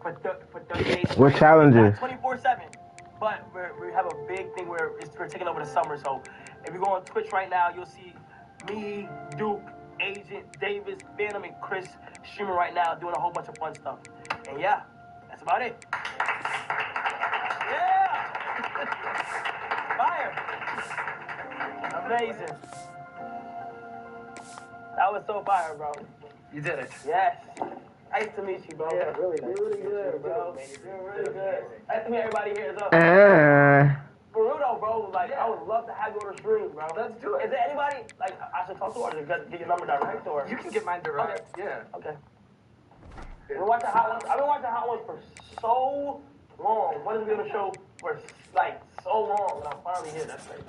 for 30 days straight. What challenges? 24/7. But we have a big thing where we're taking over the summer. So if you go on Twitch right now, you'll see me, Duke, Agent, Davis, Phantom, and Chris streaming right now, doing a whole bunch of fun stuff. And yeah, that's about it. Yeah! Fire! Amazing. That was so fire, bro. You did it. Yes. Nice to meet you, bro. Yeah, really nice. You're really good, bro. You're really good. Nice to meet everybody here as well. For real though, bro, like, I would love to have you on the stream, bro. Let's do it. Is there anybody, like, I should talk to, or just get your number direct, or? You can get mine direct. Okay. Yeah. Okay. I've been watching Hot Ones for so long. What has been on the show for, like, so long, and I'm finally here. That's crazy.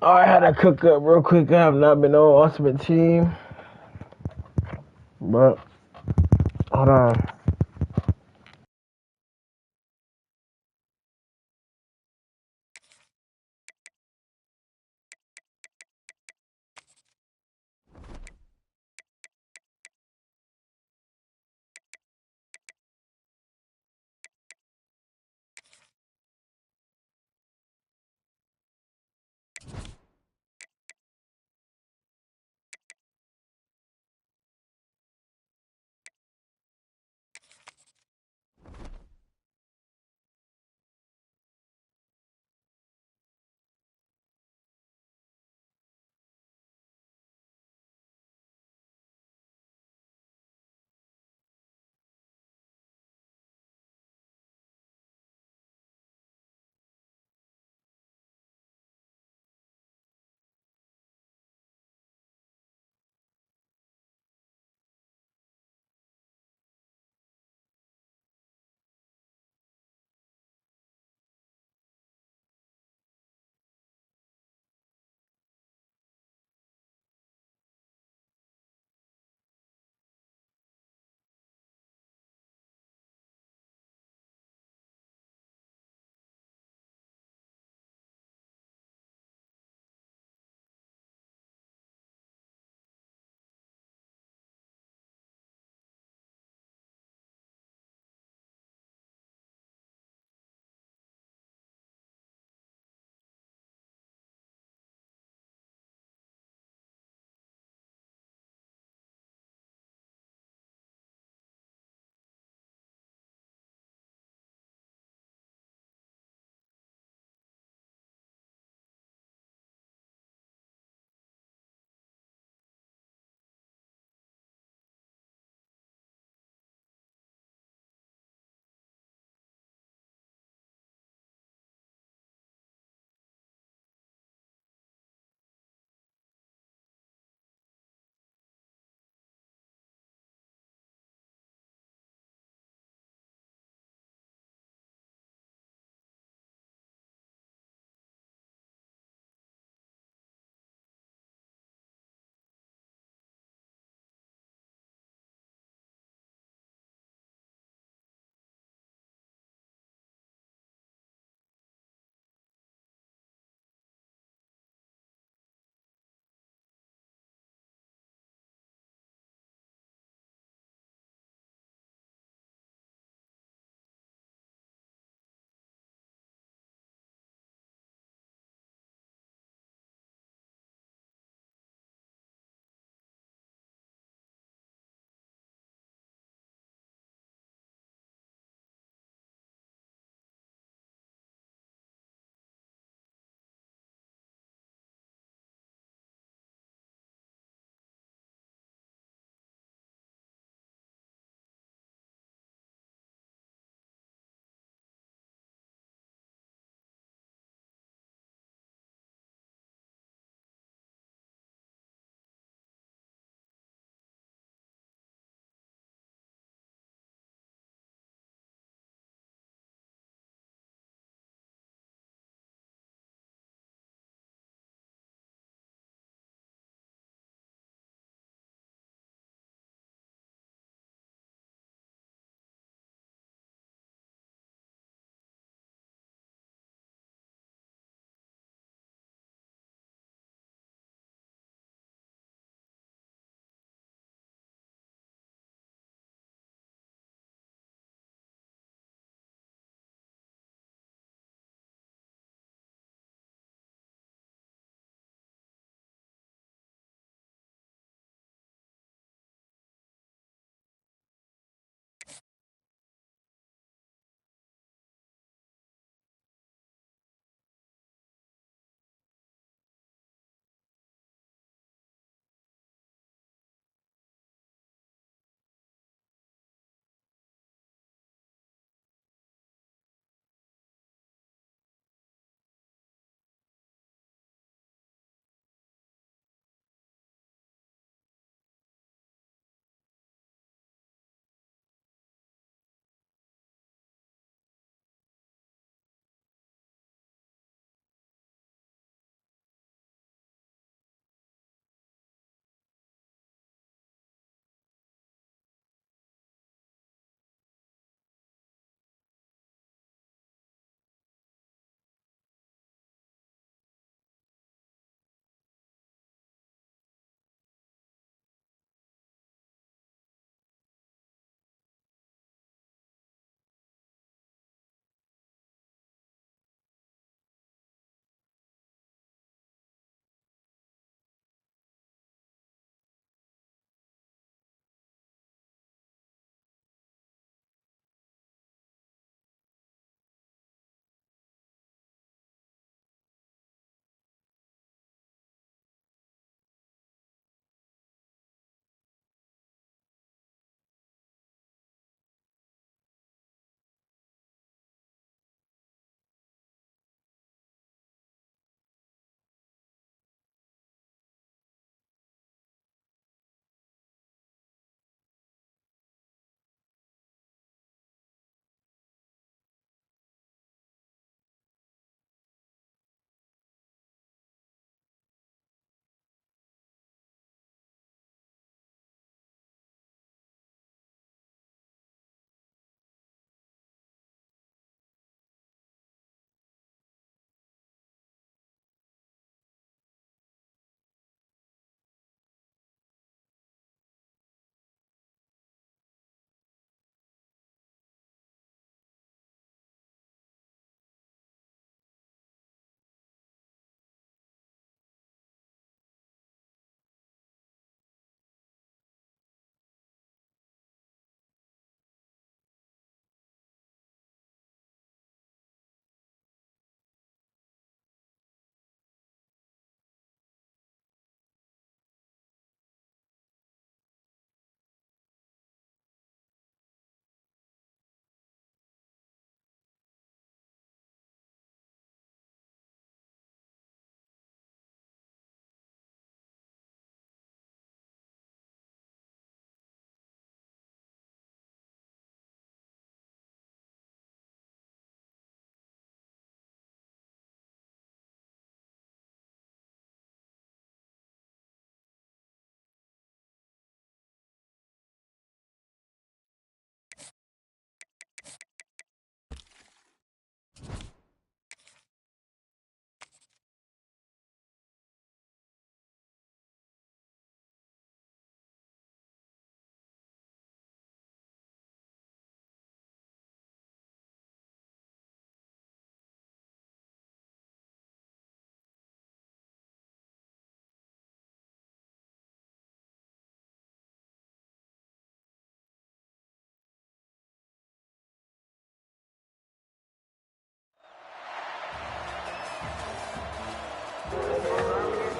I had to cook up real quick. I have not been on Ultimate Team. But, hold on.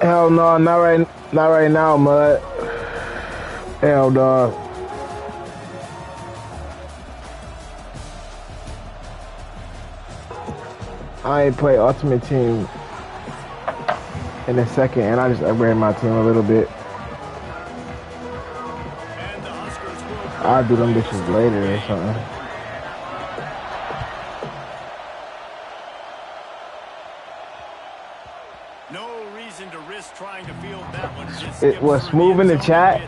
Hell no, not right now, Mud. Hell no. I ain't play Ultimate Team in a second, and I just upgraded my team a little bit. I'll do them bitches later or something. No reason to risk trying to field that one. It was smooth in the chat.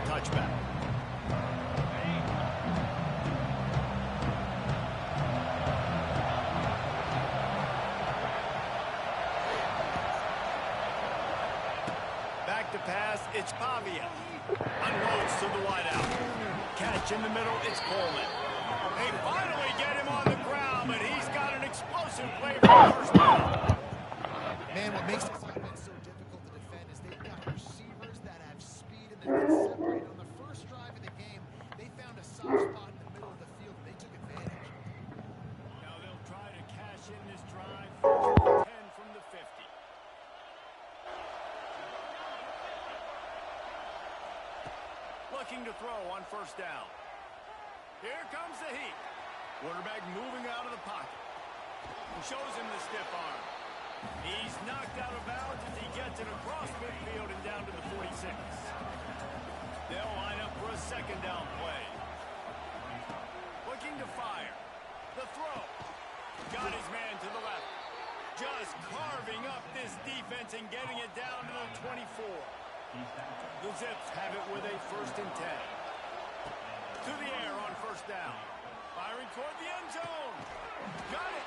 Back to pass, it's Pavia. Unloads to the wideout. Catch in the middle, it's Coleman. They finally get him on the ground, but he's got an explosive play for the first down. Man, what makes this offense so difficult to defend is they've got receivers that have speed and they're separated. On the first drive of the game, they found a soft spot in the middle of the field and they took advantage. Now they'll try to cash in this drive. 10 from the 50. Looking to throw on first down. Here comes the heat. Quarterback moving out of the pocket. Shows him the stiff arm. He's knocked out of bounds as he gets it across midfield and down to the 46. They'll line up for a second down play. Looking to fire. The throw. Got his man to the left. Just carving up this defense and getting it down to the 24. The Zips have it with a 1st and 10. To the air on first down. Firing toward the end zone. Got it.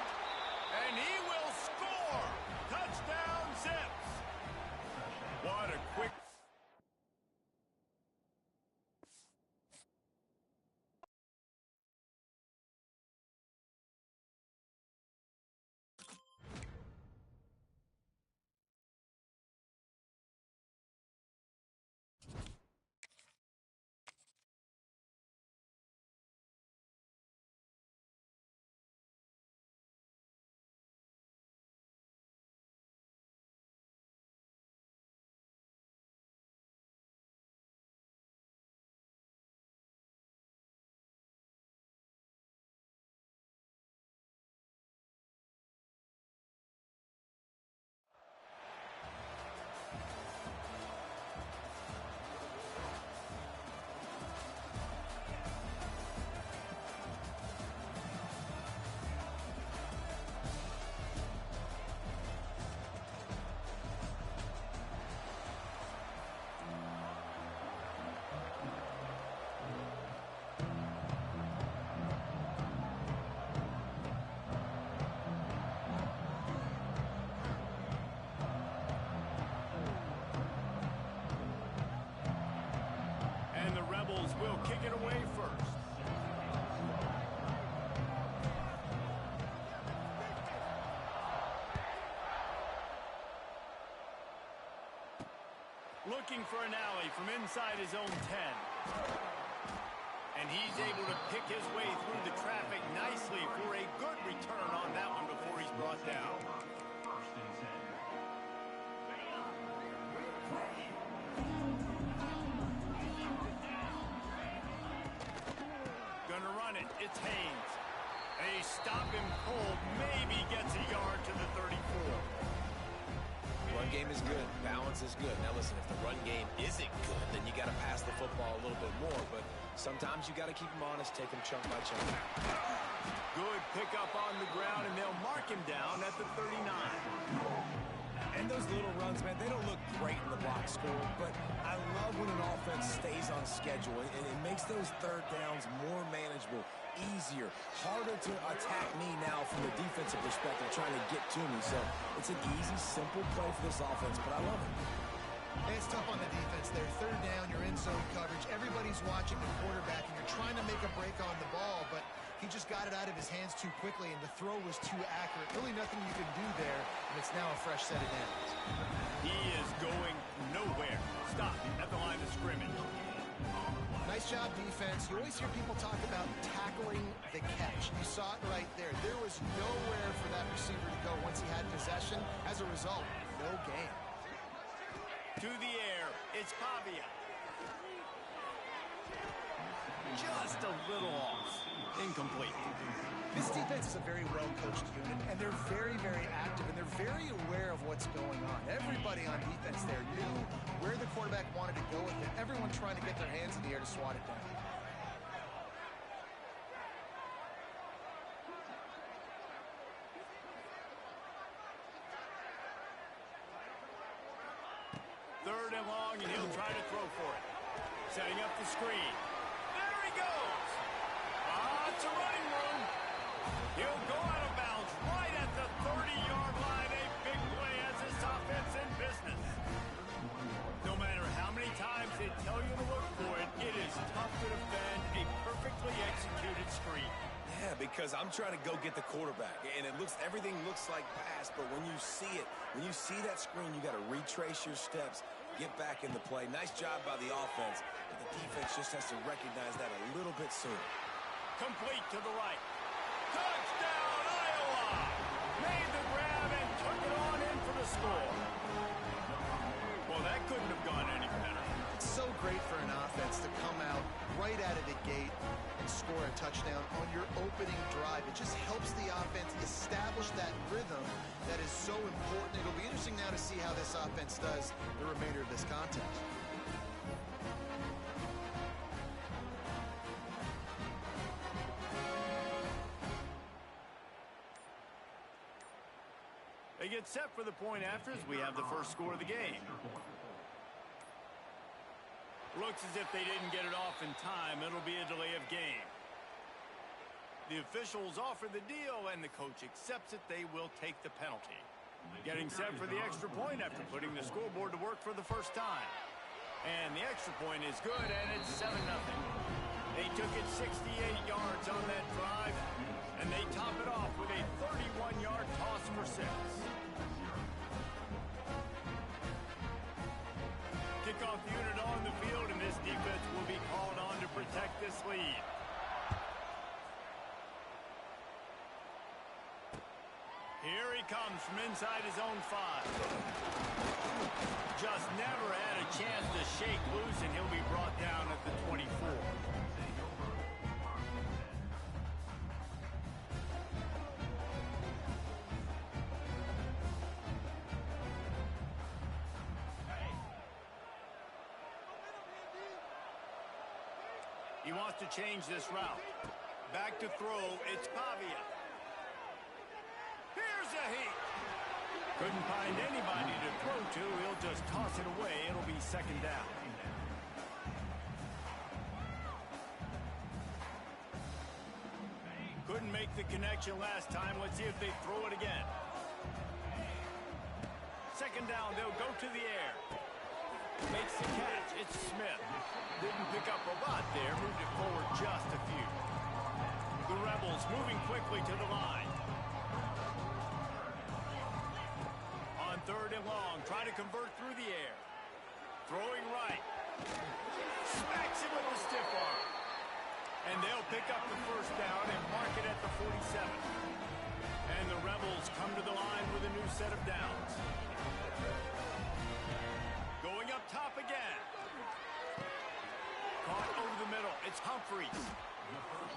And he will score. Touchdown, Zips. What a quick... Will kick it away first. Looking for an alley from inside his own 10. And he's able to pick his way through the traffic nicely for a good return on that one before he's brought down. Gonna run it. It's Haynes. They stop him cold. Maybe gets a yard to the 34. Run game is good. Balance is good. Now listen, if the run game isn't good, then you got to pass the football a little bit more. But sometimes you got to keep them honest, take them chunk by chunk. Good pickup on the ground, and they'll mark him down at the 39. And those little runs, man, they don't look great in the box score, but I love when an offense stays on schedule, and it makes those third downs more manageable, easier, harder to attack me now from the defensive perspective, trying to get to me. So it's an easy, simple play for this offense, but I love it. It's tough on the defense there. Third down, you're in zone coverage. Everybody's watching the quarterback, and you're trying to make a break on the ball, but he just got it out of his hands too quickly, and the throw was too accurate. Really nothing you can do there, and it's now a fresh set of downs. He is going nowhere. Stop at the line of scrimmage. Nice job, defense. You always hear people talk about tackling the catch. You saw it right there. There was nowhere for that receiver to go once he had possession. As a result, no gain. To the air, it's Pavia. Just a little off. Incomplete. This defense is a very well-coached unit, and they're very, very active, and they're very aware of what's going on. Everybody on defense there knew where the quarterback wanted to go with it. Everyone trying to get their hands in the air to swat it down. Third and long, and he'll try to throw for it. Setting up the screen. There he goes. It's a running room. He'll go out of bounds right at the 30-yard line. A big play as this offense in business. No matter how many times they tell you to look for it, it is tough to defend a perfectly executed screen. Yeah, because I'm trying to go get the quarterback, and everything looks like pass, but when you see it, when you see that screen, you got to retrace your steps, get back in the play. Nice job by the offense, but the defense just has to recognize that a little bit sooner. Complete to the right. Touchdown, Iowa! Made the grab and took it on in for the score. Well, that couldn't have gone any better. It's so great for an offense to come out right out of the gate and score a touchdown on your opening drive. It just helps the offense establish that rhythm that is so important. It'll be interesting now to see how this offense does the remainder of this contest. They get set for the point after as we have the first score of the game. Looks as if they didn't get it off in time. It'll be a delay of game. The officials offer the deal, and the coach accepts it. They will take the penalty. Getting set for the extra point after putting the scoreboard to work for the first time. And the extra point is good, and it's 7-0. They took it 68 yards on that drive, and they top it off with a 31-yard toss for 6. Kickoff unit on the field, and this defense will be called on to protect this lead. Here he comes from inside his own 5. Just never had a chance to shake loose, and he'll be brought down at the 24. He wants to change this route. Back to throw, it's Pavia. Here's a heat. Couldn't find anybody to throw to. He'll just toss it away. It'll be 2nd down. Couldn't make the connection last time. Let's see if they throw it again. 2nd down, they'll go to the air. Makes the catch. It's Smith. Didn't pick up a lot there. Moved it forward just a few. The Rebels moving quickly to the line. On 3rd and long, trying to convert through the air. Throwing right. Smacks him with the stiff arm. And they'll pick up the 1st down and mark it at the 47. And the Rebels come to the line with a new set of downs. Going up top again. Caught over the middle. It's Humphries.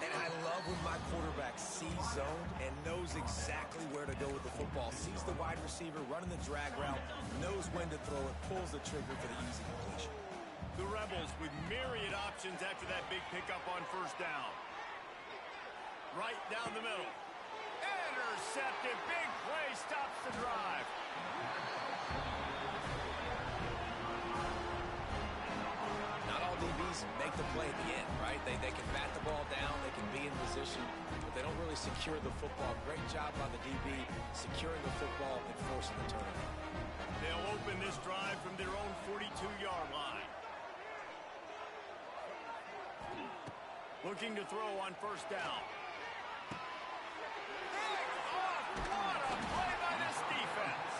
And I love when my quarterback sees zone and knows exactly where to go with the football. Sees the wide receiver running the drag route, knows when to throw it, pulls the trigger for the easy completion. The Rebels with myriad options after that big pickup on 1st down. Right down the middle. Intercepted. Big play stops the drive. Not all DBs make the play at the end, right? They can bat the ball down, they can be in position, but they don't really secure the football. Great job by the DB securing the football and forcing the turnover. They'll open this drive from their own 42-yard line. Looking to throw on 1st down. What a play by this defense.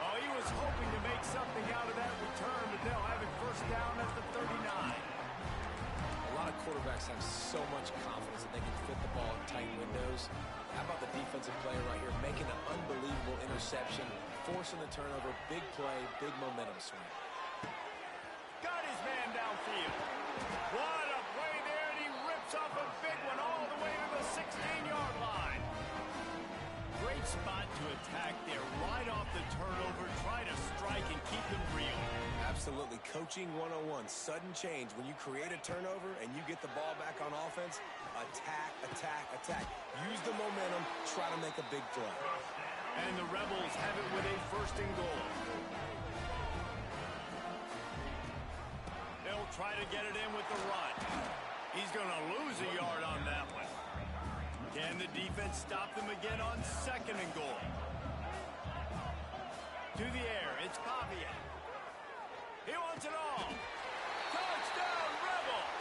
Oh, he was hoping to make something out of that return, but they'll have it 1st down at the 39. A lot of quarterbacks have so much confidence that they can fit the ball in tight windows. How about the defensive player right here making an unbelievable interception, forcing the turnover, big play, big momentum swing. What a play there, and he rips off a big one all the way to the 16-yard line. Great spot to attack there, right off the turnover, try to strike and keep him real. Absolutely. Coaching 101. Sudden change. When you create a turnover and you get the ball back on offense, attack, attack, attack. Use the momentum. Try to make a big play. And the Rebels have it with a 1st and goal. They'll try to get it in with the run. He's going to lose a yard on that one. Can the defense stop them again on 2nd and goal? To the air, it's Pavia. He wants it all. Touchdown, Rebels!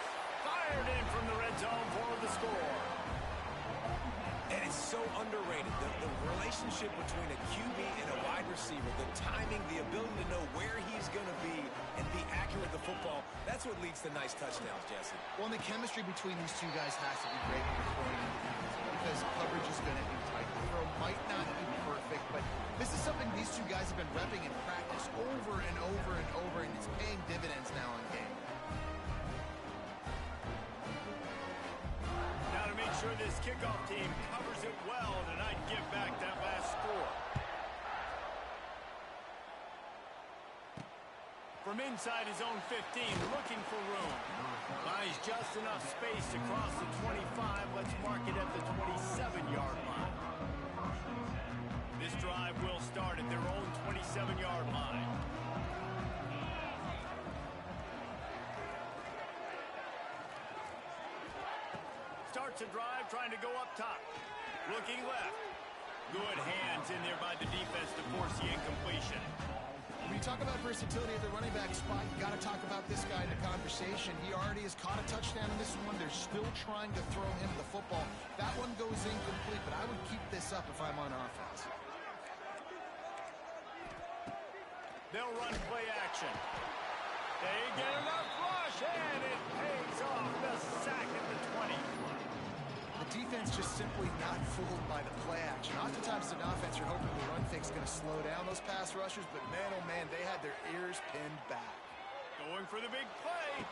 Fired in from the red zone for the score. And it's so underrated. The relationship between a QB and a wide receiver, the timing, the ability to know where he's going to be and be accurate with the football, that's what leads to nice touchdowns, Jesse. Well, and the chemistry between these two guys has to be great when they're throwing individuals because coverage is going to be tight. The throw might not be perfect, but this is something these two guys have been repping in practice over and over and over, and it's paying dividends now in game. Now to make sure this kickoff team covers it well and not give back that last score. From inside his own 15, looking for room. Buys just enough space to cross the 25. Let's mark it at the 27-yard line. This drive will start at their own 27-yard line. Starts a drive trying to go up top. Looking left. Good hands in there by the defense to force the incompletion. When you talk about versatility at the running back spot, you got to talk about this guy in the conversation. He already has caught a touchdown in this one. They're still trying to throw him the football. That one goes incomplete, but I would keep this up if I'm on offense. They'll run play action. They get enough rush, and it pays off the sack at the 20. The defense just simply not fooled by the play action. Oftentimes, an offense, you're hoping the run fake's going to slow down those pass rushers, but man, oh man, they had their ears pinned back. Going for the big play.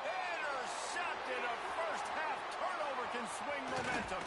Intercepted. A first half turnover can swing momentum.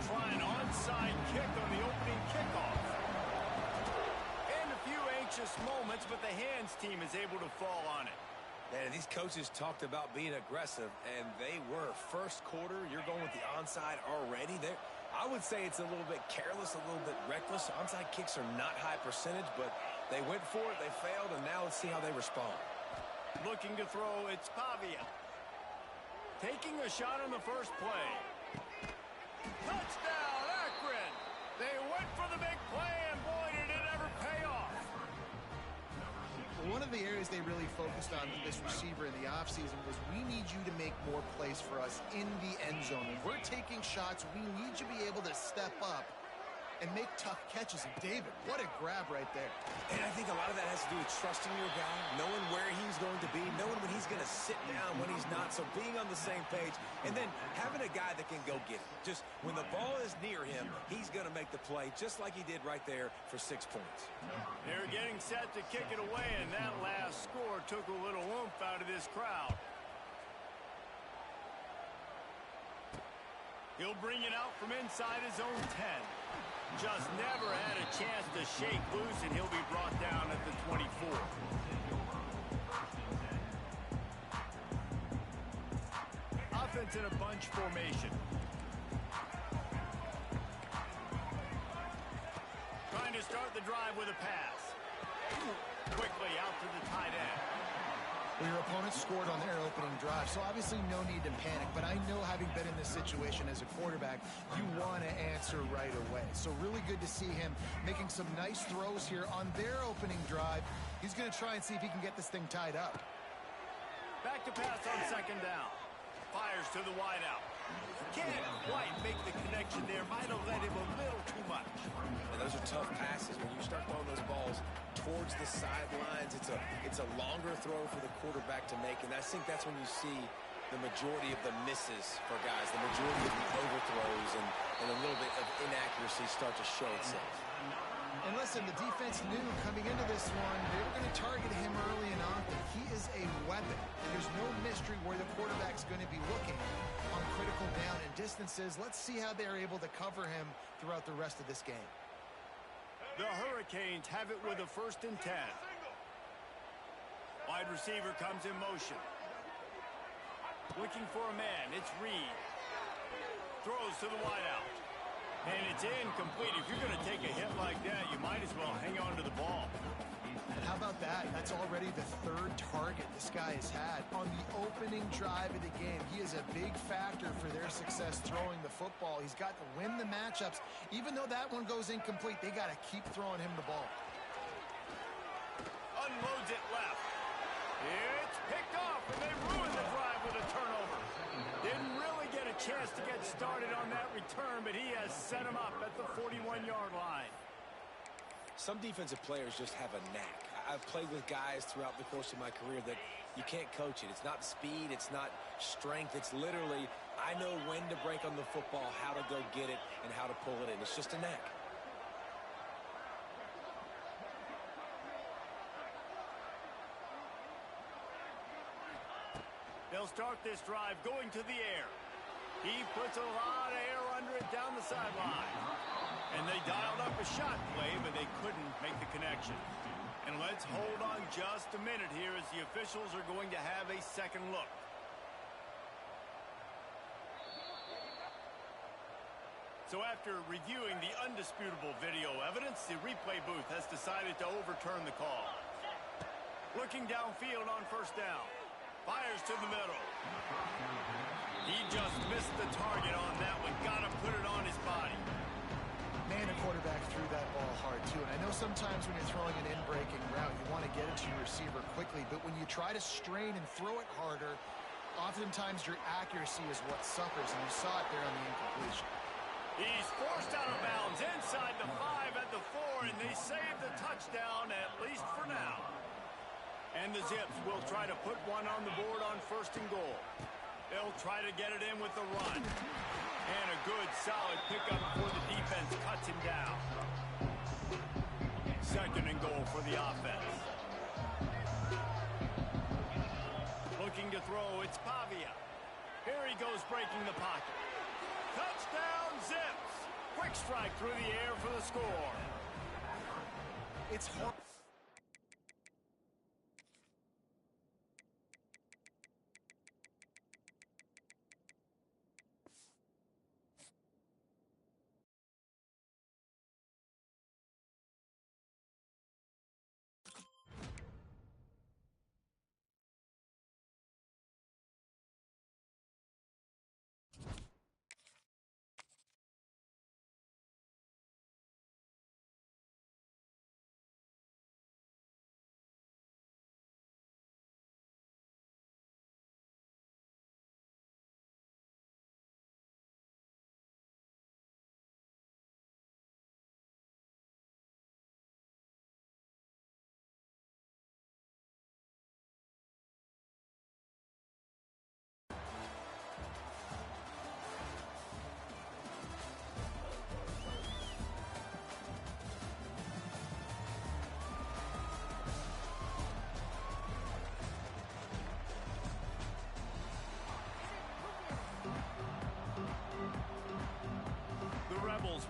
try an onside kick on the opening kickoff. And a few anxious moments, but the hands team is able to fall on it. Man, these coaches talked about being aggressive, and they were. First quarter, you're going with the onside already. I would say it's a little bit careless, a little bit reckless. Onside kicks are not high percentage, but they went for it, they failed, and now let's see how they respond. Looking to throw, it's Pavia. Taking a shot on the first play. Touchdown, Akron! They went for the big play, and boy, did it ever pay off. One of the areas they really focused on with this receiver in the offseason was we need you to make more plays for us in the end zone. When we're taking shots, we need you to be able to step up and make tough catches. And David, what a grab right there. And I think a lot of that has to do with trusting your guy, knowing where he's going to be, knowing when he's going to sit down, when he's not. So being on the same page, and then having a guy that can go get it. Just when the ball is near him, he's going to make the play, just like he did right there for 6 points. They're getting set to kick it away, and that last score took a little oomph out of this crowd. He'll bring it out from inside his own 10. Just never had a chance to shake loose, and he'll be brought down at the 24. Offense in a bunch formation. Trying to start the drive with a pass. Quickly out to the tight end. Well, your opponent scored on their opening drive, so obviously no need to panic. But I know, having been in this situation as a quarterback, you want to answer right away. So really good to see him making some nice throws here on their opening drive. He's going to try and see if he can get this thing tied up. Back to pass on second down. Fires to the wideout. Can't quite make the connection there. Might have led him a little too much. And those are tough passes. When you start throwing those balls towards the sidelines, it's a longer throw for the quarterback to make, and I think that's when you see the majority of the misses for guys, the majority of the overthrows, and a little bit of inaccuracy start to show itself. And listen, the defense knew coming into this one, they were going to target him early and often. He is a weapon. There's no mystery where the quarterback's going to be looking on critical down and distances. Let's see how they're able to cover him throughout the rest of this game. The Hurricanes have it with a 1st and 10. Wide receiver comes in motion. Looking for a man. It's Reed. Throws to the wideout. And it's incomplete. If you're going to take a hit like that, you might as well hang on to the ball. And how about that? That's already the 3rd target this guy has had on the opening drive of the game. He is a big factor for their success throwing the football. He's got to win the matchups. Even though that one goes incomplete, they got to keep throwing him the ball. Unloads it left. It's picked off, and they ruined the drive with a turnover. Didn't really get a chance to get started on that return, but he has set him up at the 41-yard line. Some defensive players just have a knack. I've played with guys throughout the course of my career that you can't coach it. It's not speed, it's not strength. It's literally, I know when to break on the football, how to go get it, and how to pull it in. It's just a knack. They'll start this drive going to the air. He puts a lot of air under it down the sideline. And they dialed up a shot play, but they couldn't make the connection. And let's hold on just a minute here as the officials are going to have a second look. So after reviewing the undisputable video evidence, the replay booth has decided to overturn the call. Looking downfield on 1st down. Fires to the middle. He just missed the target on that one. Got to put it on his body. Man, a quarterback threw that ball hard, too. And I know sometimes when you're throwing an in-breaking route, you want to get it to your receiver quickly. But when you try to strain and throw it harder, oftentimes your accuracy is what suffers. And you saw it there on the incompletion. He's forced out of bounds inside the 5 at the 4, and they save the touchdown, at least for now. And the Zips will try to put one on the board on 1st and goal. They'll try to get it in with the run. And a good, solid pickup before the defense cuts him down. 2nd and goal for the offense. Looking to throw, it's Pavia. Here he goes breaking the pocket. Touchdown, Zips. Quick strike through the air for the score. It's hard.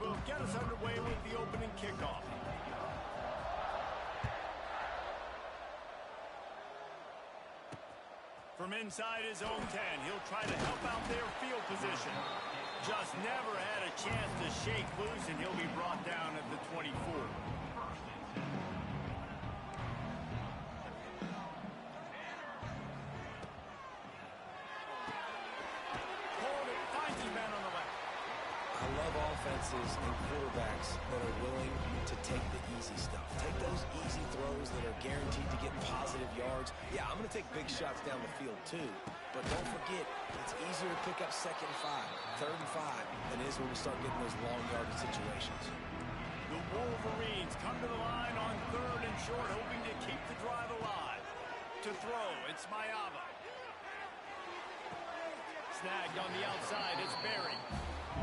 Will get us underway with the opening kickoff. From inside his own 10, he'll try to help out their field position. Just never had a chance to shake loose, and he'll be brought down at the 24. Offenses and quarterbacks that are willing to take the easy stuff. Take those easy throws that are guaranteed to get positive yards. Yeah, I'm going to take big shots down the field too. But don't forget, it's easier to pick up 2nd and 5, 3rd and 5 than it is when we start getting those long yardage situations. The Wolverines come to the line on 3rd and short, hoping to keep the drive alive. To throw, it's Mayava. Snagged on the outside, it's Berry.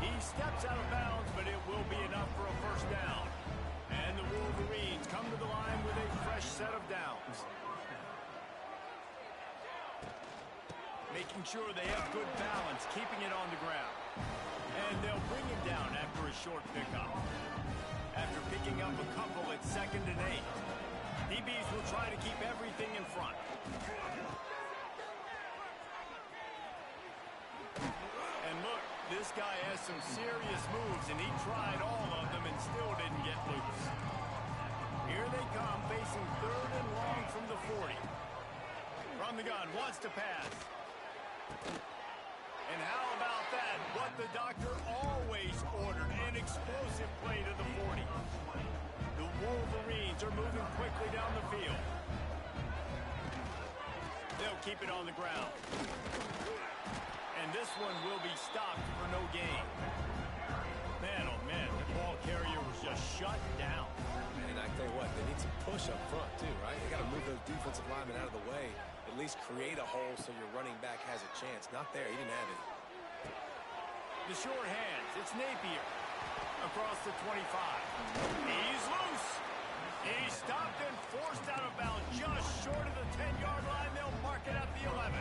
He steps out of bounds, but it will be enough for a first down. And the Wolverines come to the line with a fresh set of downs. Making sure they have good balance, keeping it on the ground. And they'll bring him down after a short pickup. After picking up a couple at 2nd and 8, DBs will try to keep everything in front. And look, this guy has some serious moves, and he tried all of them and still didn't get loose. Here they come, facing 3rd and long from the 40. From the gun, wants to pass. And how about that? What the doctor always ordered, an explosive play to the 40. The Wolverines are moving quickly down the field. They'll keep it on the ground. And this one will be stopped for no gain. Man, oh man, the ball carrier was just shut down. And I tell you what, they need some push up front too, right? They got to move those defensive linemen out of the way. At least create a hole so your running back has a chance. Not there, he didn't have it. The short hands, it's Napier. Across the 25. He's loose. He's stopped and forced out of bounds just short of the 10-yard line. They'll mark it at the 11.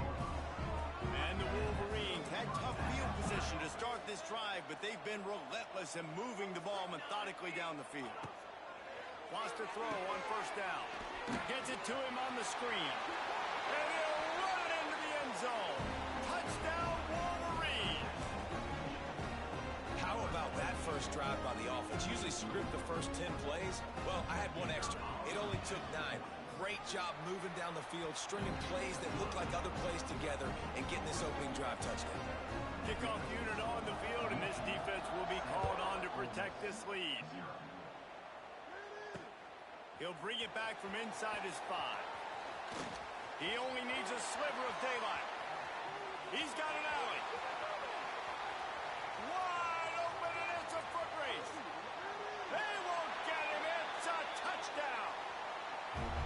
And the Wolverines had tough field position to start this drive, but they've been relentless in moving the ball methodically down the field. Wants to throw on first down. Gets it to him on the screen. And he'll run it into the end zone. Touchdown, Wolverines. How about that first drive by the offense? Usually script the first 10 plays. Well, I had one extra. It only took 9. Great job moving down the field, stringing plays that look like other plays together, and getting this opening drive touchdown. Kickoff unit on the field, and this defense will be called on to protect this lead. He'll bring it back from inside his 5. He only needs a sliver of daylight. He's got an alley. Wide open, and it's a foot race. They won't get him. It's a touchdown.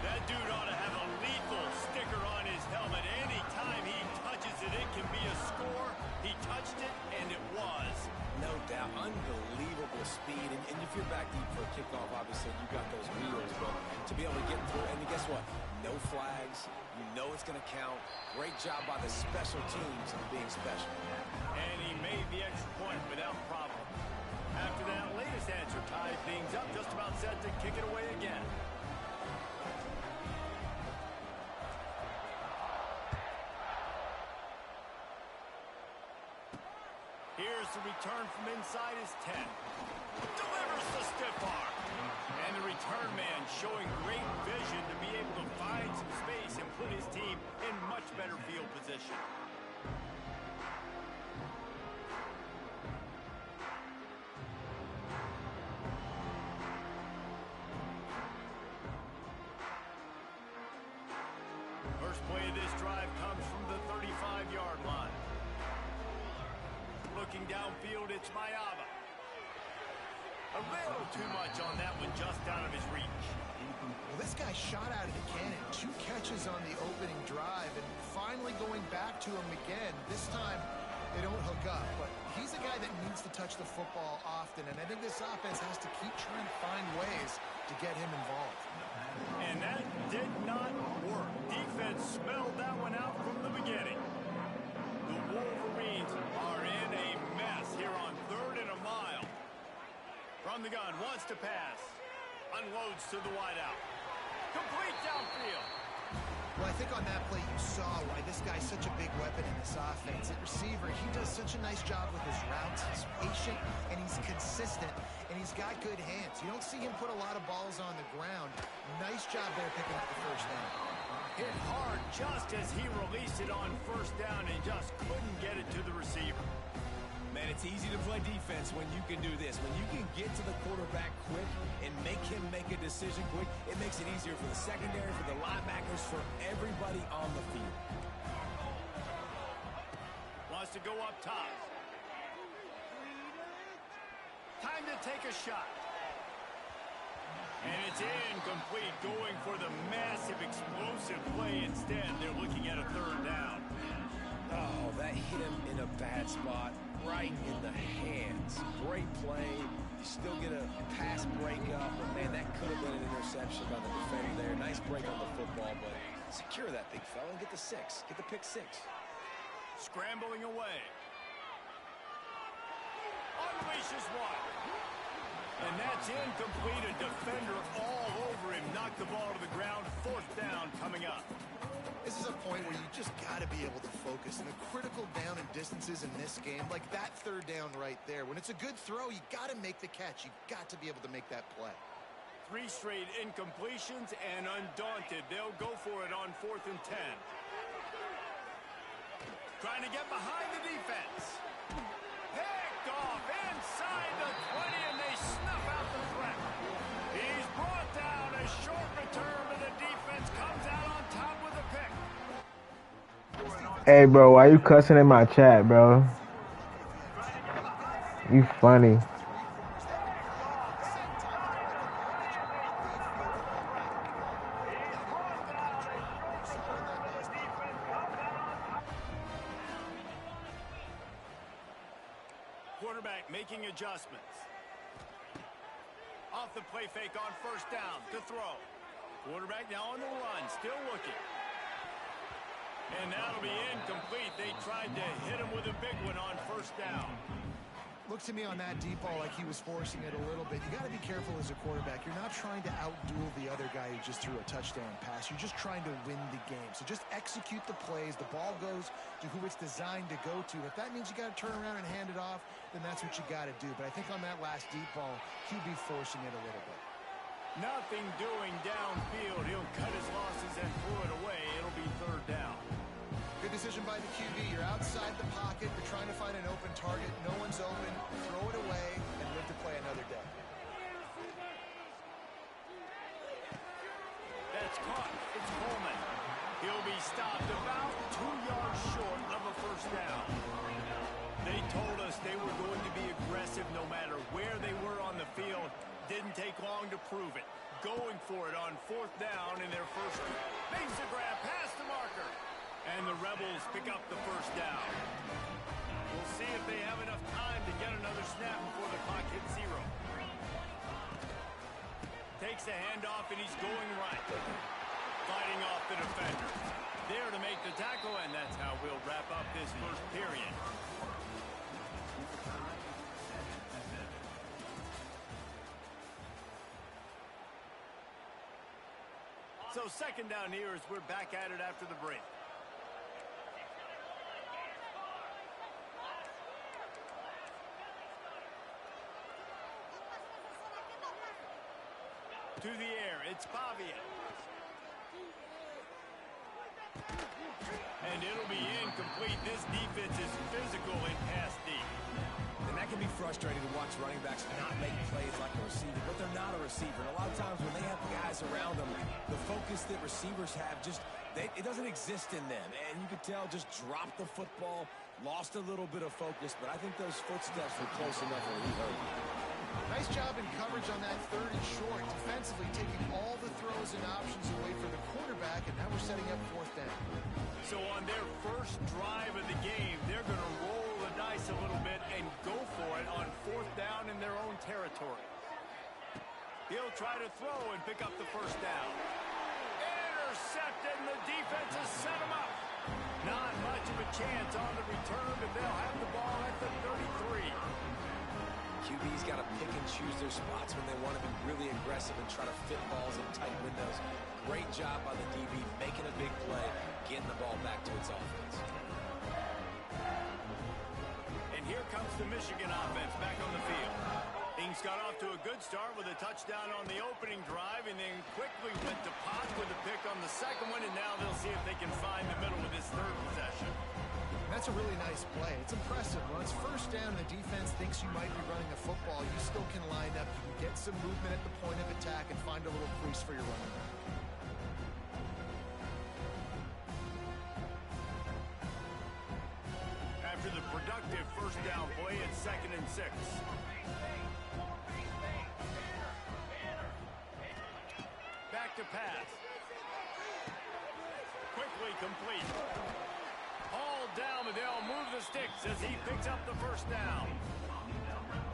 That dude ought to have a lethal sticker on his helmet. Anytime he touches it, it can be a score. He touched it, and it was. No doubt. Unbelievable speed. And if you're back deep for a kickoff, obviously you got those wheels. But to be able to get through, and guess what? No flags. You know it's going to count. Great job by the special teams of being special. And he made the extra point without problem. After that latest answer tied things up, just about set to kick it away again. Here's the return from inside his 10. Delivers the stiff arm. And the return man showing great vision to be able to find some space and put his team in much better field position. First play of this drive comes from the 35-yard line. Looking downfield, it's Mayava. A little too much on that one, just out of his reach. Well, this guy shot out of the cannon. 2 catches on the opening drive, and finally going back to him again. This time, they don't hook up, but he's a guy that needs to touch the football often, and I think this offense has to keep trying to find ways to get him involved. And that did not work. Defense smelled that one out from the beginning. The Wolverines are in a mess here on 3rd and a mile. From the gun, wants to pass. Unloads to the wideout. Complete downfield. Well, I think on that play you saw why this guy's such a big weapon in this offense. At receiver, he does such a nice job with his routes. He's patient, and he's consistent, and he's got good hands. You don't see him put a lot of balls on the ground. Nice job there picking up the first down. Hit hard just as he released it on first down and just couldn't get it to the receiver. Man, it's easy to play defense when you can do this. When you can get to the quarterback quick and make him make a decision quick, it makes it easier for the secondary, for the linebackers, for everybody on the field. Wants to go up top. Time to take a shot. And it's incomplete, going for the massive explosive play instead. They're looking at a 3rd down. Oh, that hit him in a bad spot, right in the hands. Great play. You still get a pass breakup, but man, that could have been an interception by the defender there. Nice break on the football, but secure that big fella and get the 6. Get the pick 6. Scrambling away. Unleashes one. And that's incomplete. A defender all over him. Knocked the ball to the ground. 4th down coming up. This is a point where you just got to be able to focus. And the critical down and distances in this game, like that 3rd down right there. When it's a good throw, you got to make the catch. You got to be able to make that play. 3 straight incompletions, and undaunted, they'll go for it on 4th and 10. Trying to get behind the defense. Picked off inside the 20, and they snuff out the threat. He's brought down. A short return, but the defense comes out on top with a pick. Hey, bro, why you cussing in my chat, bro? You funny. Quarterback making adjustments. Off the play fake on 1st down to throw. Quarterback now on the run, still looking. And that'll be incomplete. They tried to hit him with a big one on 1st down. Looked to me on that deep ball like he was forcing it a little bit. You got to be careful as a quarterback. You're not trying to outduel the other guy who just threw a touchdown pass. You're just trying to win the game. So just execute the plays. The ball goes to who it's designed to go to. If that means you got to turn around and hand it off, then that's what you got to do. But I think on that last deep ball, QB forcing it a little bit. Nothing doing downfield. He'll cut his losses and throw it away. It'll be 3rd down. Good decision by the QB. You're outside the pocket. You're trying to find an open target. No one's open. Throw it away and live to play another day. That's caught. It's Coleman. He'll be stopped about 2 yards short of a 1st down. They told us they were going to be aggressive no matter where they were on the field. Didn't take long to prove it. Going for it on 4th down in their first. Makes the grab past the marker. And the Rebels pick up the 1st down. We'll see if they have enough time to get another snap before the clock hits 0. Takes a handoff, and he's going right. Fighting off the defender. There to make this first period. So second down here as we're back at it after the break. To the air, it's Pavia. And it'll be incomplete. This defense is physical and pass deep. And that can be frustrating to watch running backs not make plays like a receiver, but they're not a receiver. And a lot of times when they have guys around them, the focus that receivers have it doesn't exist in them. And you could tell just dropped the football, lost a little bit of focus, but I think those footsteps were close enough where he heard it. Nice job in coverage on that 3rd and short, defensively taking all the throws and options away from the quarterback, and now we're setting up 4th down. So on their first drive of the game, they're going to roll the dice a little bit and go for it on 4th down in their own territory. He'll try to throw and pick up the first down. Intercepted, and the defense has set him up. Not much of a chance on the return, but they'll have the ball at the 33. QB's got to pick and choose their spots when they want to be really aggressive and try to fit balls in tight windows. Great job by the DB making a big play, getting the ball back to its offense. And here comes the Michigan offense back on the field. Things got off to a good start with a touchdown on the opening drive and then quickly went to Potts with a pick on the second one, and now they'll see if they can find the middle with this 3rd possession. That's a really nice play. It's impressive. When it's 1st down and the defense thinks you might be running the football, you still can line up. You can get some movement at the point of attack and find a little crease for your running back. After the productive 1st down play, it's 2nd and 6. Back to pass. Quickly complete. Hauled down, but they'll move the sticks as he picks up the 1st down.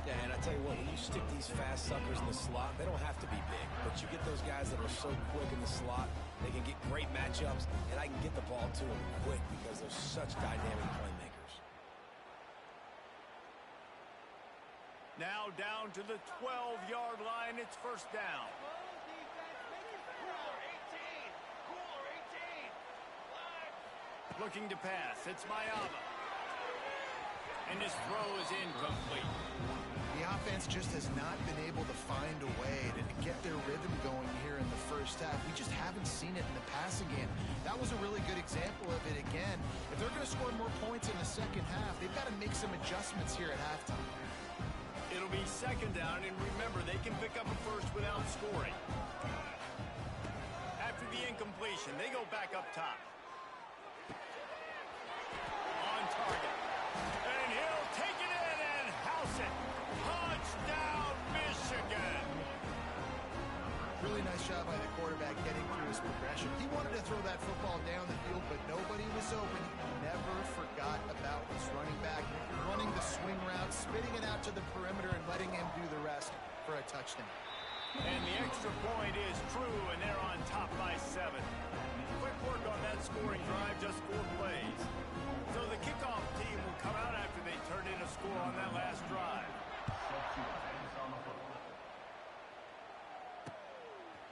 Yeah, and I tell you what, when you stick these fast suckers in the slot, they don't have to be big, but you get those guys that are so quick in the slot, they can get great matchups, and I can get the ball to them quick because they're such dynamic playmakers. Now down to the 12-yard line, it's 1st down. Looking to pass, it's Mayava. And his throw is incomplete. The offense just has not been able to find a way to get their rhythm going here in the 1st half. We just haven't seen it in the passing game. That was a really good example of it again. If they're going to score more points in the 2nd half, they've got to make some adjustments here at halftime. It'll be 2nd down, and remember, they can pick up a 1st without scoring. After the incompletion, they go back up top. On target. And he'll take it in and house it. Touchdown, Michigan. Really nice job by the quarterback getting through his progression. He wanted to throw that football down the field, but nobody was open. He never forgot about his running back. Running the swing route, spitting it out to the perimeter, and letting him do the rest for a touchdown. And the extra point is true, and they're on top by 7. Quick work on that scoring drive, just 4 plays. So the kickoff team will come out after they turn in a score on that last drive.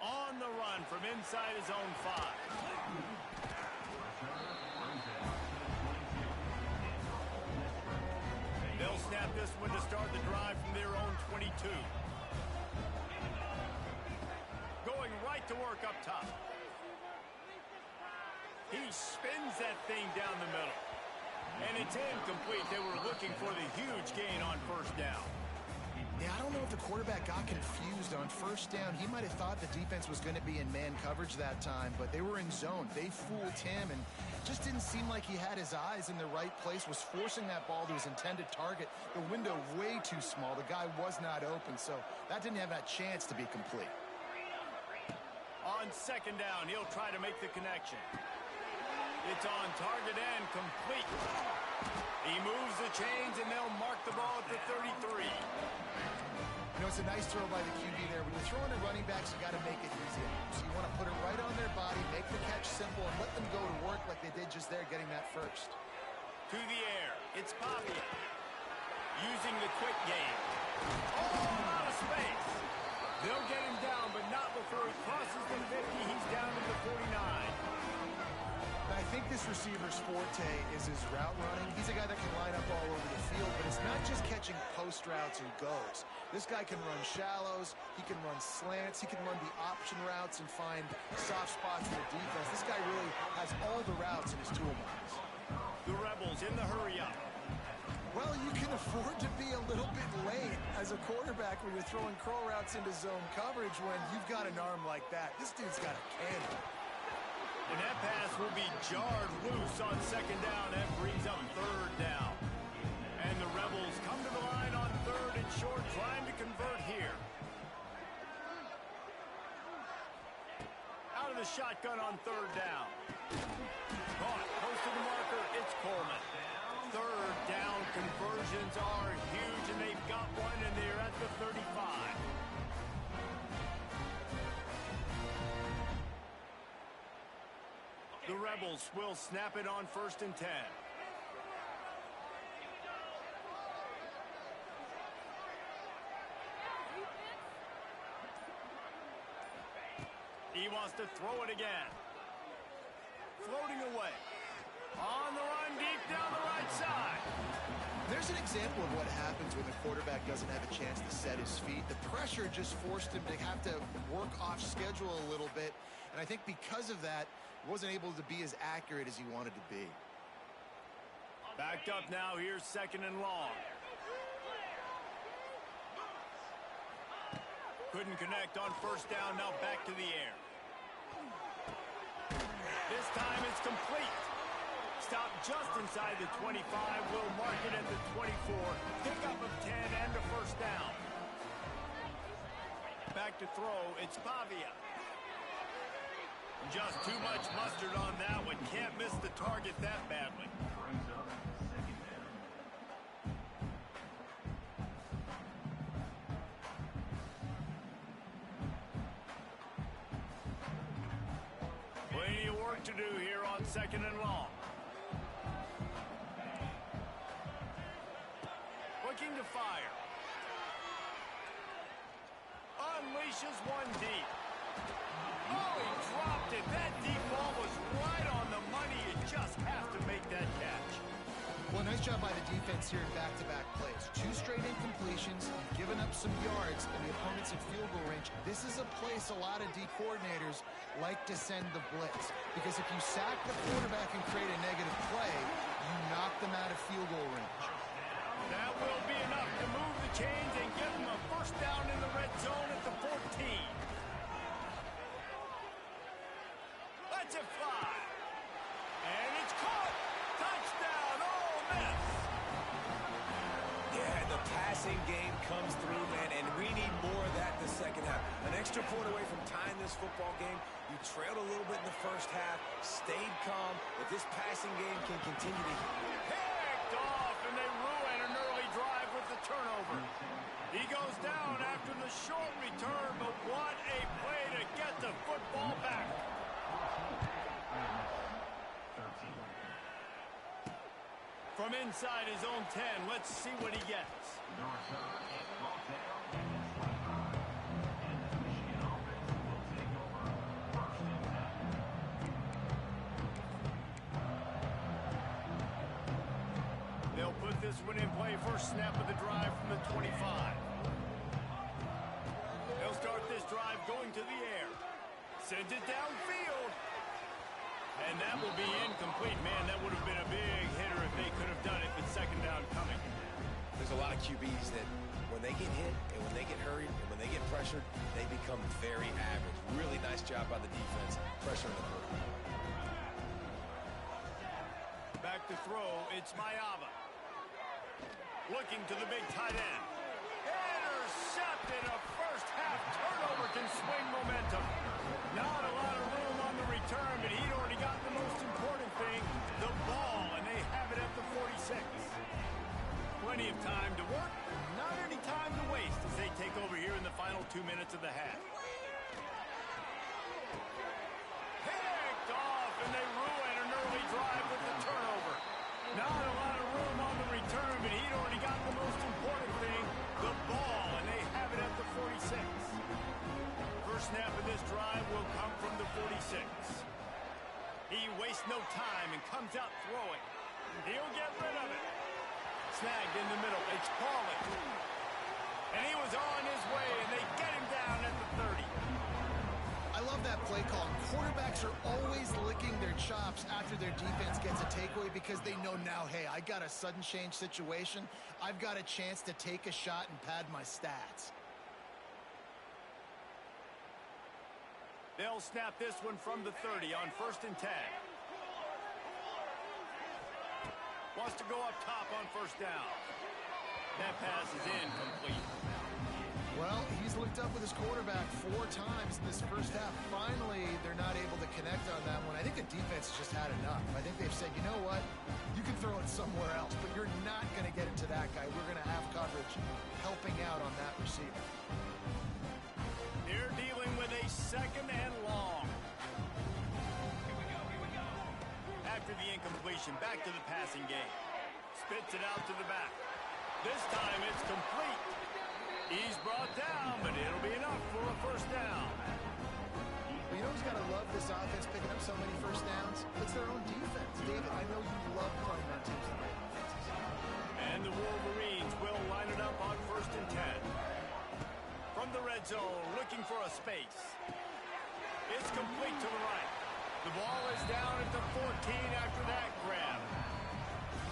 On the run from inside his own 5. They'll snap this one to start the drive from their own 22. Going right to work up top. He spins that thing down the middle. And it's incomplete. They were looking for the huge gain on 1st down. Yeah, I don't know if the quarterback got confused on 1st down. He might have thought the defense was going to be in man coverage that time, but they were in zone. They fooled him, and just didn't seem like he had his eyes in the right place, was forcing that ball to his intended target. The window way too small. The guy was not open, so that didn't have that chance to be complete. On 2nd down, he'll try to make the connection. It's on target and complete. He moves the chains, and they'll mark the ball at the 33. You know, it's a nice throw by the QB there. When you're throwing at running backs, you got to make it easy. So you want to put it right on their body, make the catch simple, and let them go to work like they did just there, getting that 1st. To the air. It's Pavia. Using the quick game. Oh, out of space. They'll get him down, but not before he crosses the 50. He's down to the 49. I think this receiver's forte is his route running. He's a guy that can line up all over the field, but it's not just catching post routes and goes. This guy can run shallows, he can run slants, he can run the option routes and find soft spots for the defense. This guy really has all the routes in his toolbox. The Rebels in the hurry-up. Well, you can afford to be a little bit late as a quarterback when you're throwing curl routes into zone coverage when you've got an arm like that. This dude's got a cannon. And that pass will be jarred loose on second down. That brings up third down. And the Rebels come to the line on third and short, trying to convert here. Out of the shotgun on third down. Caught, close to the marker, it's Coleman. Third down conversions are huge, and they've got one, and they're at the 35. The Rebels will snap it on 1st and 10. He wants to throw it again. Floating away. On the run, deep down the right side. There's an example of what happens when the quarterback doesn't have a chance to set his feet. The pressure just forced him to have to work off schedule a little bit. And I think because of that, he wasn't able to be as accurate as he wanted to be. Backed up now, here's 2nd and long. Couldn't connect on 1st down, now back to the air. This time it's complete. Stop just inside the 25, will mark it at the 24. Pickup of 10 and a 1st down. Back to throw, it's Pavia. Just too much mustard on that one. Can't miss the target that badly. Plenty of work to do here on 2nd and long. Looking to fire. Unleashes one deep. Oh, he dropped it. That deep ball was right on the money. You just have to make that catch. Well, nice job by the defense here in back-to-back plays. 2 straight incompletions, given up some yards, and the opponent's in field goal range. This is a place a lot of D coordinators like to send the blitz, because if you sack the quarterback and create a negative play, you knock them out of field goal range. That will be enough to move the chains and give them a 1st down in the red zone at the 14. Let's it fly. And it's caught. Touchdown, Ole Miss. Yeah, the passing game comes through, man, and we need more of that in the second half. An extra point away from tying this football game. You trailed a little bit in the first half, stayed calm, but this passing game can continue to... Picked off, and they ruin an early drive with the turnover. He goes down after the short return, but what a play to get the football back. From inside his own 10, let's see what he gets. They'll put this one in play. First snap of the drive from the 25. They'll start this drive going to the air. Sends it downfield. And that will be incomplete. Man, that would have been a big hitter if they could have done it with 2nd down coming. There's a lot of QBs that when they get hit and when they get hurried and when they get pressured, they become very average. Really nice job by the defense, pressuring the quarterback. Back to throw, it's Mayava. Looking to the big tight end. Intercepted. A first half turnover can swing momentum. Not a lot of room on the return, but he'd already got the most important thing, the ball, and they have it at the 46. Plenty of time to work, not any time to waste as they take over here in the final 2 minutes of the half. Picked off, and they ruin an early drive with the turnover. Not a lot wastes no time and comes out throwing. He'll get rid of it. Snagged in the middle. It's Pauling. And he was on his way, and they get him down at the 30. I love that play call. Quarterbacks are always licking their chops after their defense gets a takeaway because they know now, hey, I got a sudden change situation. I've got a chance to take a shot and pad my stats. They'll snap this one from the 30 on 1st and 10. Wants to go up top on 1st down. That pass is incomplete. Well, he's looked up with his quarterback 4 times in this first half. Finally, they're not able to connect on that one. I think the defense has just had enough. I think they've said, you know what? You can throw it somewhere else, but you're not going to get it to that guy. We're going to have coverage helping out on that receiver. They're dealing with a 2nd and long. After the incompletion, back to the passing game. Spits it out to the back. This time it's complete. He's brought down, but it'll be enough for a 1st down. Well, you know who's got to love this offense picking up so many 1st downs? It's their own defense. David, I know you love playing on teams with great offenses. And the Wolverines will line it up on 1st and 10. From the red zone, looking for a space. It's complete to the right. The ball is down at the 14 after that grab.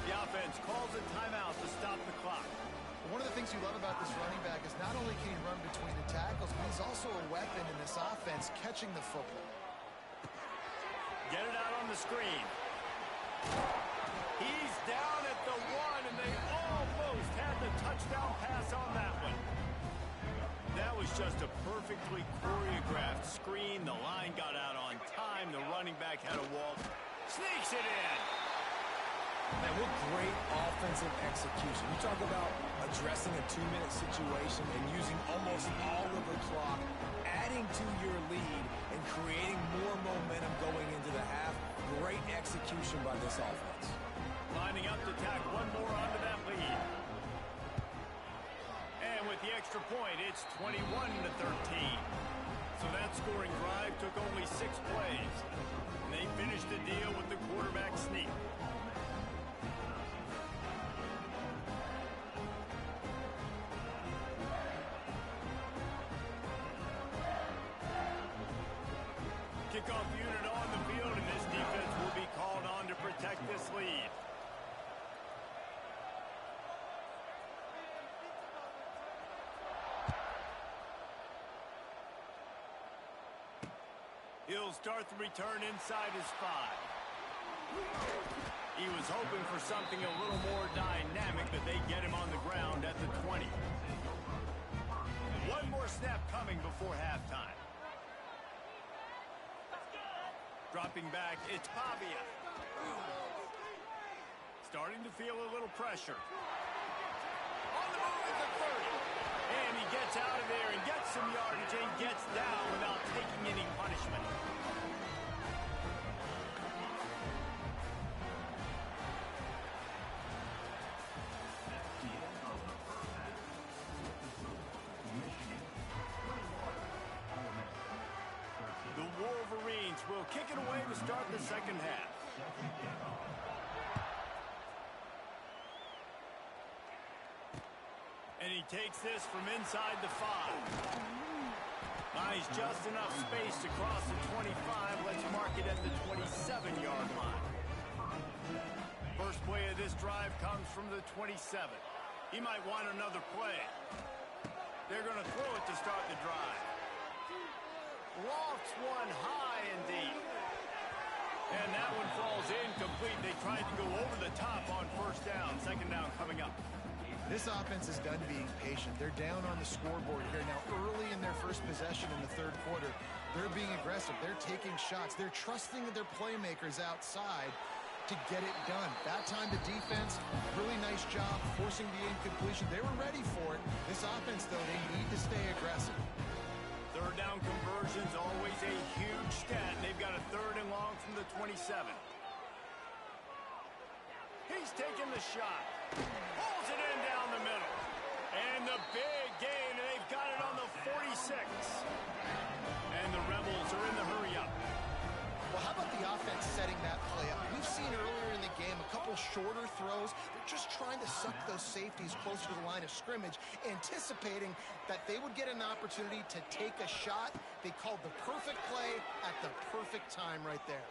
The offense calls a timeout to stop the clock. One of the things you love about this running back is not only can he run between the tackles, but he's also a weapon in this offense catching the football. Get it out on the screen. He's down at the 1, and they almost had the touchdown pass on that one. That was just a perfectly choreographed screen. The line got out on time. The running back had a walk. Sneaks it in. Man, what great offensive execution. You talk about addressing a 2-minute situation and using almost all of the clock, adding to your lead, and creating more momentum going into the half. Great execution by this offense. Lining up to tack one more onto that lead. And with the extra point, it's 21-13. So that scoring drive took only 6 plays. And they finished the deal with the quarterback sneak. Kickoff unit on the field, and this defense will be called on to protect this lead. He'll start the return inside his 5. He was hoping for something a little more dynamic, but they get him on the ground at the 20. One more snap coming before halftime. Dropping back, it's Pavia. Starting to feel a little pressure. On the move at the 30. And he gets out of there and gets some yardage and gets down without taking any punishment. The Wolverines will kick it away to start the 2nd half. And he takes this from inside the 5. Buys just enough space to cross the 25. Let's mark it at the 27-yard line. First play of this drive comes from the 27. He might want another play. They're going to throw it to start the drive. Lofts one high and deep. And that one falls incomplete. They tried to go over the top on 1st down. 2nd down coming up. This offense is done being patient. They're down on the scoreboard here now. Early in their first possession in the 3rd quarter, they're being aggressive. They're taking shots. They're trusting their playmakers outside to get it done. That time the defense, really nice job forcing the incompletion. They were ready for it. This offense, though, they need to stay aggressive. 3rd down conversion's always a huge stat. They've got a 3rd and long from the 27. He's taking the shot. Pulls it in down the middle. And the big gain, and they've got it on the 46. And the Rebels are in the hurry-up. Well, how about the offense setting that play up? We've seen earlier in the game a couple shorter throws. They're just trying to suck those safeties closer to the line of scrimmage, anticipating that they would get an opportunity to take a shot. They called the perfect play at the perfect time right there.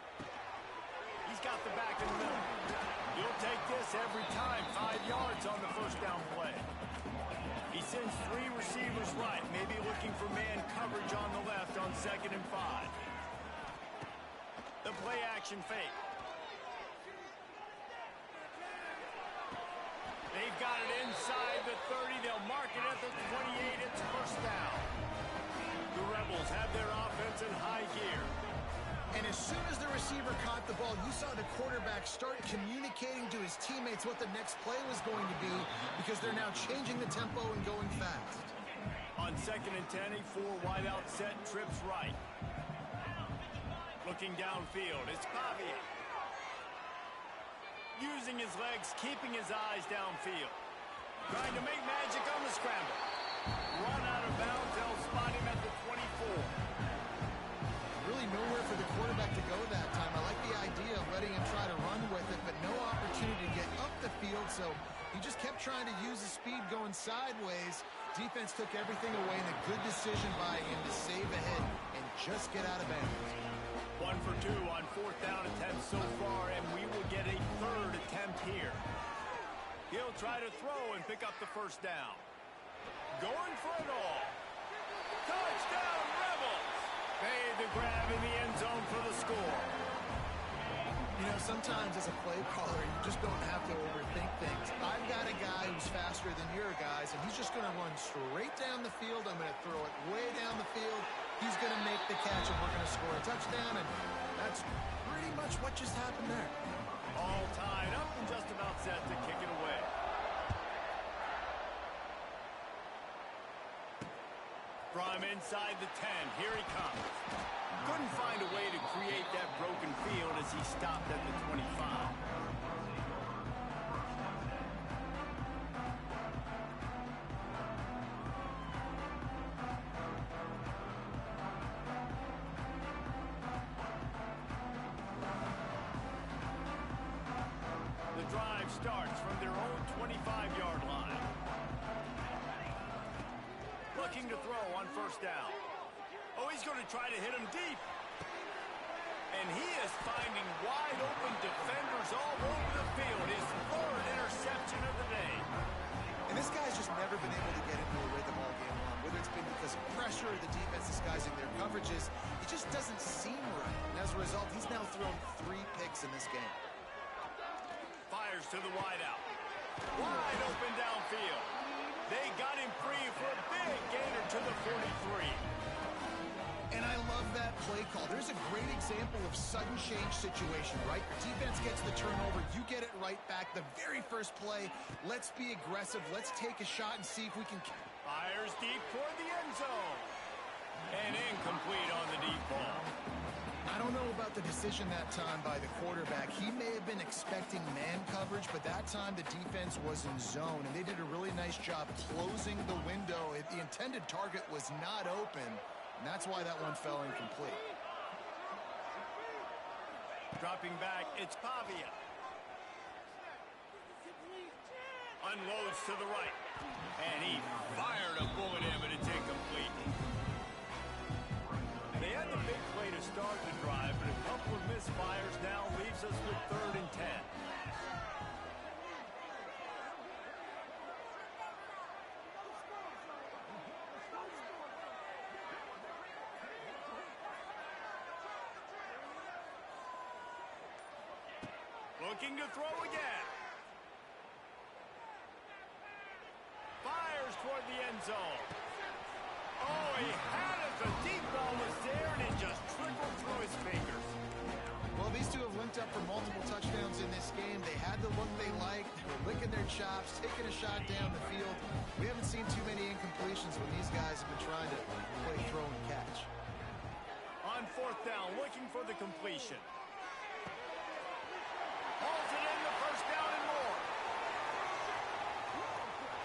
He's got the back in the middle. He'll take this every time. 5 yards on the first down play. He sends 3 receivers right, maybe looking for man coverage on the left on 2nd and 5. The play action fake. They've got it inside the 30. They'll mark it at the 28. It's first down. The Rebels have their offense in high gear. And as soon as the receiver caught the ball, you saw the quarterback start communicating to his teammates what the next play was going to be, because they're now changing the tempo and going fast. On 2nd and 10, a 4 wide out set, trips right. Looking downfield, it's Pavia. Using his legs, keeping his eyes downfield. Trying to make magic on the scramble. Run out of bounds, they'll spot him at the 24. Really nowhere for the quarterback to go that time. I like the idea of letting him try to run with it, but no opportunity to get up the field, so he just kept trying to use his speed going sideways. Defense took everything away, and a good decision by him to save a hit and just get out of bounds. 1 for 2 on 4th down attempts so far, and we will get a 3rd attempt here. He'll try to throw and pick up the first down. Going for it all. Touchdown, Rebels! Made the grab in the end zone for the score. You know, sometimes as a play caller, you just don't have to overthink things. I've got a guy who's faster than your guys, and he's just going to run straight down the field. I'm going to throw it way down the field. He's going to make the catch, and we're going to score a touchdown, and that's pretty much what just happened there. All tied up and just about set to kick it away. From inside the 10, here he comes. Couldn't find a way to create that broken field as he stopped at the 25. The drive starts from their own 25-yard line. Looking to throw on first down. Oh, he's going to try to hit him deep. And he is finding wide open defenders all over the field. His 3rd interception of the day. And this guy's just never been able to get into a rhythm all game long. Whether it's been because of pressure or the defense disguising their coverages, it just doesn't seem right. And as a result, he's now thrown 3 picks in this game. Fires to the wideout. Wide open downfield. They got him free for a big gainer to the 43. And I love that play call. There's a great example of sudden change situation, right? Your defense gets the turnover, you get it right back. The very first play, let's be aggressive. Let's take a shot and see if we can... Fires deep toward the end zone. And incomplete on the deep ball. I don't know about the decision that time by the quarterback. He may have been expecting man coverage, but that time the defense was in zone, and they did a really nice job closing the window. The intended target was not open, and that's why that one fell incomplete. Dropping back, it's Pavia. Unloads to the right. And he fired a bullet in, but it's incomplete. They had the big play to start the drive, but a couple of misfires now leaves us with 3rd and 10. Looking to throw again. Fires toward the end zone. Oh, he had it. The deep ball was there, and it just trickled through his fingers. Well, these two have linked up for multiple touchdowns in this game. They had the look they liked. They were licking their chops, taking a shot down the field. We haven't seen too many incompletions when these guys have been trying to play throw and catch. On 4th down, looking for the completion. Hauls it in, the first down and more.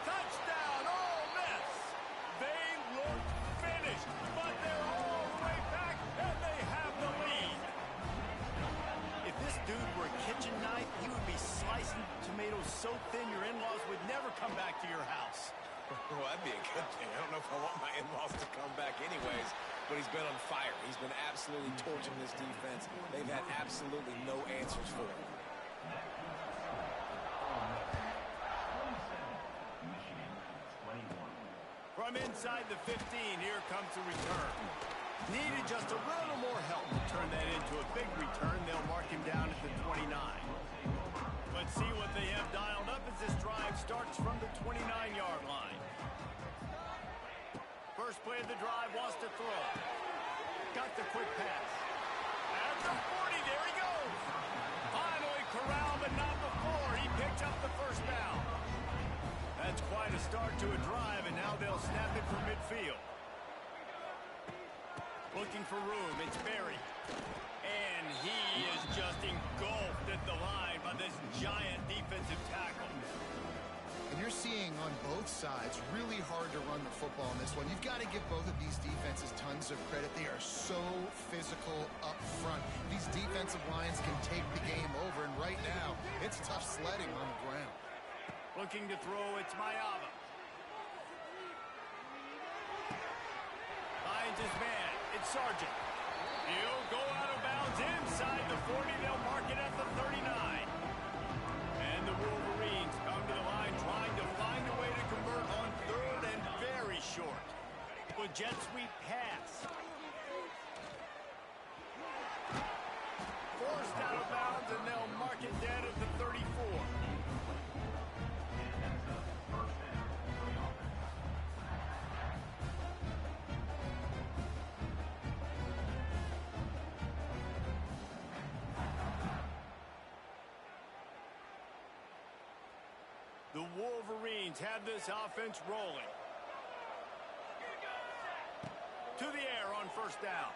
Touchdown, Ole Miss. They look finished, but they're all the way back, and they have the lead. so thin your in-laws would never come back to your house. Well, that'd be a good thing. I don't know if I want my in-laws to come back anyways, but he's been on fire. He's been absolutely torching this defense. They've had absolutely no answers for him. From inside the 15, here comes the return. Needed just a little more help to turn that into a big return. They'll mark him down at the 29. Let's see what they have dialed up as this drive starts from the 29-yard line. First play of the drive, wants to throw. Got the quick pass. At the 40, there he goes. Finally corralled, but not before. He picked up the first down. That's quite a start to a drive, and now they'll snap it from midfield. Looking for room, it's Berry. And he is just engulfed at the line by this giant defensive tackle. And you're seeing on both sides really hard to run the football in this one. You've got to give both of these defenses tons of credit. They are so physical up front. These defensive lines can take the game over, and right now, it's tough sledding on the ground. Looking to throw, it's Mayava. Finds his man, it's Sargent. He'll go out of bounds inside the 40. They'll mark it at the 39. And the Wolverines come to the line trying to find a way to convert on third and very short. The jet sweep pass. Forced out of bounds, and they'll mark it dead at the 34. The Wolverines have this offense rolling. To the air on first down.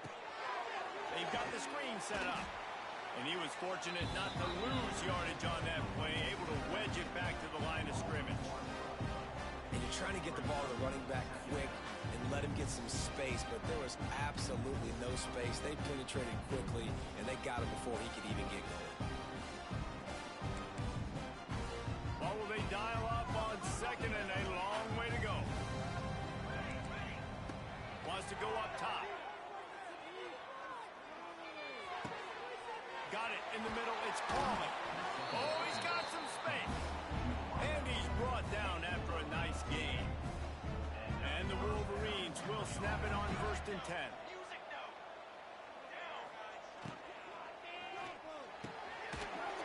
They've got the screen set up. And he was fortunate not to lose yardage on that play, able to wedge it back to the line of scrimmage. And you're trying to get the ball to the running back quick and let him get some space, but there was absolutely no space. They penetrated quickly, and they got him before he could even get going. What will they dial up on second and a long way to go? Wants to go up top. Got it in the middle. It's Pauling. Oh, he's got some space. And he's brought down after a nice gain. And the Wolverines will snap it on first and 10.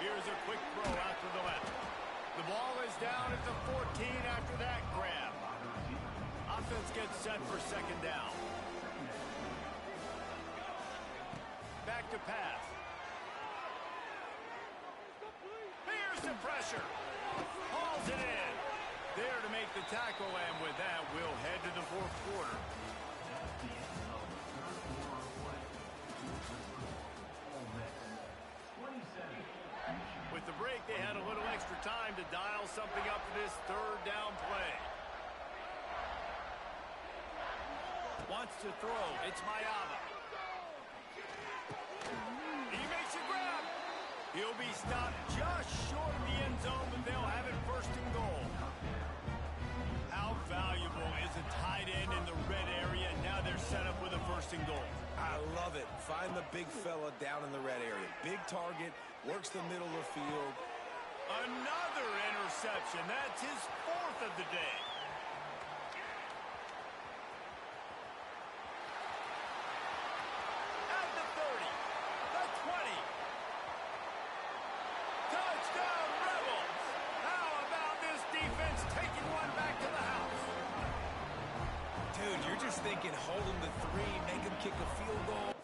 Here's a quick throw out to the left. The ball is down at the 14 after that grab. Offense gets set for second down. Back to pass. Here's the pressure. Hauls it in. There to make the tackle, and with that, we'll head to the fourth quarter. With the break, they had a little extra time to dial something up for this third down play. Wants to throw. It's Mayava. He makes a grab. He'll be stopped just short of the end zone, but they'll have it first and goal. How valuable is a tight end in the red area? Now they're set up with a first and goal. I love it. Find the big fella down in the red area. Big target, works the middle of the field. Another interception. That's his fourth of the day. At the 30, the 20. Touchdown, Rebels! How about this defense taking one back to the house? Dude, you're just thinking hold him to 3, make him kick a field goal.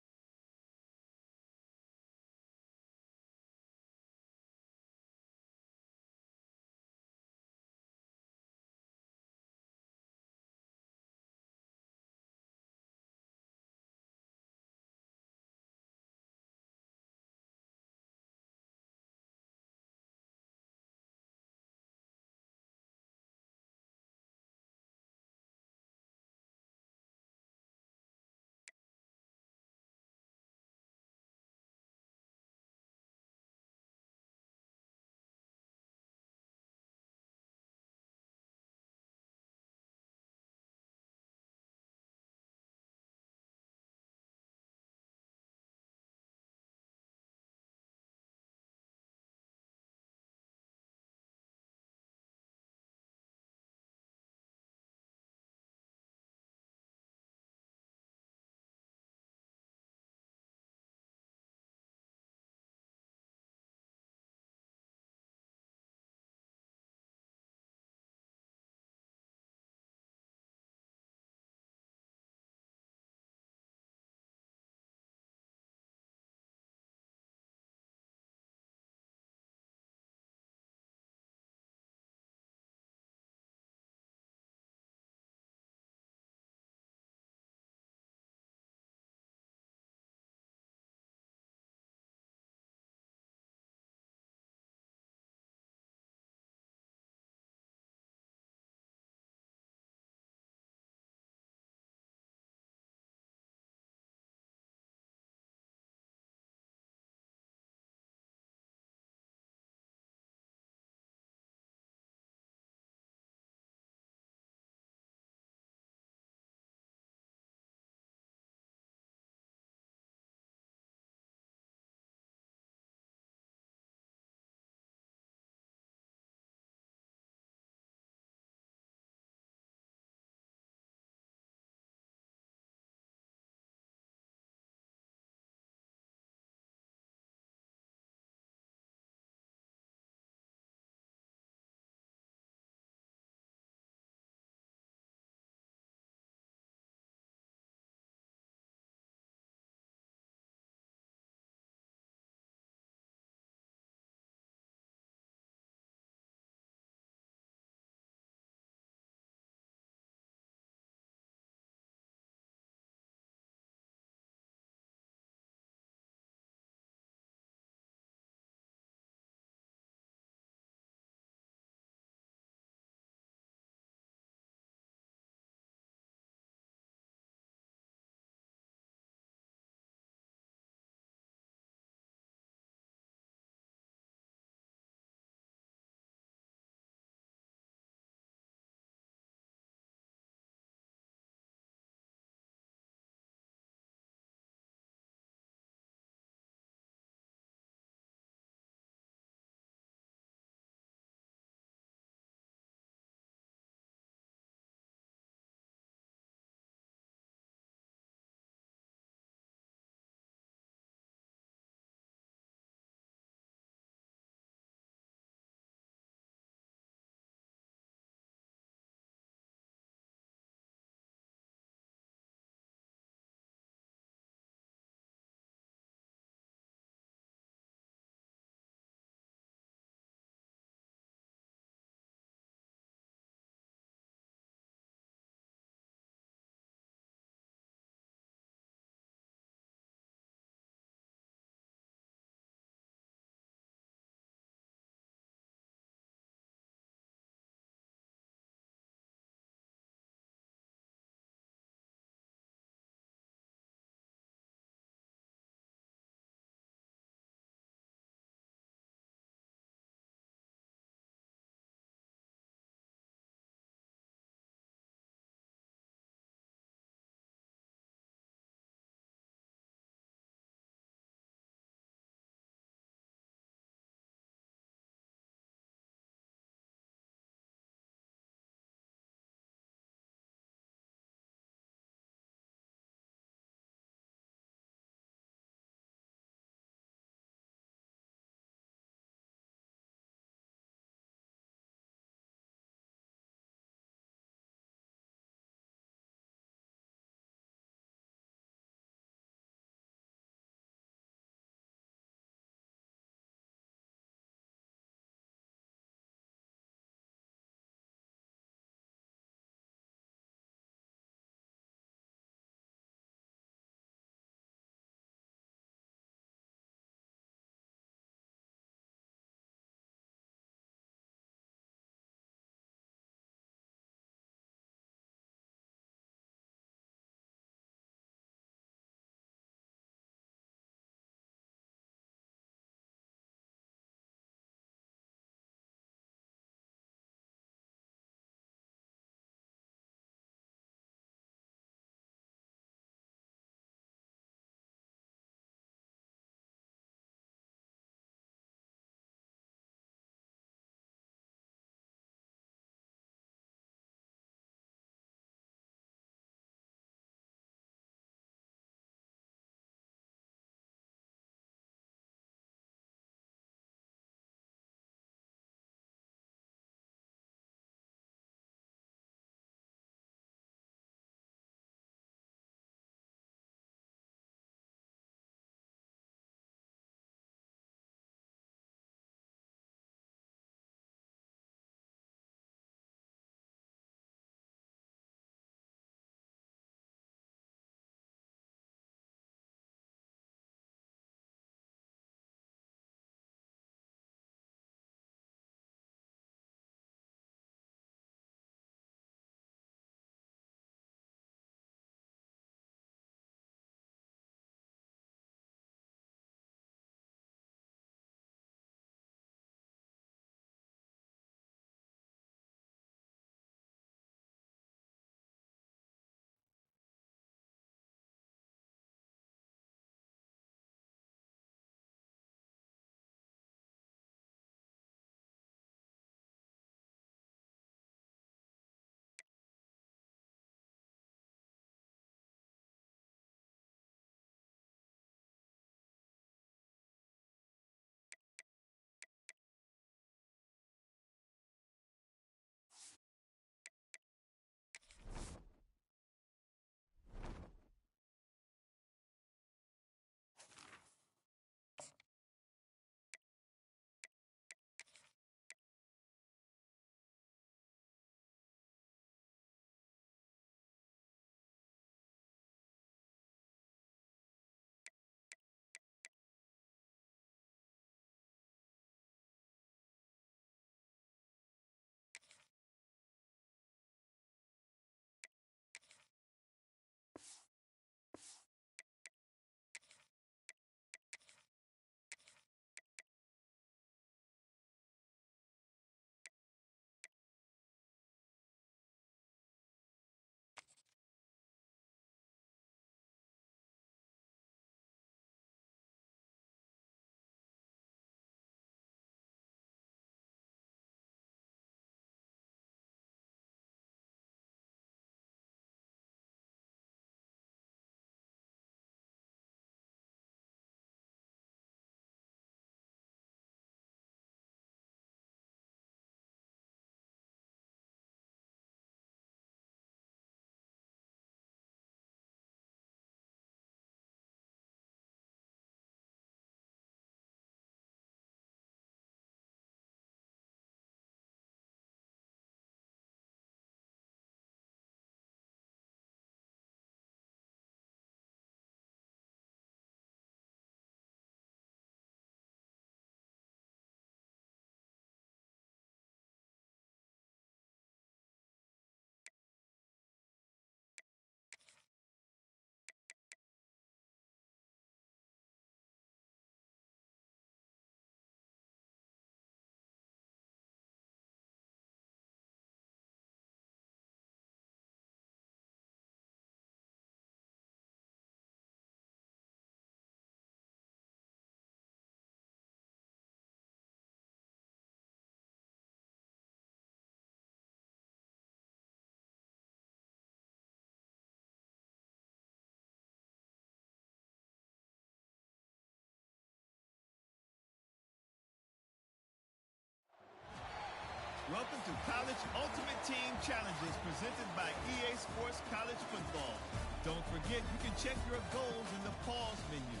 Welcome to College Ultimate Team Challenges presented by EA Sports College Football. Don't forget, you can check your goals in the pause menu.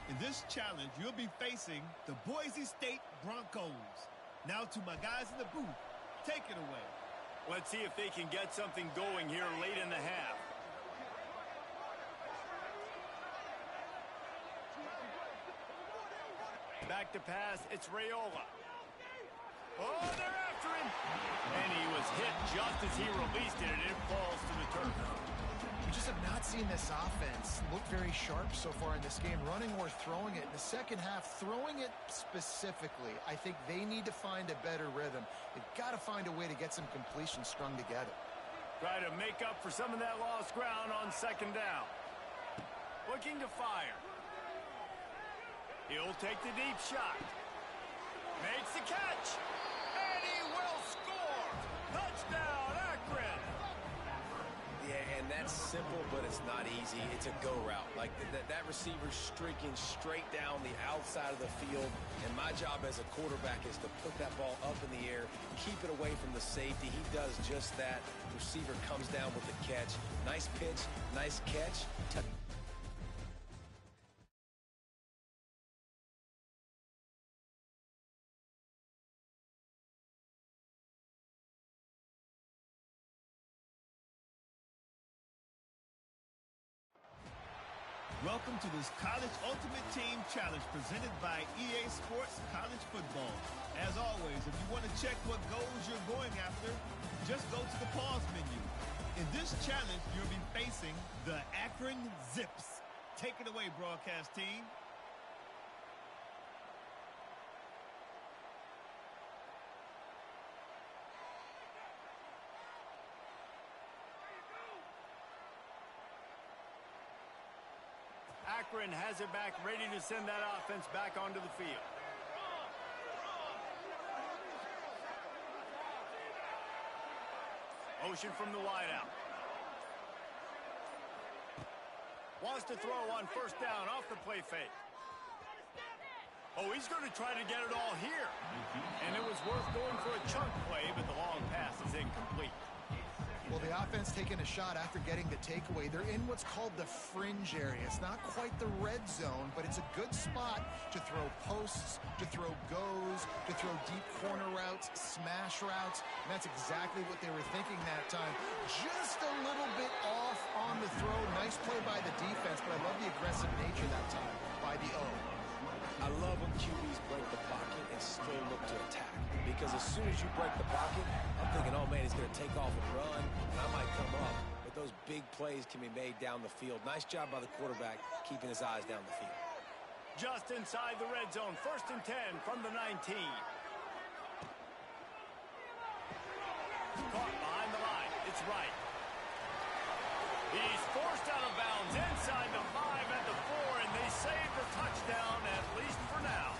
In this challenge, you'll be facing the Boise State Broncos. Now to my guys in the booth, take it away. Let's see if they can get something going here late in the half. Back to pass, it's Raiola. Oh, they're after him. And he was hit just as he released it, and it falls to the turf. We just have not seen this offense look very sharp so far in this game, running or throwing it. In the second half, throwing it specifically, I think they need to find a better rhythm. They've got to find a way to get some completions strung together. Try to make up for some of that lost ground on second down. Looking to fire. He'll take the deep shot. Makes the catch. And he will score. Touchdown, Akron. Yeah, and that's simple, but it's not easy. It's a go route. Like that receiver's streaking straight down the outside of the field, and my job as a quarterback is to put that ball up in the air, keep it away from the safety. He does just that. Receiver comes down with the catch. Nice pitch, nice catch. Welcome to this College Ultimate Team Challenge presented by EA Sports College Football. As always, if you want to check what goals you're going after, just go to the pause menu. In this challenge, you'll be facing the Akron Zips. Take it away, broadcast team. Akron has it back, ready to send that offense back onto the field. Motion from the wideout. Wants to throw on first down off the play fake. Oh, he's going to try to get it all here. And it was worth going for a chunk play, but the long pass is incomplete. Well, the offense taking a shot after getting the takeaway. They're in what's called the fringe area. It's not quite the red zone, but it's a good spot to throw posts, to throw goes, to throw deep corner routes, smash routes. And that's exactly what they were thinking that time. Just a little bit off on the throw. Nice play by the defense, but I love the aggressive nature that time by the O. I love when QBs break the pocket and still look to attack. Because as soon as you break the pocket, I'm thinking, oh, man, he's going to take off and run, and I might come up. But those big plays can be made down the field. Nice job by the quarterback keeping his eyes down the field. Just inside the red zone, 1st and 10 from the 19. Caught behind the line. It's right. He's forced out of bounds inside the 5 at the 4, and they save the touchdown, at least for now.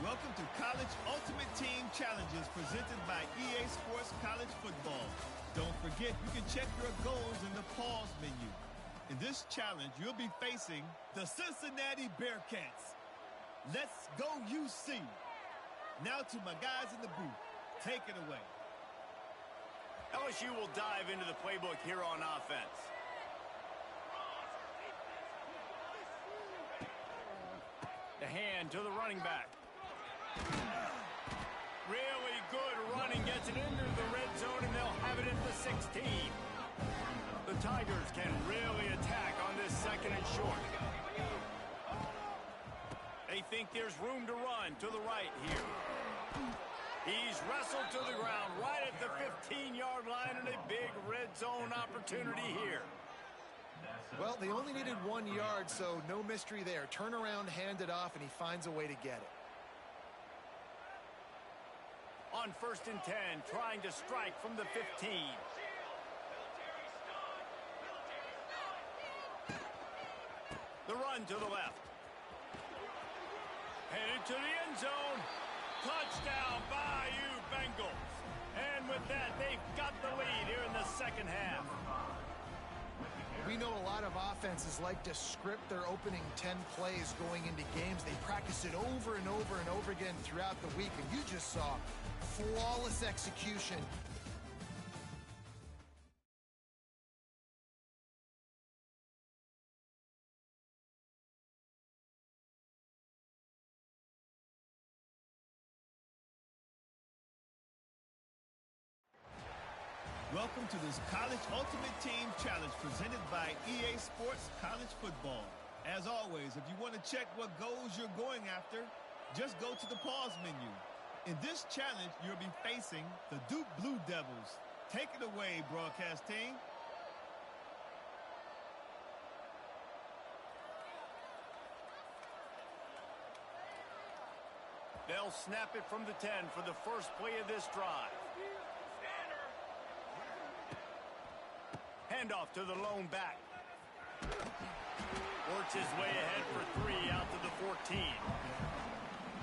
Welcome to College Ultimate Team Challenges presented by EA Sports College Football. Don't forget, you can check your goals in the pause menu. In this challenge, you'll be facing the Cincinnati Bearcats. Let's go UC. Now to my guys in the booth. Take it away. LSU will dive into the playbook here on offense. The hand to the running back. Really good running, gets it into the red zone, and they'll have it at the 16. The Tigers can really attack on this second and short. They think there's room to run to the right here. He's wrestled to the ground right at the 15-yard line, and a big red zone opportunity here. Well, they only needed 1 yard, so no mystery there. Turn around, hand it off, and he finds a way to get it. On 1st and 10, trying to strike from the 15. The run to the left. Headed to the end zone. Touchdown, Bayou Bengals. And with that, they've got the lead here in the second half. We know a lot of offenses like to script their opening 10 plays going into games. They practice it over and over and over again throughout the week, and you just saw flawless execution. Welcome to this College Ultimate Team Challenge presented by EA Sports College Football. As always, if you want to check what goals you're going after, just go to the pause menu. In this challenge, you'll be facing the Duke Blue Devils. Take it away, broadcast team. They'll snap it from the 10 for the first play of this drive. Handoff to the lone back. Works his way ahead for 3 out to the 14.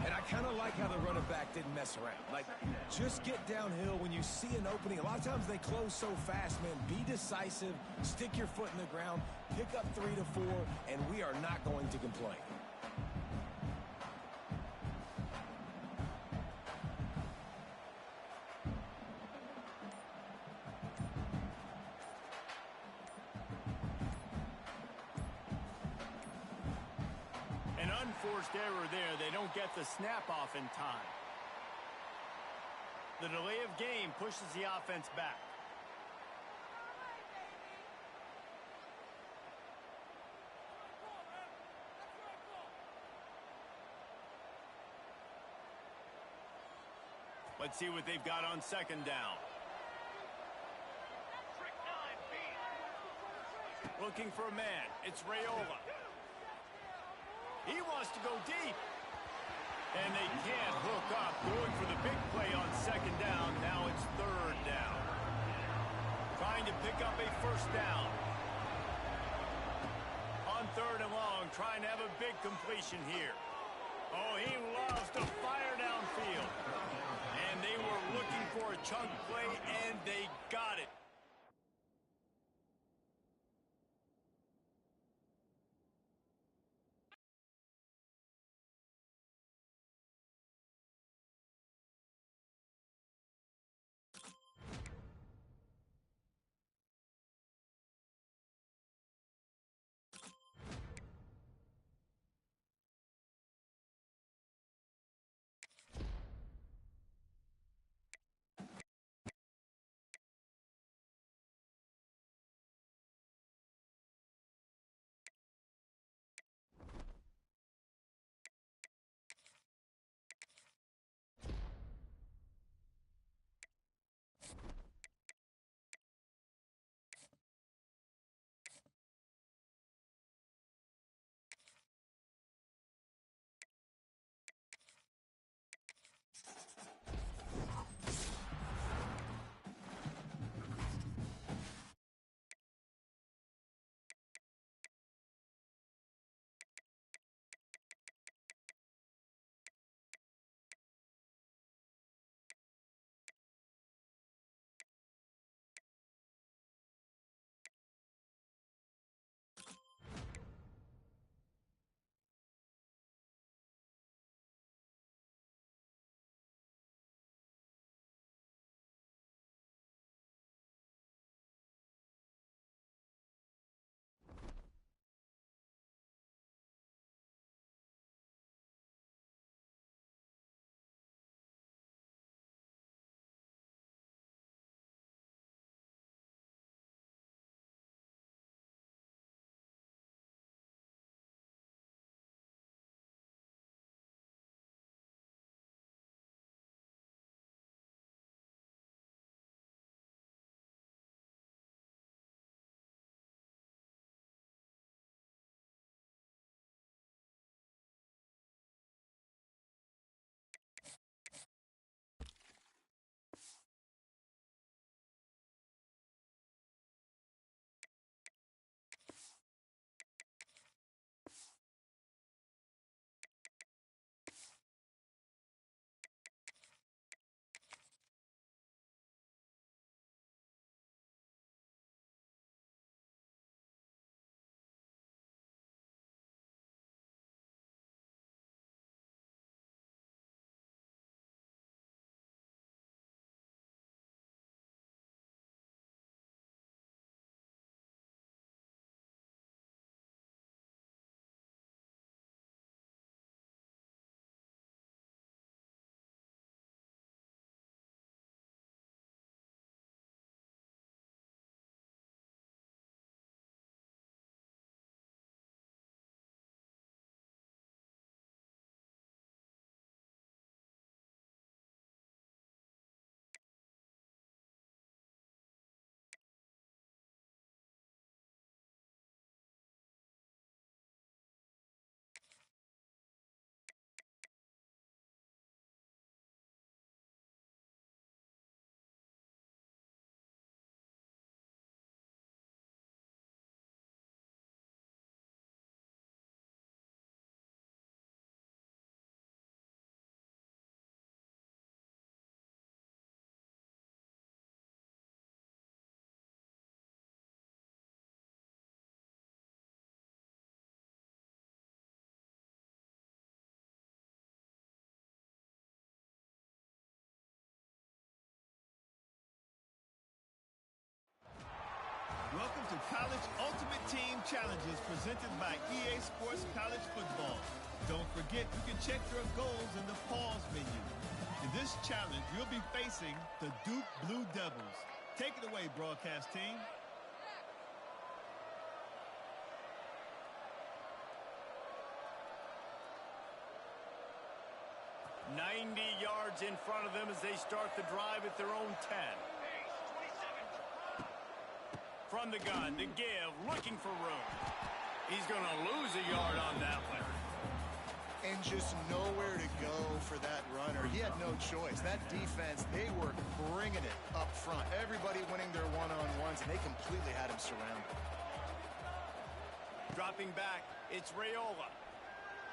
And I kind of like how the running back didn't mess around. Like, just get downhill when you see an opening. A lot of times they close so fast, man. Be decisive, stick your foot in the ground, pick up 3 to 4, and we are not going to complain. Unforced error there. They don't get the snap off in time. The delay of game pushes the offense back. Let's see what they've got on second down. Looking for a man. It's Raiola. He wants to go deep. And they can't hook up. Going for the big play on second down. Now it's third down. Trying to pick up a first down. On third and long, trying to have a big completion here. Oh, he loves to fire downfield. And they were looking for a chunk play, and they got it. to College Ultimate Team Challenges presented by EA Sports College Football. Don't forget you can check your goals in the pause menu. In this challenge, you'll be facing the Duke Blue Devils. Take it away, broadcast team. "90 yards in front of them as they start the drive at their own 10. From the gun to give, looking for room. He's going to lose a yard on that one. And just nowhere to go for that runner. He had no choice. That defense, they were bringing it up front. Everybody winning their one-on-ones, and they completely had him surrounded. Dropping back, it's Raiola.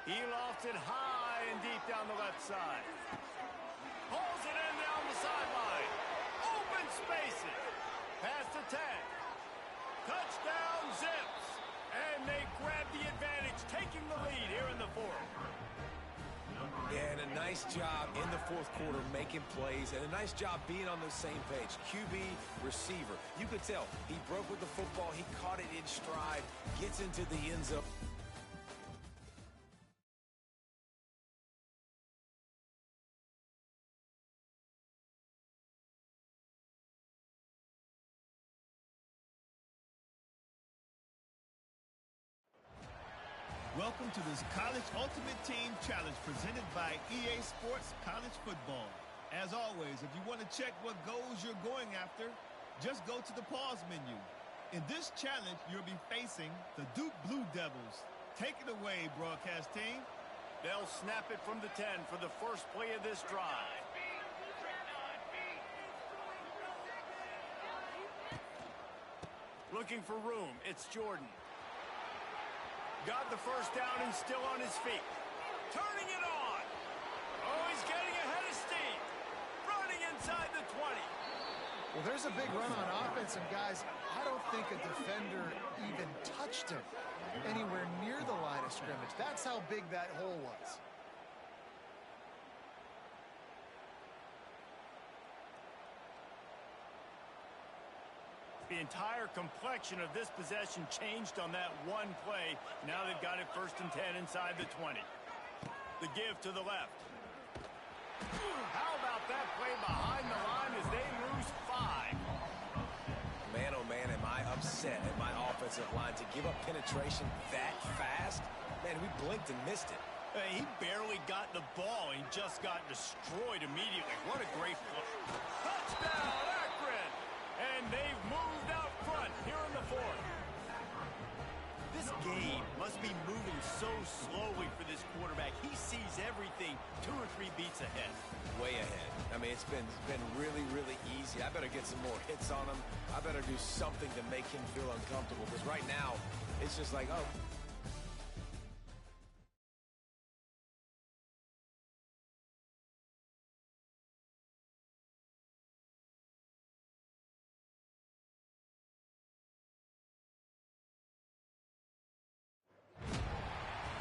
He lofts it high and deep down the left side. Pulls it in down the sideline. Open spaces. Past the 10. Touchdown, Zips. And they grab the advantage, taking the lead here in the fourth. Yeah, and a nice job in the fourth quarter making plays, and a nice job being on the same page. QB, receiver. You could tell he broke with the football. He caught it in stride, gets into the end zone. Welcome to this College Ultimate Team Challenge presented by EA Sports College Football. As always, if you want to check what goals you're going after, just go to the pause menu. In this challenge, you'll be facing the Duke Blue Devils. Take it away, broadcast team. They'll snap it from the 10 for the first play of this drive. Looking for room, it's Jordan. Got the first down and still on his feet. Turning it on. Oh, he's getting ahead of steam. Running inside the 20. Well, there's a big run on offense, and guys, I don't think a defender even touched him anywhere near the line of scrimmage. That's how big that hole was. The entire complexion of this possession changed on that one play. Now they've got it 1st and 10 inside the 20. The give to the left. How about that play behind the line as they lose 5? Man, oh man, am I upset at my offensive line to give up penetration that fast? Man, we blinked and missed it. He barely got the ball and just got destroyed immediately. What a great play. Touchdown, Akron! And they've moved out front here in the fourth. This game must be moving so slowly for this quarterback. He sees everything 2 or 3 beats ahead. Way ahead. I mean, it's been really, really easy. I better get some more hits on him. I better do something to make him feel uncomfortable, because right now, it's just like, oh.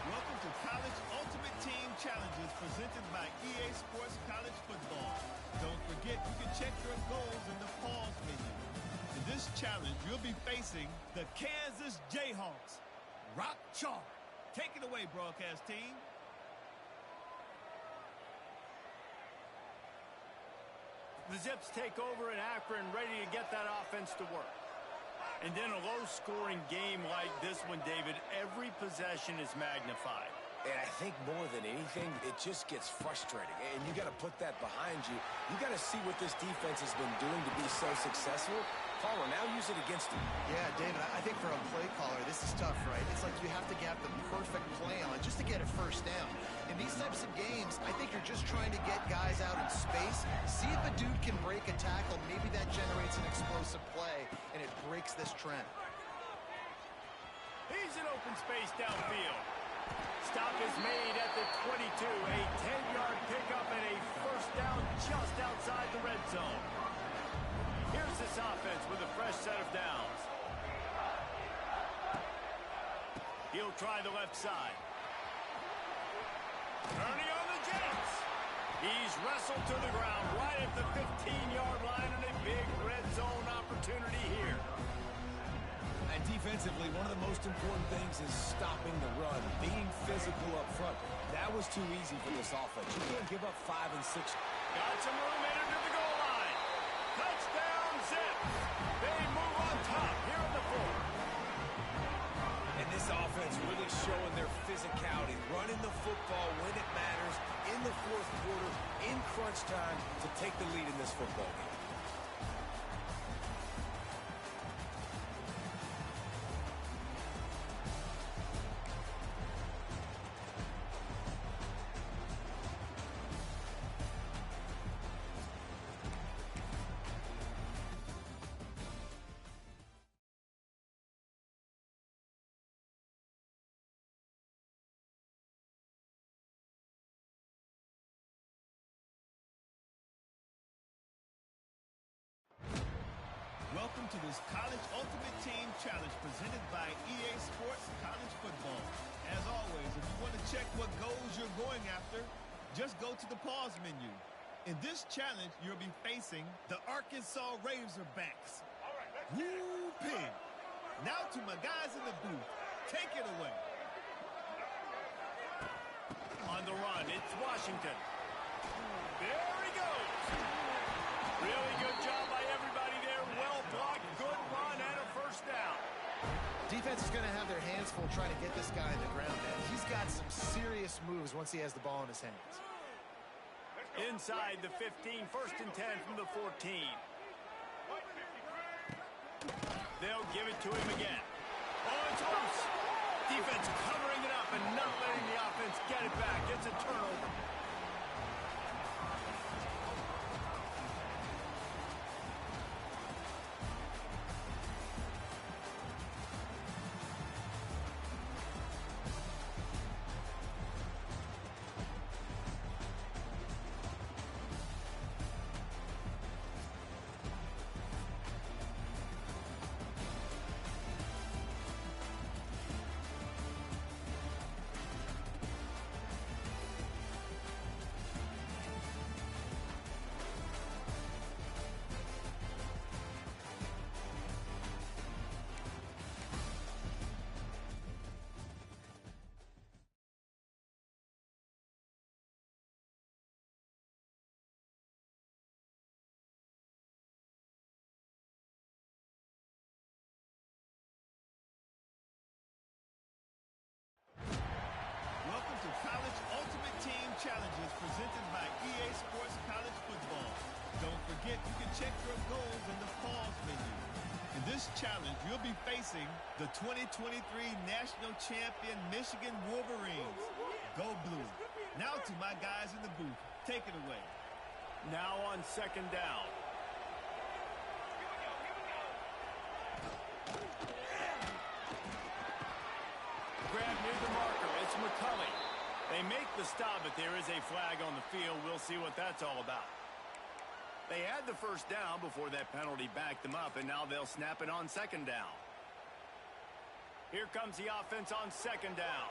Welcome to College Ultimate Team Challenges presented by EA Sports College Football. Don't forget you can check your goals in the pause menu. In this challenge, you'll be facing the Kansas Jayhawks. Rock chalk. Take it away, broadcast team. The Zips take over in Akron, ready to get that offense to work. And then a low-scoring game like this one, David, every possession is magnified. And I think more than anything, it just gets frustrating. And you got to put that behind you. You got to see what this defense has been doing to be so successful. Caller, now use it against him. Yeah, David, I think for a play caller, this is tough, right? It's like you have to have the perfect play on just to get a first down. In these types of games, I think you're just trying to get guys out in space, see if a dude can break a tackle. Maybe that generates an explosive play, and it breaks this trend. He's in open space downfield. Stop is made at the 22. A 10-yard pickup and a first down just outside the red zone. Here's this offense with a fresh set of downs. He'll try the left side. Turning on the Jets. He's wrestled to the ground right at the 15-yard line, and a big red zone opportunity here. And defensively, one of the most important things is stopping the run, being physical up front. That was too easy for this offense. You can't give up 5 and 6. Got some room headed to the goal line. Touchdown, Zip. They move on top here in the fourth. And this offense really showing their physicality, running the football when it matters in the fourth quarter, in crunch time, to take the lead in this football game. Welcome to this College Ultimate Team Challenge presented by EA Sports College Football. As always, if you want to check what goals you're going after, just go to the pause menu. In this challenge, you'll be facing the Arkansas Razorbacks. Woo pig! Now to my guys in the booth. Take it away. On the run, it's Washington. There he goes. Really good job by everybody there. Well blocked, good run, and a first down. Defense is going to have their hands full trying to get this guy in the ground. And he's got some serious moves once he has the ball in his hands. Inside the 15, 1st and 10 from the 14. They'll give it to him again. Oh, it's loose. Defense covering it up and not letting the offense get it back. It's a turnover. Welcome to College Ultimate Team Challenges presented by EA Sports College Football. Don't forget you can check your goals in the pause menu. In this challenge, you'll be facing the 2023 National Champion Michigan Wolverines. Go Blue. Now to my guys in the booth. Take it away. Now on 2nd down. Grab near the marker. It's McCulley. They make the stop, but there is a flag on the field. We'll see what that's all about. They had the first down before that penalty backed them up, and now they'll snap it on 2nd down. Here comes the offense on 2nd down.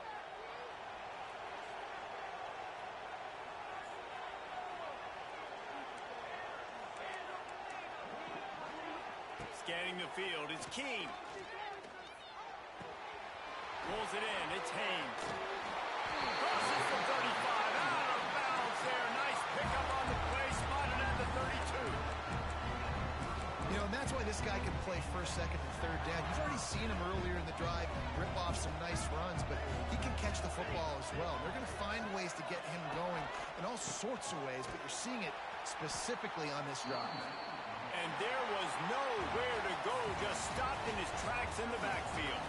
Scanning the field, it's Keene. Rolls it in, it's Haynes. Crosses the 35, out of bounds there. Nice pickup on the play, spotted at the 32. You know, and that's why this guy can play 1st, 2nd, and 3rd down. You've already seen him earlier in the drive rip off some nice runs, but he can catch the football as well. They're going to find ways to get him going in all sorts of ways, but you're seeing it specifically on this drive. And there was nowhere to go, just stopped in his tracks in the backfield.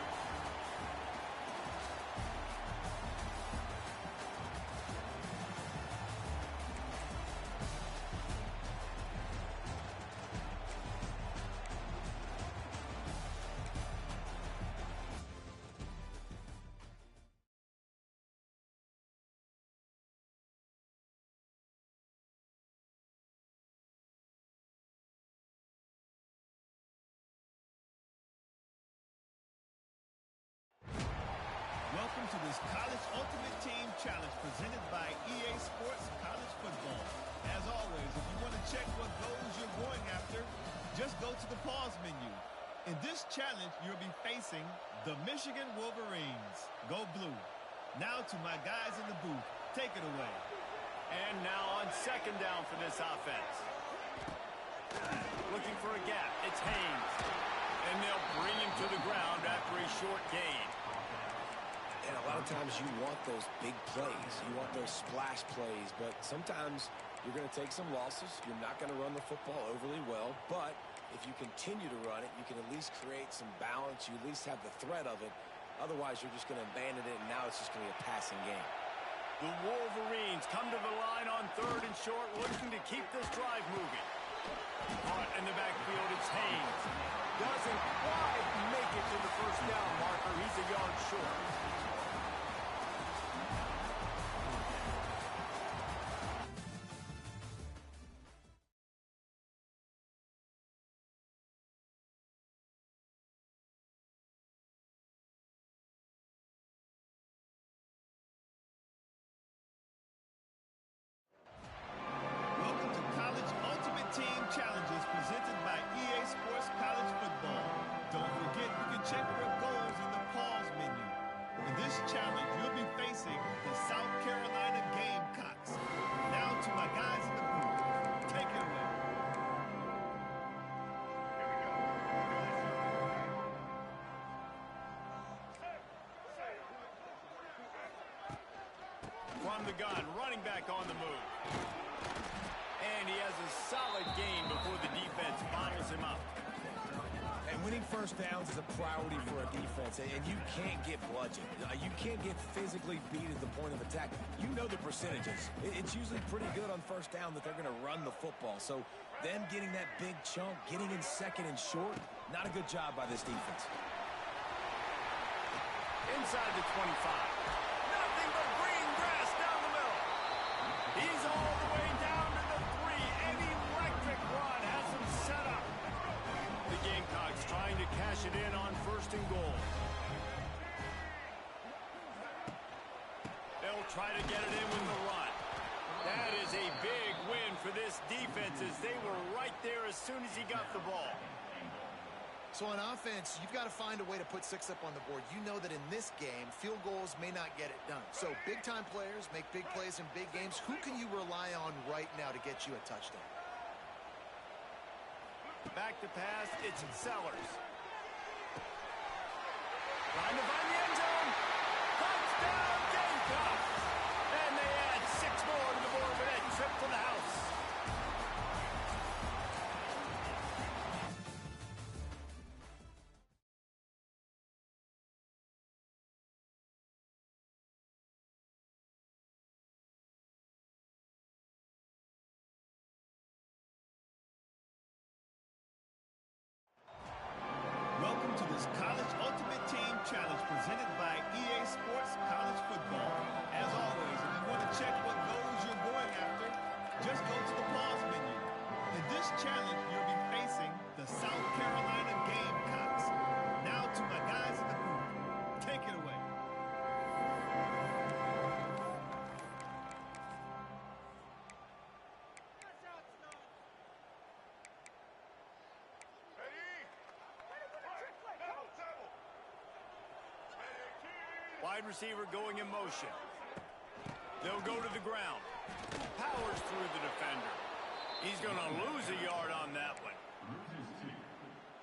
Welcome to this College Ultimate Team Challenge presented by EA Sports College Football. As always, if you want to check what goals you're going after, just go to the pause menu. In this challenge, you'll be facing the Michigan Wolverines. Go blue. Now to my guys in the booth. Take it away. And now on second down for this offense. Looking for a gap. It's Haynes. And they'll bring him to the ground after a short gain. And a lot of times you want those big plays. You want those splash plays. But sometimes you're going to take some losses. You're not going to run the football overly well. But if you continue to run it, you can at least create some balance. You at least have the threat of it. Otherwise, you're just going to abandon it, and now it's just going to be a passing game. The Wolverines come to the line on third and short, looking to keep this drive moving. Caught in the backfield, it's Haynes. Doesn't quite make it to the first down marker. He's a yard short. Welcome to College Ultimate Team Challenges presented by EA Sports College Football. Don't forget you can check your goals in the pause menu. In this challenge, you'll be facing the South Carolina Gamecocks. Now to my guys in the booth. Take it away. From the gun, running back on the move. And he has a solid gain before the defense bottles him up. And winning first downs is a priority for a defense, and you can't get bludgeoned. You can't get physically beat at the point of attack. You know the percentages. It's usually pretty good on first down that they're going to run the football. So them getting that big chunk, getting in second and short, not a good job by this defense. Inside the 25. Nothing but green grass down the middle. He's all the way down to the 3. An electric run has him set up. The Gamecocks trying to cash it in on first and goal. They'll try to get it in with the run. That is a big win for this defense as they were right there as soon as he got the ball. So on offense, you've got to find a way to put 6 up on the board. You know that in this game, field goals may not get it done. So big-time players make big plays in big games. Who can you rely on right now to get you a touchdown? Back to pass, it's Sellers. Trying to find the end zone. Touchdown, Gamecocks! And they add 6 more to the board with that trip to the house. Welcome to this College Ultimate Team Challenge presented by EA Sports College Football. As always, if you want to check what goals you're going after, just go to the pause menu. In this challenge, you'll be facing the South Carolina Gamecocks. Now to my guys in the booth. Take it away. Wide receiver going in motion. They'll go to the ground. Powers through the defender. He's going to lose a yard on that one.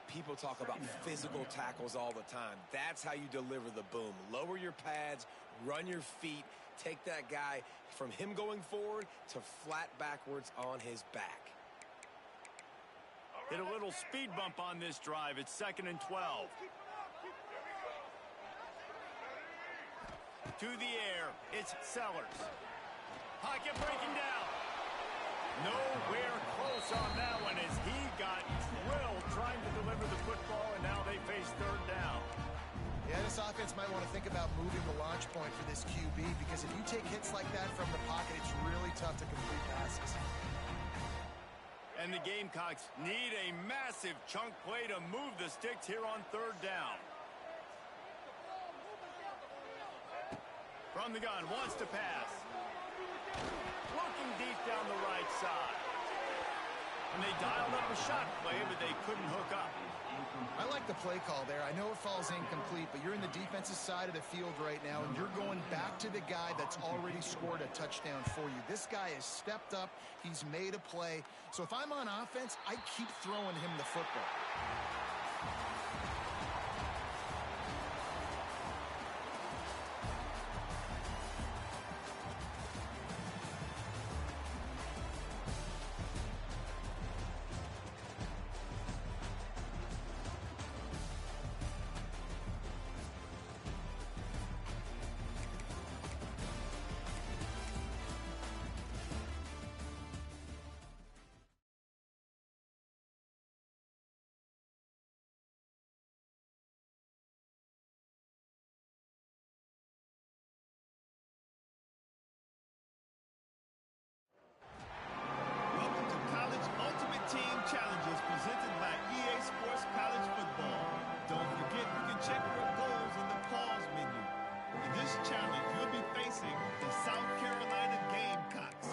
People talk about physical tackles all the time. That's how you deliver the boom. Lower your pads, run your feet, take that guy from him going forward to flat backwards on his back. Hit a little speed bump on this drive. It's 2nd and 12. To the air, it's Sellers. Pocket breaking down. Nowhere close on that one as he got drilled trying to deliver the football, and now they face third down. Yeah, this offense might want to think about moving the launch point for this QB because if you take hits like that from the pocket, it's really tough to complete passes. And the Gamecocks need a massive chunk play to move the sticks here on third down. From the gun, wants to pass. Looking deep down the right side. And they dialed up a shot play, but they couldn't hook up. I like the play call there. I know it falls incomplete, but you're in the defensive side of the field right now, and you're going back to the guy that's already scored a touchdown for you. This guy has stepped up. He's made a play. So if I'm on offense, I keep throwing him the football. Welcome to College Ultimate Team Challenges presented by EA Sports College Football. Don't forget, you can check your goals in the pause menu. In this challenge, you'll be facing the South Carolina Gamecocks.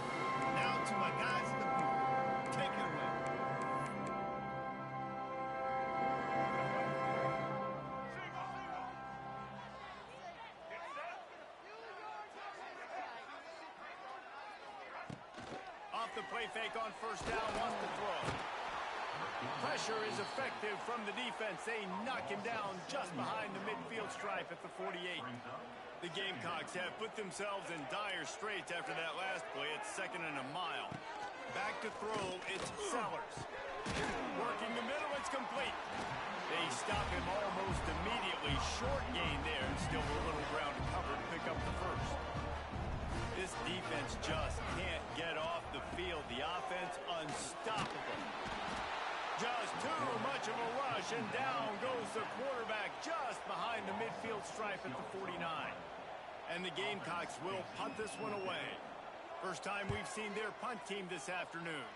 Now to my guys in the booth. Take it away. Off the play fake on first down, wants to throw. Pressure is effective from the defense. They knock him down just behind the midfield stripe at the 48. The Gamecocks have put themselves in dire straits after that last play. It's 2nd and a mile. Back to throw, it's Sellers. Working the middle, it's complete. They stop him almost immediately. Short gain there, and still a little ground to cover to pick up the first. This defense just can't get off the field. The offense unstoppable. Just too much of a rush, and down goes the quarterback just behind the midfield stripe at the 49. And the Gamecocks will punt this one away. First time we've seen their punt team this afternoon.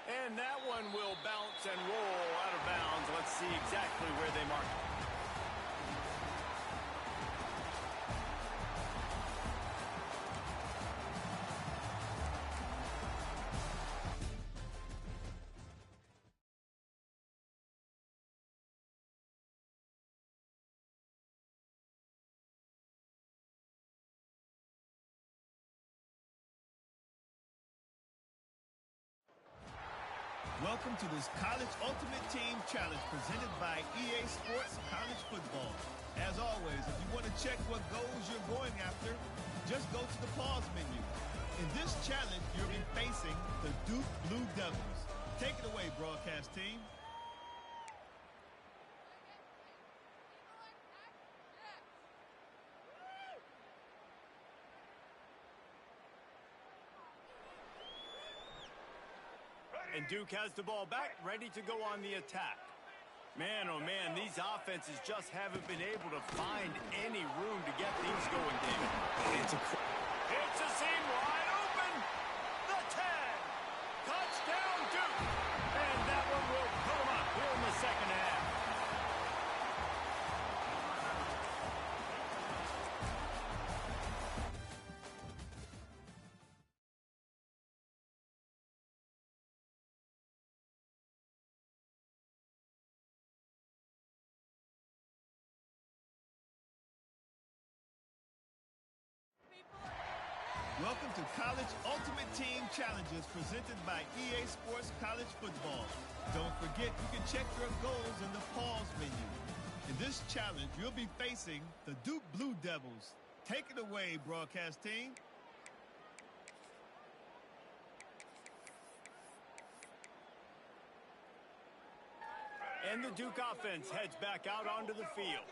And that one will bounce and roll out of bounds. Let's see exactly where they mark it. Welcome to this College Ultimate Team Challenge presented by EA Sports College Football. As always, if you want to check what goals you're going after, just go to the pause menu. In this challenge, you'll be facing the Duke Blue Devils. Take it away, broadcast team. And Duke has the ball back, ready to go on the attack. Man, oh man, these offenses just haven't been able to find any room to get things going, David. It's a seam wide open. The 10. Touchdown, Duke. And that one will put them up here in the second half. Welcome to College Ultimate Team Challenges presented by EA Sports College Football. Don't forget, you can check your goals in the pause menu. In this challenge, you'll be facing the Duke Blue Devils. Take it away, broadcast team. And the Duke offense heads back out onto the field.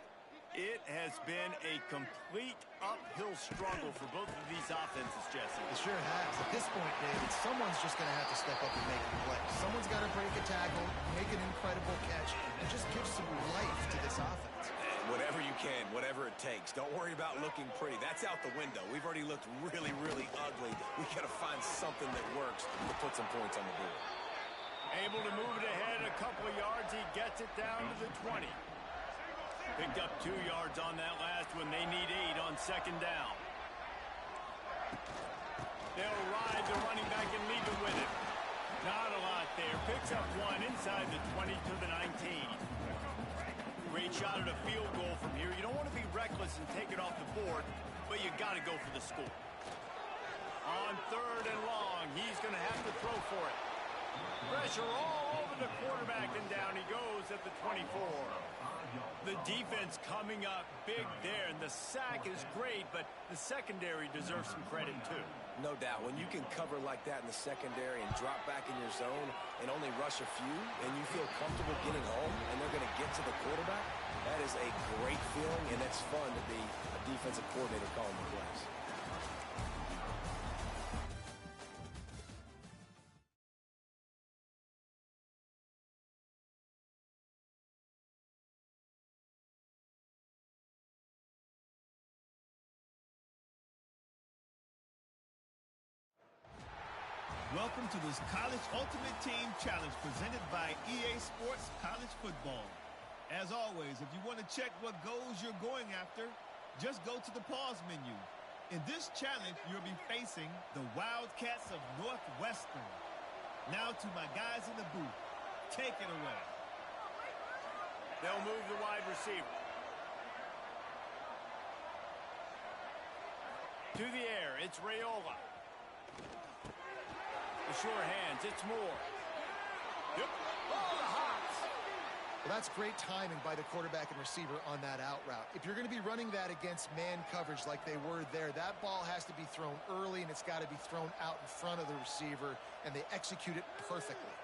It has been a complete uphill struggle for both of these offenses, Jesse. It sure has. At this point, David, someone's just going to have to step up and make a play. Someone's got to break a tackle, make an incredible catch, and just give some life to this offense. Whatever you can, whatever it takes. Don't worry about looking pretty. That's out the window. We've already looked really, really ugly. We got to find something that works to put some points on the board. Able to move it ahead a couple of yards. He gets it down to the 20. Picked up 2 yards on that last one. They need 8 on second down. They'll ride the running back and leave it with him. Not a lot there. Pick picks up one inside the 20 to the 19. Great shot at a field goal from here. You don't want to be reckless and take it off the board, but you got to go for the score. On 3rd and long, he's going to have to throw for it. Pressure all over the quarterback, and down he goes at the 24. The defense coming up big there, and the sack is great, but the secondary deserves some credit too. No doubt. When you can cover like that in the secondary and drop back in your zone and only rush a few, and you feel comfortable getting home, and they're going to get to the quarterback, that is a great feeling, and it's fun to be a defensive coordinator calling the plays. Welcome to this College Ultimate Team Challenge presented by EA Sports College Football. As always, if you want to check what goals you're going after, just go to the pause menu. In this challenge, you'll be facing the Wildcats of Northwestern. Now to my guys in the booth. Take it away. They'll move the wide receiver. To the air, it's Raiola. The sure hands, it's Moore. Yep. Oh, the hops. Well, that's great timing by the quarterback and receiver on that out route. If you're going to be running that against man coverage like they were there, that ball has to be thrown early, and it's got to be thrown out in front of the receiver, and they execute it perfectly.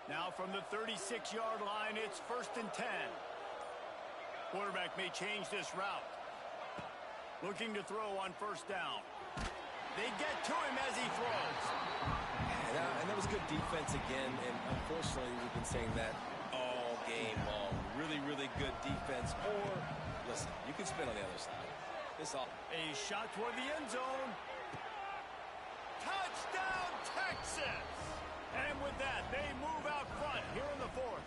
Now from the 36-yard line, it's 1st and 10. Quarterback may change this route. Looking to throw on 1st down. They get to him as he throws. And that was good defense again, and unfortunately we've been saying that all game long. Really, really good defense. Or, listen, you can spin on the other side. A shot toward the end zone. Touchdown, Texas! And with that, they move out front here in the 4th.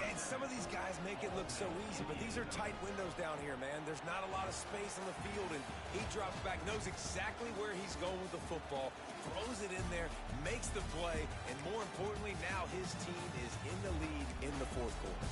And some of these guys make it look so easy, but these are tight windows down here, man. There's not a lot of space on the field, and he drops back, knows exactly where he's going with the football, throws it in there, makes the play, and more importantly, now his team is in the lead in the 4th quarter.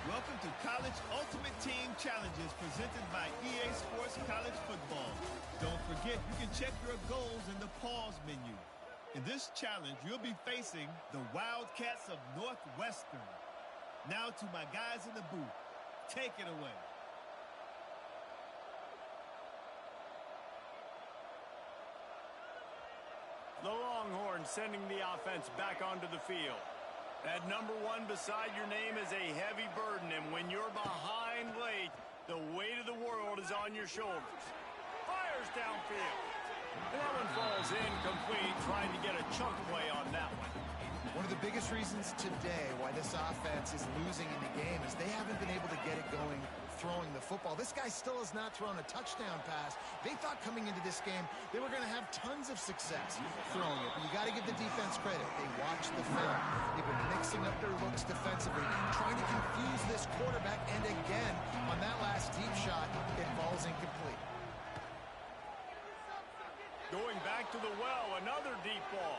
Welcome to College Ultimate Team Challenges presented by EA Sports College Football. Don't forget, you can check your goals in the pause menu. In this challenge, you'll be facing the Wildcats of Northwestern. Now to my guys in the booth. Take it away. The Longhorns sending the offense back onto the field. That number 1 beside your name is a heavy burden, and when you're behind late, the weight of the world is on your shoulders. Fires downfield. And that one falls incomplete, trying to get a chunk play on that one. One of the biggest reasons today why this offense is losing in the game is they haven't been able to get it going throwing the football. This guy still has not thrown a touchdown pass. They thought coming into this game they were going to have tons of success throwing it, but you got to give the defense credit. They watched the film. They've been mixing up their looks defensively, trying to confuse this quarterback, and again, on that last deep shot, it falls incomplete. Going back to the well, another deep ball.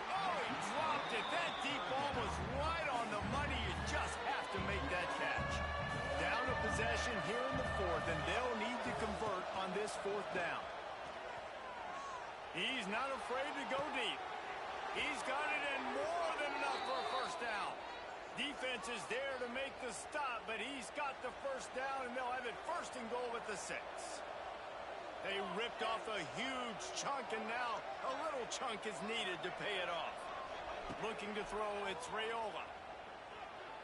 Oh, he dropped it. That deep ball was right on the money. You just have to make that catch. Down a possession here in the 4th, and they'll need to convert on this 4th down. He's not afraid to go deep. He's got it in more than enough for a 1st down. Defense is there to make the stop, but he's got the 1st down, and they'll have it 1st and goal at the 6. They ripped off a huge chunk, and now a little chunk is needed to pay it off. Looking to throw, it's Raiola.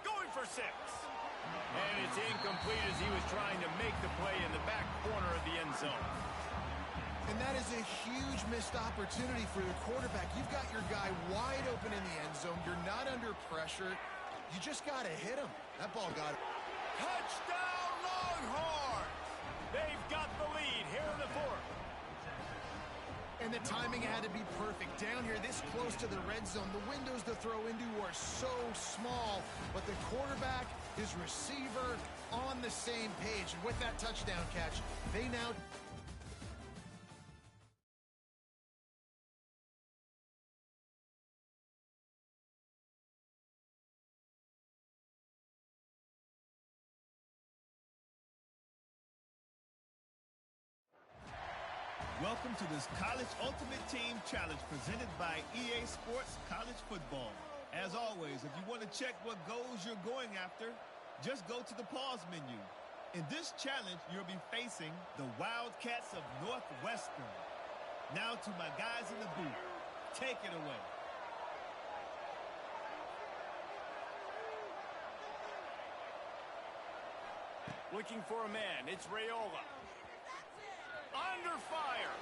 Going for 6. And it's incomplete as he was trying to make the play in the back corner of the end zone. And that is a huge missed opportunity for the quarterback. You've got your guy wide open in the end zone. You're not under pressure. You just got to hit him. That ball got it. Touchdown, Longhorns! They've got the lead here in the fourth. And the timing had to be perfect. Down here, this close to the red zone, the windows to throw into are so small, but the quarterback, his receiver, on the same page. And with that touchdown catch, they now... Welcome to this College Ultimate Team Challenge presented by EA Sports College Football. As always, if you want to check what goals you're going after, just go to the pause menu. In this challenge, you'll be facing the Wildcats of Northwestern. Now to my guys in the booth. Take it away. Looking for a man. It's Raiola. Under fire.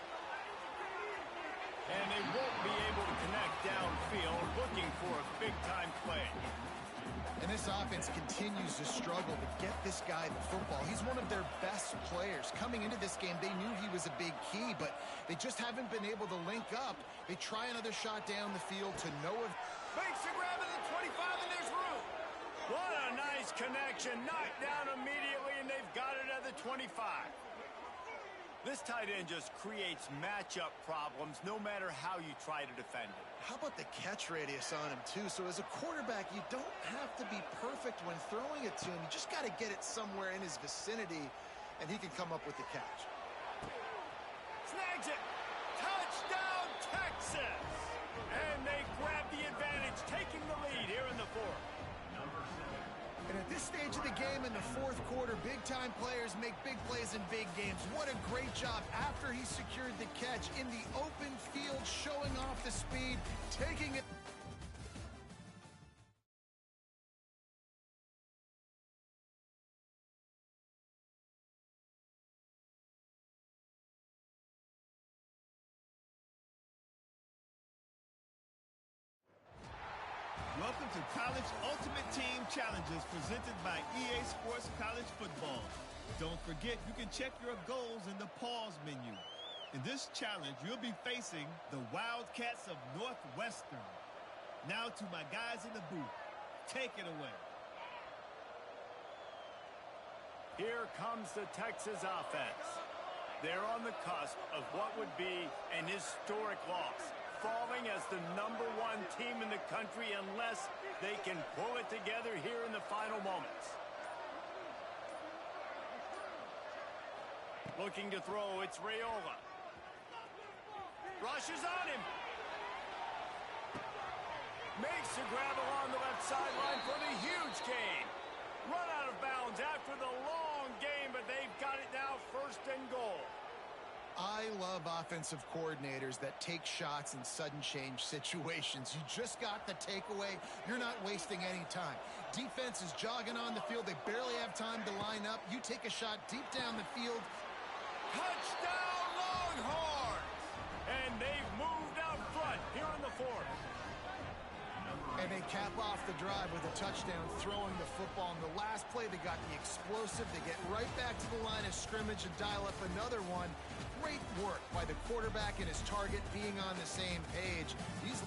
And they won't be able to connect downfield, looking for a big-time play. And this offense continues to struggle to get this guy the football. He's one of their best players. Coming into this game, they knew he was a big key, but they just haven't been able to link up. They try another shot down the field to Noah. Makes a grab at the 25, and there's room. What a nice connection. Knocked down immediately, and they've got it at the 25. This tight end just creates matchup problems no matter how you try to defend it. How about the catch radius on him, too? So as a quarterback, you don't have to be perfect when throwing it to him. You just got to get it somewhere in his vicinity, and he can come up with the catch. Snags it. Touchdown, Texas! And they grab the advantage, taking the lead here in the fourth. And at this stage of the game in the fourth quarter, big-time players make big plays in big games. What a great job after he secured the catch in the open field, showing off the speed, taking it. Welcome to College Ultimate Team Challenges presented by EA Sports College Football. Don't forget, you can check your goals in the pause menu. In this challenge, you'll be facing the Wildcats of Northwestern. Now to my guys in the booth. Take it away. Here comes the Texas offense. They're on the cusp of what would be an historic loss, falling as the #1 team in the country unless they can pull it together here in the final moments. Looking to throw, it's Raiola. Rushes on him. Makes a grab along the left sideline for the huge gain. Run out of bounds after the long game, but they've got it now, 1st and goal. I love offensive coordinators that take shots in sudden change situations. You just got the takeaway. You're not wasting any time. Defense is jogging on the field. They barely have time to line up. You take a shot deep down the field. Touchdown, Longhorns! And they've moved out front here in the fourth. And they cap off the drive with a touchdown, throwing the football. In the last play, they got the explosive. They get right back to the line of scrimmage and dial up another one. Great work by the quarterback and his target being on the same page. These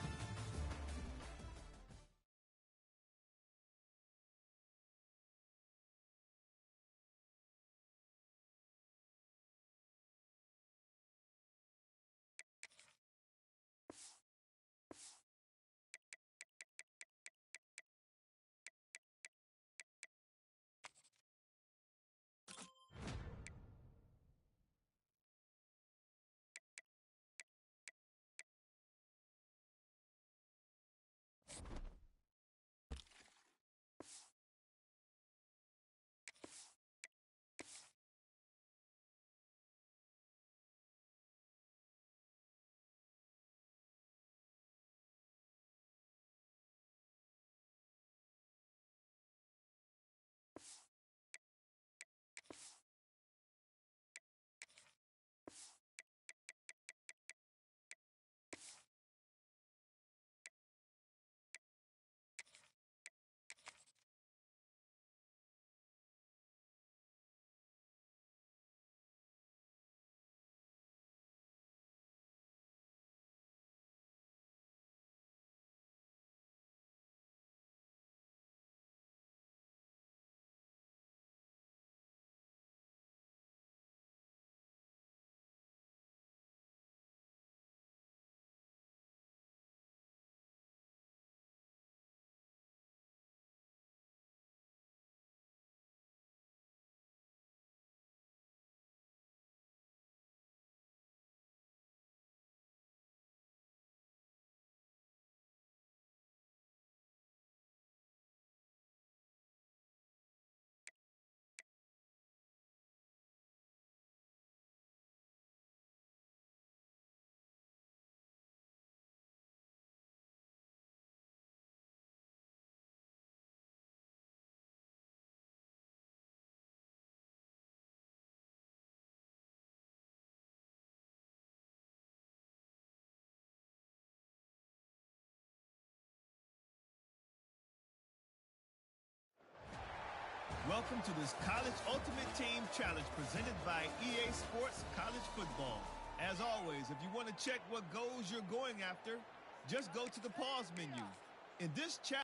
Welcome to this College Ultimate Team Challenge presented by EA Sports College Football. As always, if you want to check what goals you're going after, just go to the pause menu. In this challenge,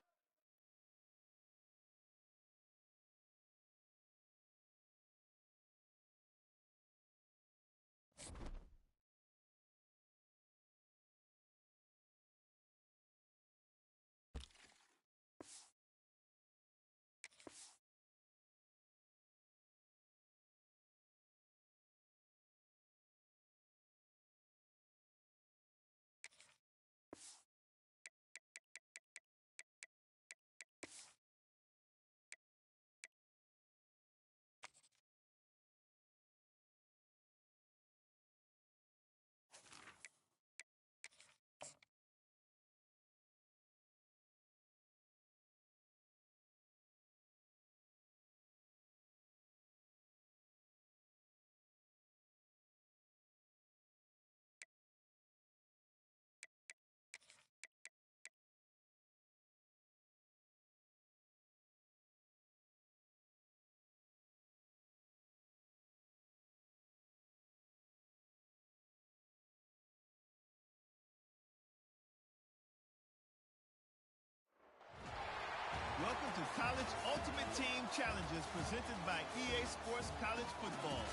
welcome to College Ultimate Team Challenges presented by EA Sports College Football.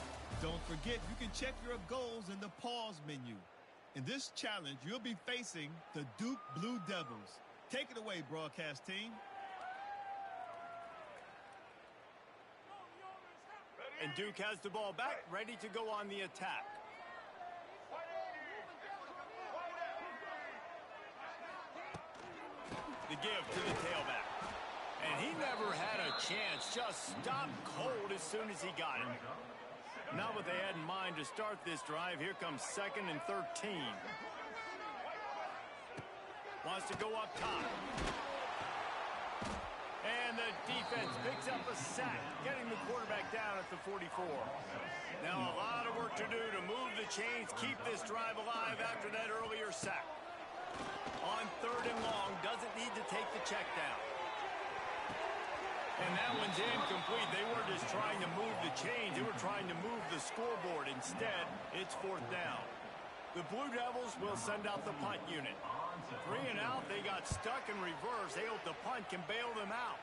Don't forget, you can check your goals in the pause menu. In this challenge, you'll be facing the Duke Blue Devils. Take it away, broadcast team. And Duke has the ball back, ready to go on the attack. The give to the tailback. And he never had a chance, just stopped cold as soon as he got it. Not what they had in mind to start this drive. Here comes 2nd and 13. Wants to go up top. And the defense picks up a sack, getting the quarterback down at the 44. Now a lot of work to do to move the chains, keep this drive alive after that earlier sack. On 3rd and long, doesn't need to take the check down. And that one's incomplete. They weren't just trying to move the chains. They were trying to move the scoreboard. Instead, it's 4th down. The Blue Devils will send out the punt unit. 3 and out, they got stuck in reverse. They hope the punt can bail them out.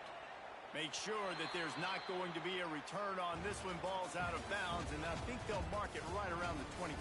Make sure that there's not going to be a return on this one. Ball's out of bounds, and I think they'll mark it right around the 25.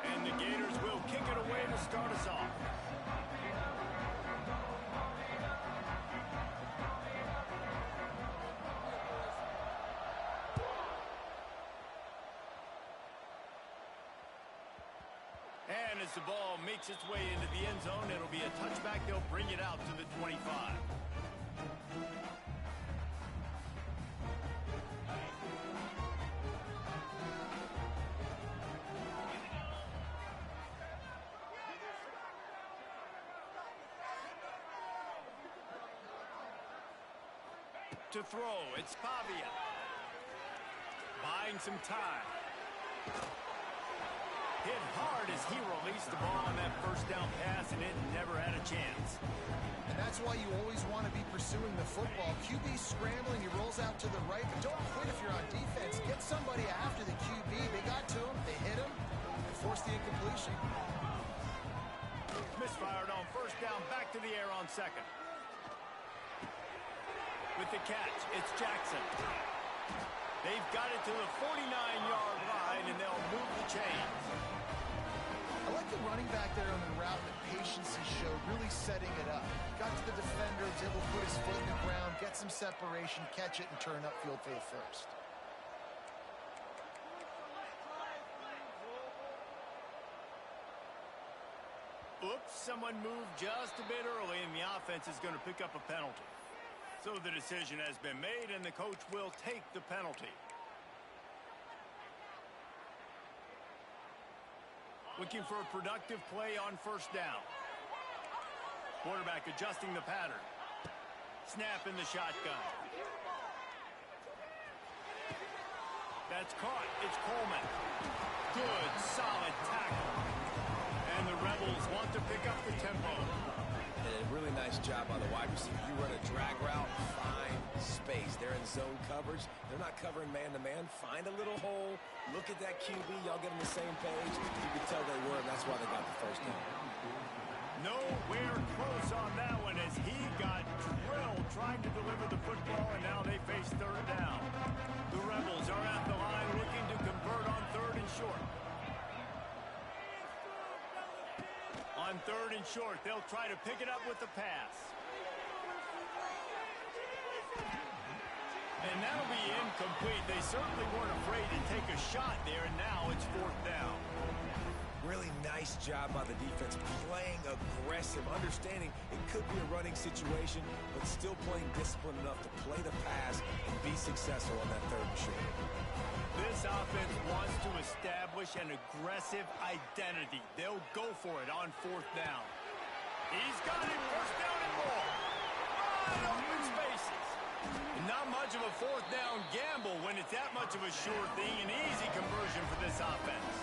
And the Gators will kick it away to start us off. And as the ball makes its way into the end zone, it'll be a touchback. They'll bring it out to the 25. To throw, it's Pavia. Buying some time. Hit hard as he released the ball on that first down pass, and it never had a chance. And that's why you always want to be pursuing the football. QB scrambling, he rolls out to the right, but don't quit if you're on defense. Get somebody after the QB. They got to him, they hit him, and forced the incompletion. Misfired on first down, back to the air on second. With the catch, it's Jackson. They've got it to the 49-yard line, and they'll move the chains. I like the running back there on the route, the patience he showed, really setting it up. Got to the defender, was able to put his foot in the ground, get some separation, catch it, and turn upfield for the first. Oops, someone moved just a bit early, and the offense is going to pick up a penalty. So the decision has been made, and the coach will take the penalty. Looking for a productive play on first down. Quarterback adjusting the pattern. Snap in the shotgun. That's caught. It's Coleman. Good, solid tackle. And the Rebels want to pick up the tempo. And a really nice job by the wide receiver. You run a drag route, find space. They're in zone coverage. They're not covering man-to-man. Find a little hole. Look at that QB. Y'all get on the same page. You can tell they were, and that's why they got the first down. Nowhere close on that one as he got drilled trying to deliver the football, and now they face third down. The Rebels are at the line looking to convert on third and short. On third and short, they'll try to pick it up with the pass. And that'll be incomplete. They certainly weren't afraid to take a shot there, and now it's fourth down. Really nice job by the defense, playing aggressive, understanding it could be a running situation, but still playing disciplined enough to play the pass and be successful on that third and short. This offense wants to establish an aggressive identity. They'll go for it on fourth down. He's got it, first down and more. Wide open spaces. Not much of a fourth down gamble when it's that much of a sure thing. An easy conversion for this offense.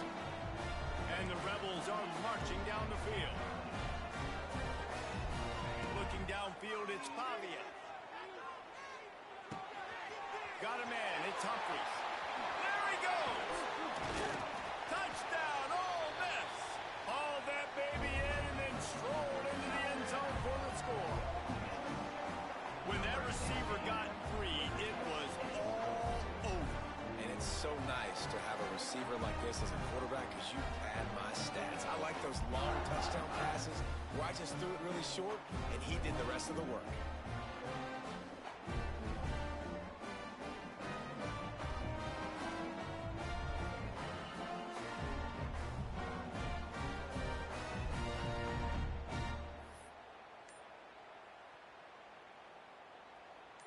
And the Rebels are marching down the field. Looking downfield, it's Pavia. Got a man, it's Humphries. There he goes! Touchdown, Ole Miss! Hauled that baby in and then strolled into the end zone for the score. When that receiver got free, it was all over. And it's so nice to have a receiver like this as a quarterback because you pad my stats. I like those long touchdown passes where I just threw it really short and he did the rest of the work.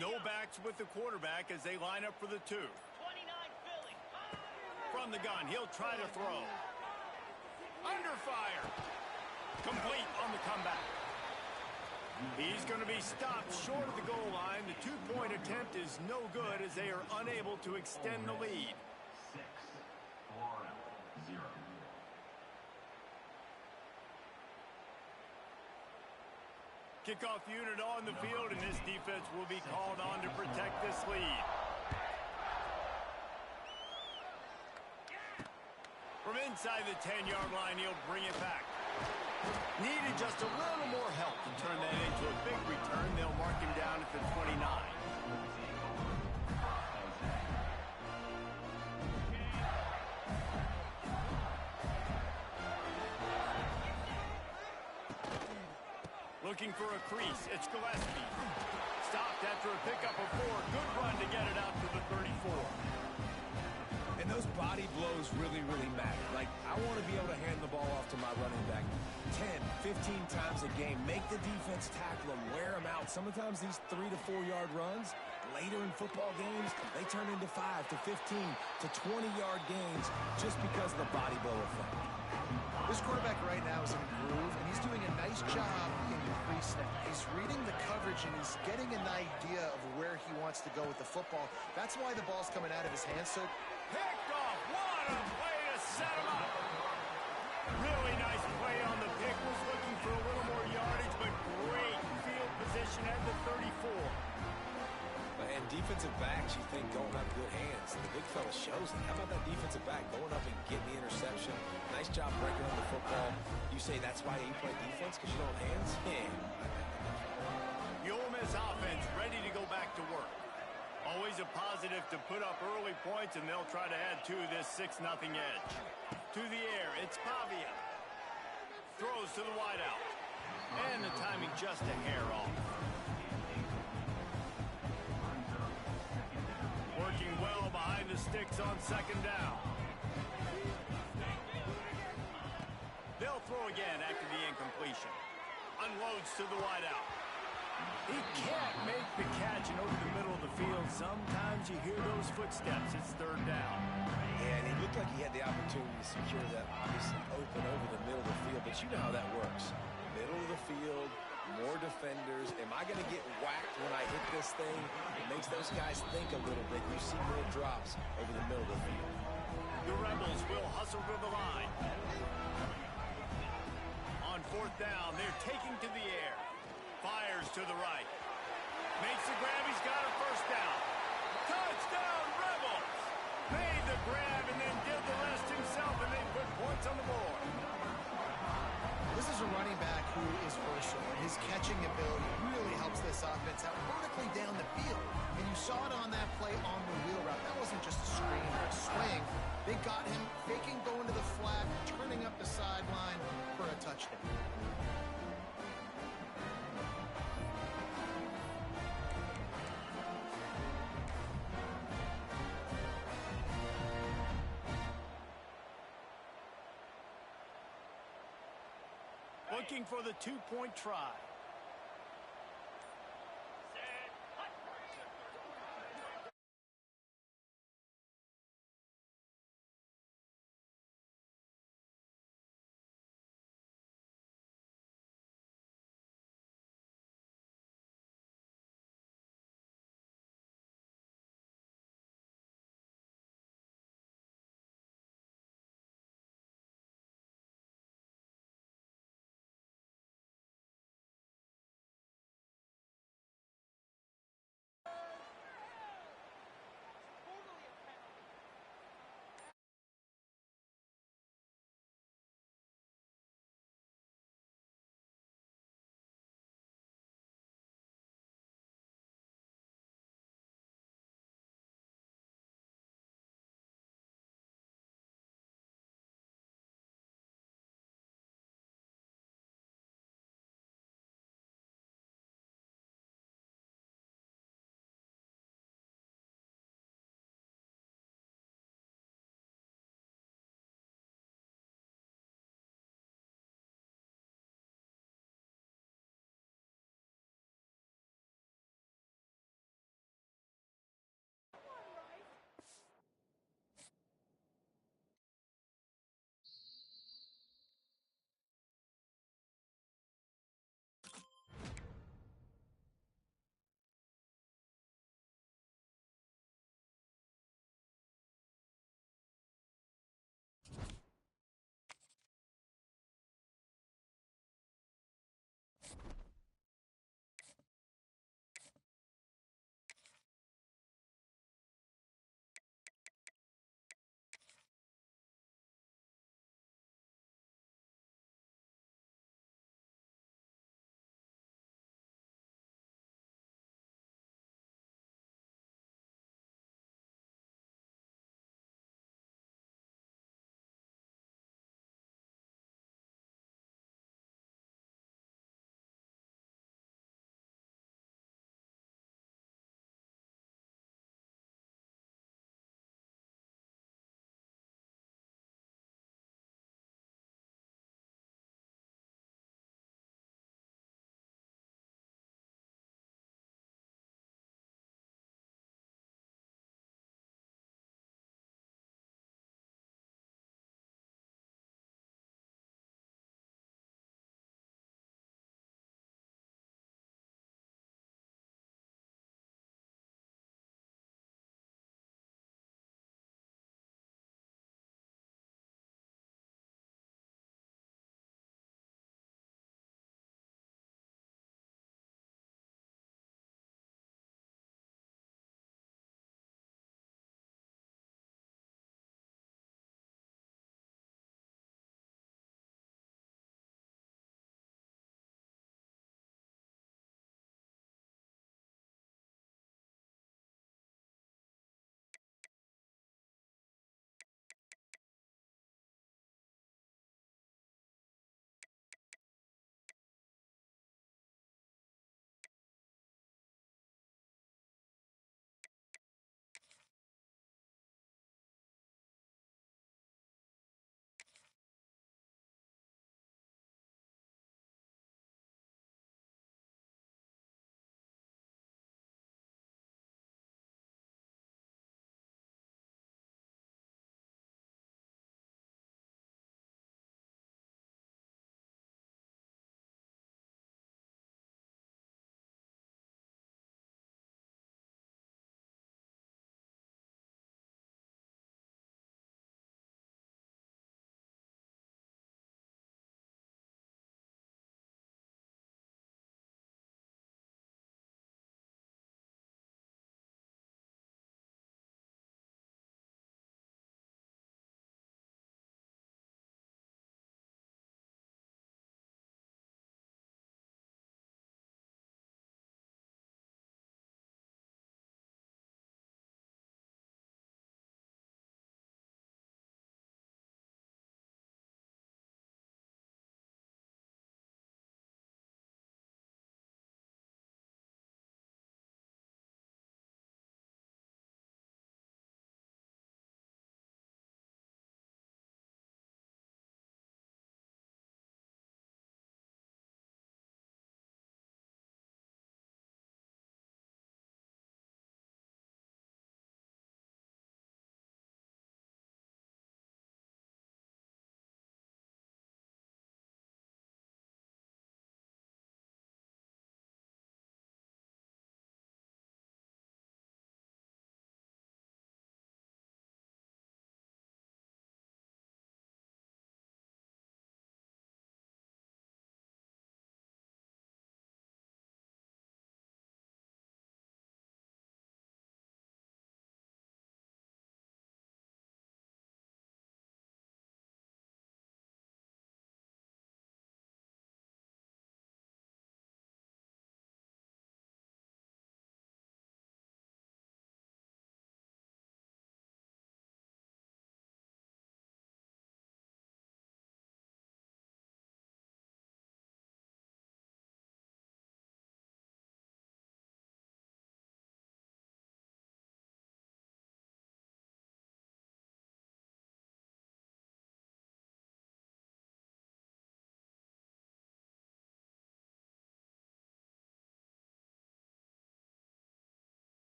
No backs with the quarterback as they line up for the two. From the gun, he'll try to throw. Under fire. Complete on the comeback. He's going to be stopped short of the goal line. The two-point attempt is no good as they are unable to extend the lead. 6-4-0. Kickoff unit on the field, and this defense will be called on to protect this lead. From inside the 10-yard line, he'll bring it back. Needed just a little more help to turn that into a big return. They'll mark him down at the 29. Looking for a crease. It's Gillespie. Stopped after a pickup of 4. Good run to get it out to the 34. And those body blows really, really matter. Like, I want to be able to hand the ball off to my running back 10, 15 times a game. Make the defense tackle them, wear them out. Sometimes these 3 to 4 yard runs, later in football games, they turn into 5 to 15 to 20-yard gains just because of the body blow effect. This quarterback right now is in a groove, and he's doing a nice job in the pre-snap. He's reading the coverage, and he's getting an idea of where he wants to go with the football. That's why the ball's coming out of his hands. So Picked off. What a play to set him up. Really nice play on the pick. Was looking for a little more yardage, but great field position at the 34. And defensive backs, you think, don't have good hands. The big fella shows it. How about that defensive back going up and getting the interception? Nice job breaking up the football. You say that's why you play defense, because you don't have hands? Yeah. The Ole Miss offense ready to go back to work. Always a positive to put up early points, and they'll try to add to this 6-0 edge. To the air, it's Pavia. Throws to the wideout. And the timing just a hair off. Working well behind the sticks on 2nd down. They'll throw again after the incompletion. Unloads to the wideout. He can't make the catch, and over the middle of the field, sometimes you hear those footsteps. It's 3rd down. Yeah, and he looked like he had the opportunity to secure that, obviously open over the middle of the field, but you know how that works. Middle of the field, more defenders. Am I going to get whacked when I hit this thing? It makes those guys think a little bit. You see more drops over the middle of the field. The Rebels will hustle to the line. On 4th down, they're taking to the air. Fires to the right. Makes the grab. He's got a 1st down. Touchdown, Rebels! Made the grab and then did the rest himself, and they put points on the board. this is a running back who is versatile, and his catching ability really helps this offense out vertically down the field. And you saw it on that play on the wheel route. That wasn't just a screen or a swing. They got him faking going to the flat, turning up the sideline for a touchdown. Looking for the two-point try.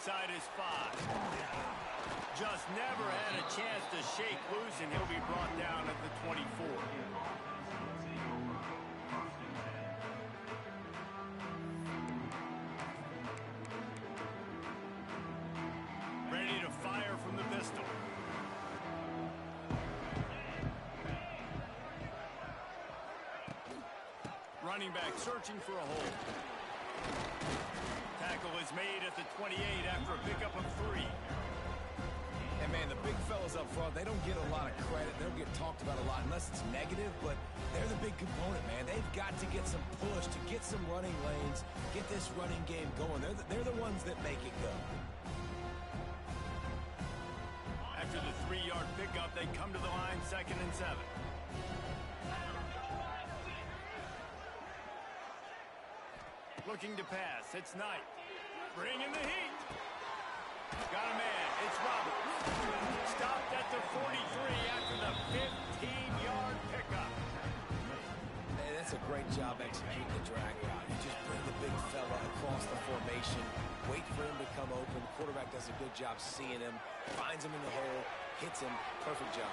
inside his 5. Just never had a chance to shake loose, and he'll be brought down at the 24. Ready to fire from the pistol. Running back searching for a hole. Tackle is made at the 28 after a pickup of 3. And, man, the big fellas up front, they don't get a lot of credit. They don't get talked about a lot unless it's negative, but they're the big component, man. They've got to get some push, to get some running lanes, get this running game going. They're the ones that make it go. After the 3-yard pickup, they come to the line, 2nd and 7. Looking to pass. It's Knight. Bringing the heat. Got a man. It's Roberts. Stopped at the 43 after the 15-yard pickup. Man, that's a great job executing the drag route. You just bring the big fella across the formation, wait for him to come open. Quarterback does a good job seeing him, finds him in the hole, hits him. Perfect job.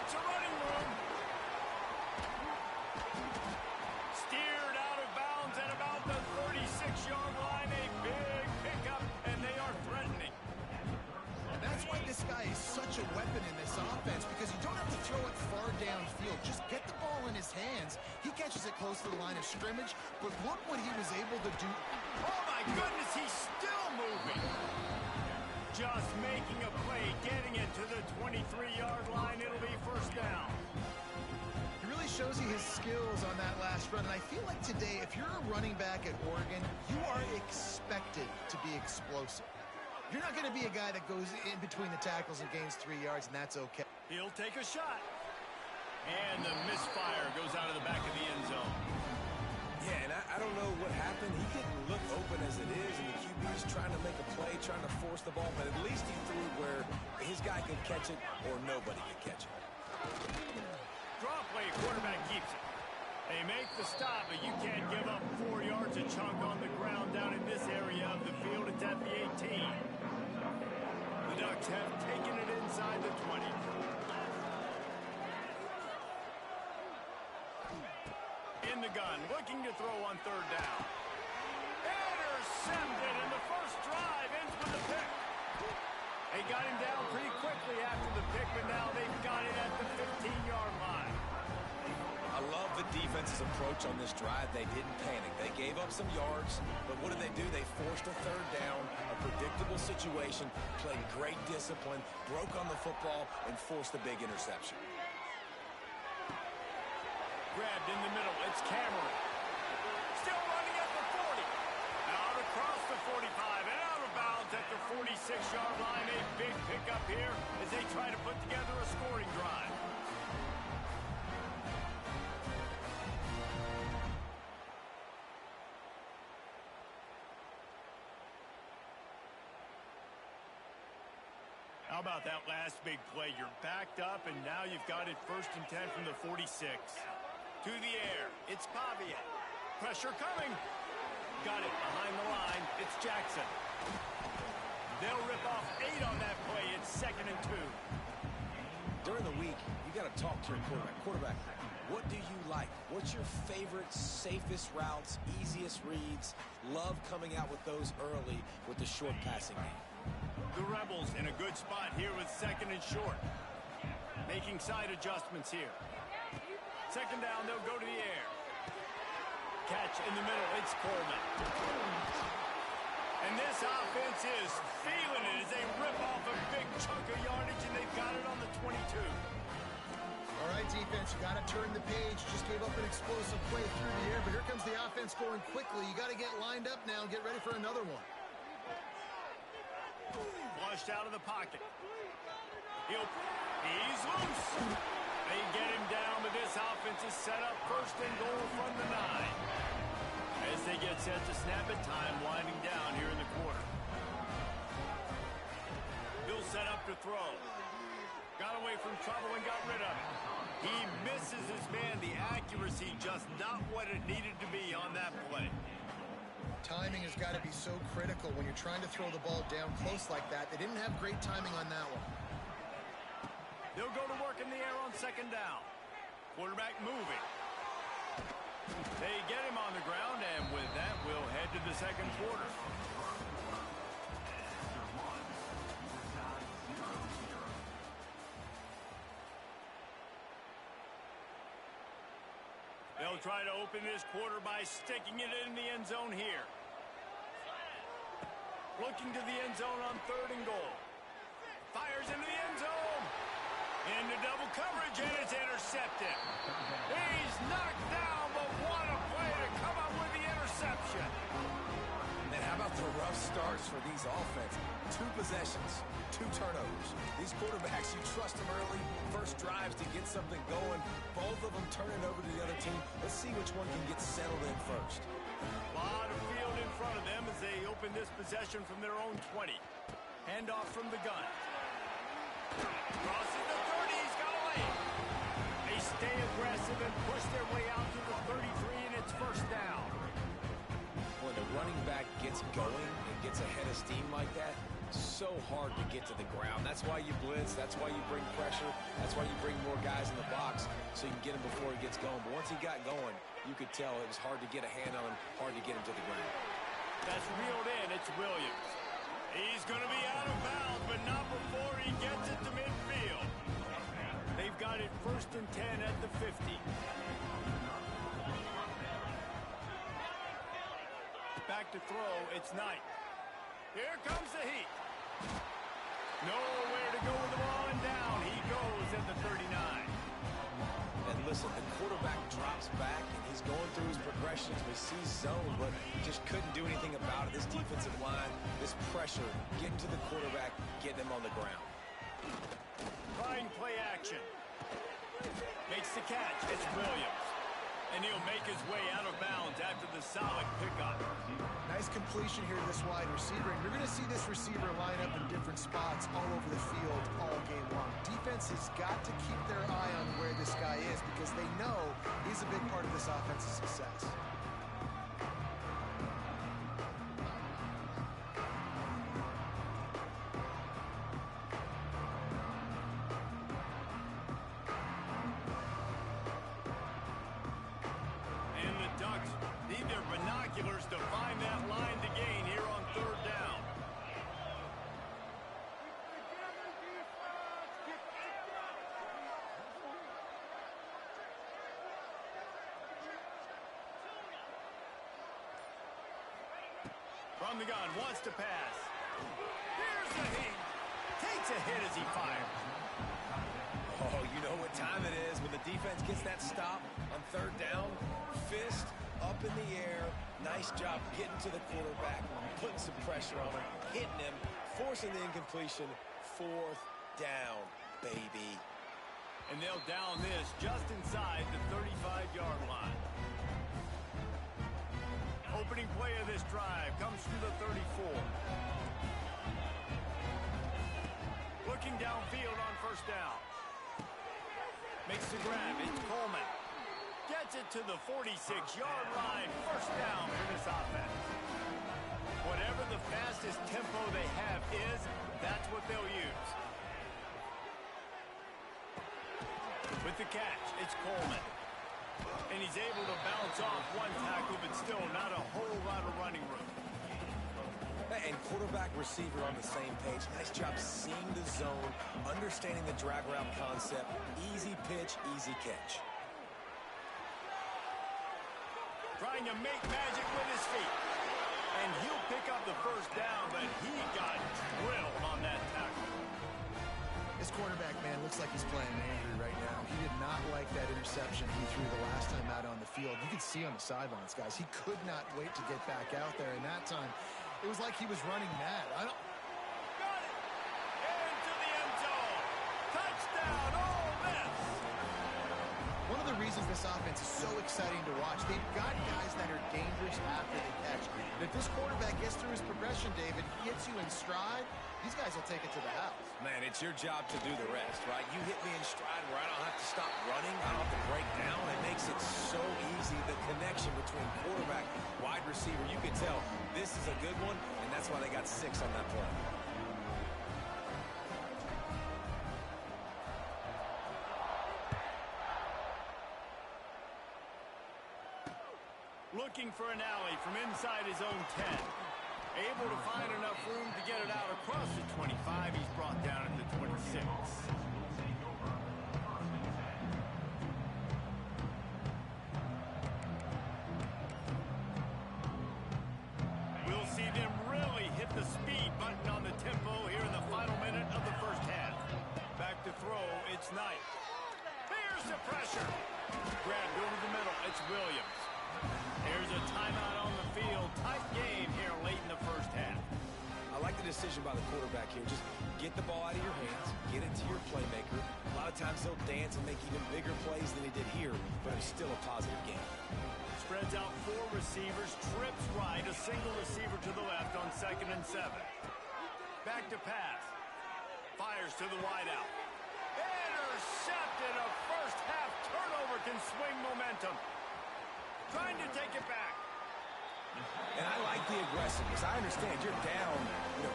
It's a running room. Steered out of bounds at about the 36-yard line. A big pickup, and they are threatening. That's why this guy is such a weapon in this offense, because you don't have to throw it far downfield. Just get the ball in his hands. He catches it close to the line of scrimmage, but look what he was able to do. Oh, my goodness, he's still moving. Just making a play, getting it to the 23-yard line. It'll be 1st down. He really shows you his skills on that last run, and I feel like today, if you're a running back at Oregon, you are expected to be explosive. You're not going to be a guy that goes in between the tackles and gains 3 yards, and that's okay. He'll take a shot. And the misfire goes out of the back of the end zone. Yeah, and I don't know what happened. He didn't look open as it is, and the QB's trying to make a play, trying to force the ball, but at least he threw it where his guy could catch it or nobody could catch it. Draw play, quarterback keeps it. They make the stop, but you can't give up 4 yards a chunk on the ground down in this area of the field. It's at the 18. The Ducks have taken it inside the 20. In the gun, looking to throw on 3rd down. Intercepted, and the first drive ends with a pick. They got him down pretty quickly after the pick, but now they've got it at the 15-yard line. I love the defense's approach on this drive. They didn't panic. They gave up some yards, but what did they do? They forced a 3rd down, a predictable situation, played great discipline, broke on the football, and forced a big interception. Grabbed in the middle. It's Cameron. Still running at the 40. Out across the 45 and out of bounds at the 46-yard line. A big pickup here as they try to put together a scoring drive. How about that last big play? You're backed up, and now you've got it 1st and 10 from the 46. To the air. It's Pavia. Pressure coming. Got it behind the line. It's Jackson. They'll rip off 8 on that play. It's 2nd and 2. During the week, you got to talk to your quarterback. Quarterback, what do you like? What's your favorite, safest routes, easiest reads? Love coming out with those early with the short passing game. The Rebels in a good spot here with 2nd and short. Making side adjustments here. 2nd down, they'll go to the air. Catch in the middle, it's Coleman. And this offense is feeling it as they rip off a big chunk of yardage, and they've got it on the 22. All right, defense, you got to turn the page. Just gave up an explosive play through the air, but here comes the offense going quickly. You got to get lined up now and get ready for another one. Flushed out of the pocket. He's loose. They get him down, but this offense is set up 1st and goal from the 9. As they get set to snap it, time winding down here in the quarter. He'll set up to throw. Got away from trouble and got rid of it. He misses his man. The accuracy just not what it needed to be on that play. Timing has got to be so critical when you're trying to throw the ball down close like that. They didn't have great timing on that one. They'll go to work in the air on second down. Quarterback moving. They get him on the ground, and with that, we'll head to the second quarter. They'll try to open this quarter by sticking it in the end zone here. Looking to the end zone on 3rd and goal. Fires into the end zone. Into double coverage, and it's intercepted. He's knocked down, but what a play to come up with the interception. And how about the rough starts for these offenses? 2 possessions, 2 turnovers. These quarterbacks, you trust them early. First drives to get something going. Both of them turning over to the other team. Let's see which one can get settled in first. A lot of field in front of them as they open this possession from their own 20. Handoff from the gun. Crosses the 30, he's got a lane. They stay aggressive and push their way out to the 33, and it's first down. When the running back gets going and gets ahead of steam like that, so hard to get to the ground. That's why you blitz. That's why you bring pressure. That's why you bring more guys in the box so you can get him before he gets going. But once he got going, you could tell it was hard to get a hand on him, hard to get him to the ground. That's reeled in. It's Williams. He's going to be out of bounds, but not before he gets it to midfield. They've got it 1st and 10 at the 50. Back to throw. It's Knight. Here comes the heat. Nowhere to go with the ball, and down he goes at the 39. And listen, the quarterback drops back, and he's going through his progressions. We see zone, but just couldn't do anything about it. This defensive line, this pressure, getting to the quarterback, getting him on the ground. Trying play action. Makes the catch. It's Williams. And he'll make his way out of bounds after the solid pickup. Nice completion here to this wide receiver. And you're going to see this receiver line up in different spots all over the field all game long. Defense has got to keep their eye on where this guy is because they know he's a big part of this offense's success. To find that line to gain here on 3rd down. From the gun, wants to pass. Here's the heat. Takes a hit as he fires. Oh, you know what time it is when the defense gets that stop on 3rd down. Fist up in the air. Nice job getting to the quarterback, putting some pressure on him, hitting him, forcing the incompletion. 4th down, baby. And they'll down this just inside the 35-yard line. Opening play of this drive comes from the 34. Looking downfield on 1st down. Makes the grab. It's Coleman. Gets it to the 46-yard line. 1st down for this offense. Whatever the fastest tempo they have is, that's what they'll use. With the catch, it's Coleman. And he's able to bounce off one tackle, but still not a whole lot of running room. And quarterback receiver on the same page. Nice job seeing the zone, understanding the drag route concept. Easy pitch, easy catch. Trying to make magic with his feet. And he'll pick up the 1st down, but he got drilled on that tackle. This quarterback, man, looks like he's playing angry right now. He did not like that interception he threw the last time out on the field. You could see on the sidelines, guys. He could not wait to get back out there. And that time, it was like he was running mad. Got it! Into the end zone! Touchdown, Ole Miss! One of the reasons this offense is so exciting to watch. They've got guys that are dangerous after they catch. And if this quarterback gets through his progression, David, hits you in stride, these guys will take it to the house. Man, it's your job to do the rest, right? You hit me in stride where I don't have to stop running. I don't have to break down. It makes it so easy. The connection between quarterback, wide receiver, you can tell this is a good one, and that's why they got 6 on that play. Looking for an alley from inside his own 10. Able to find enough room to get it out across the 25. He's brought down at the 26. We'll see them really hit the speed button on the tempo here in the final minute of the first half. Back to throw, it's Knight. Here's the pressure. Grabbed over the middle, it's Williams. Here's a timeout on the field. Tight game here late in the first half. I like the decision by the quarterback here. Just get the ball out of your hands, get it to your playmaker. A lot of times he'll dance and make even bigger plays than he did here, but it's still a positive game. Spreads out 4 receivers, trips right, a single receiver to the left on 2nd and 7. Back to pass. Fires to the wideout. Intercepted. A first half turnover can swing momentum. Trying to take it back. And I like the aggressiveness. I understand you're down,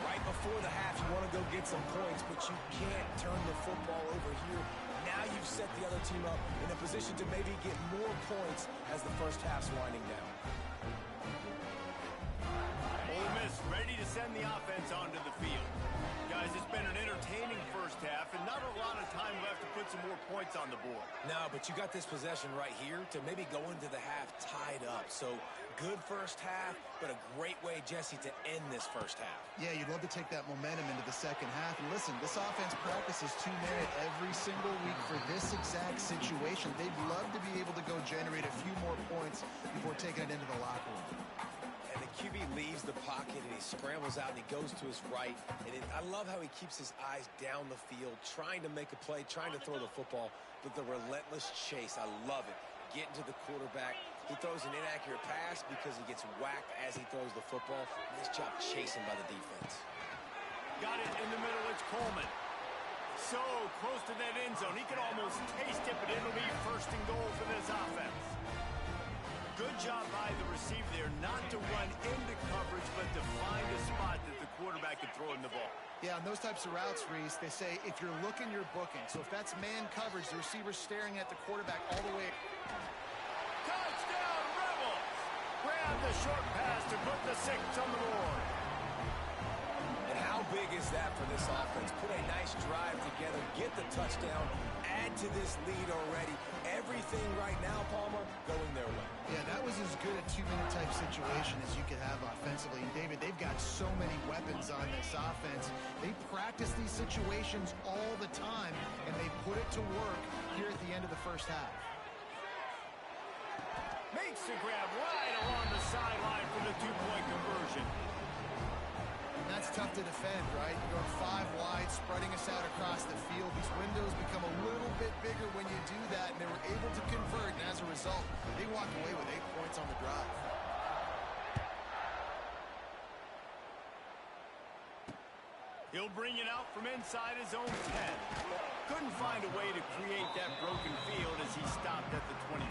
right before the half. You want to go get some points, but you can't turn the football over here. Now you've set the other team up in a position to maybe get more points as the first half's winding down. Ole Miss ready to send the offense onto the field. Guys, it's been an entertaining first half and not a lot of time left to put some more points on the board. No, but you got this possession right here to maybe go into the half tied up. So good first half, but a great way, Jesse, to end this first half. Yeah, you'd love to take that momentum into the second half. And listen, this offense practices 2-minute every single week for this exact situation. They'd love to be able to go generate a few more points before taking it into the locker room. And the QB leaves the pocket and he scrambles out and he goes to his right. And I love how he keeps his eyes down the field, trying to make a play, trying to throw the football, but the relentless chase, I love it. Getting to the quarterback. He throws an inaccurate pass because he gets whacked as he throws the football. Nice job chasing by the defense. Got it in the middle, it's Coleman. So close to that end zone, he could almost taste it, but it'll be 1st and goal for this offense. Good job by the receiver there, not to run into coverage, but to find a spot that the quarterback can throw in the ball. Yeah, on those types of routes, Reese, they say if you're looking, you're booking. So if that's man coverage, the receiver's staring at the quarterback all the way. Touchdown, Rebels! Grab the short pass to put the 6 on the board. And how big is that for this offense? Put a nice drive together, get the touchdown, add to this lead already. Everything right now, Palmer, going their way. Yeah, that was as good a 2-minute type situation as you could have offensively. And David, they've got so many weapons on this offense. They practice these situations all the time, and they put it to work here at the end of the first half. Makes the grab right along the sideline for the 2-point conversion. That's tough to defend, right? You're going 5 wide, spreading us out across the field. These windows become a little bit bigger when you do that, and they were able to convert, and as a result, they walked away with 8 points on the drive. He'll bring it out from inside his own 10. Couldn't find a way to create that broken field as he stopped at the 25.